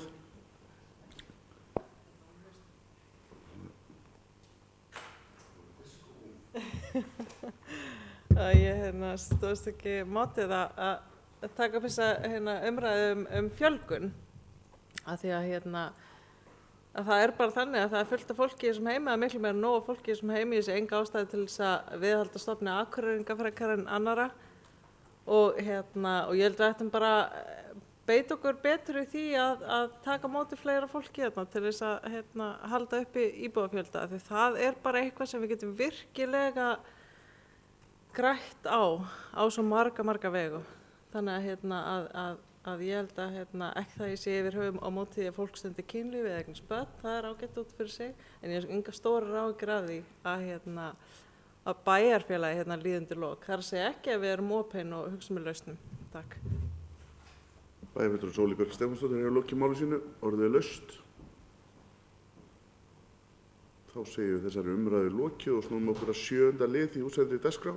Ég stóðst ekki mátið að taka upp þessa umræðu fjölgun af því að það bara þannig að það fullt af fólki í þessum heimi, að miklu meira nóg fólki í þessum heimi, þessi enga ástæði til þess að viðhalda stofni Akureyringa frekar en annarra og ég held að við ættum bara beita okkur betur í því að taka móti fleira fólki til þess að halda uppi íbúafjölda, því það bara eitthvað sem við getum virkilega grætt á svo marga vegu. Þannig að ég held að ekki það ég sé yfir höfum á móti því að fólk stundi kynlíf eða eignast börn, það ágætt út fyrir sig, en ég hef enga stórar áhyggjur af því að bæjarfélagi líði undir lok. Það að segja ekki að við erum opin og hugsa með lausnum. Takk. Bæjarfulltrúi Sóley Björk Stefánsdóttir hefur lokið máli sínu, orðið laust. Þá segjum við þessari umræðu lokið og snúum okkur að 7. lið í útsendri dagskrá.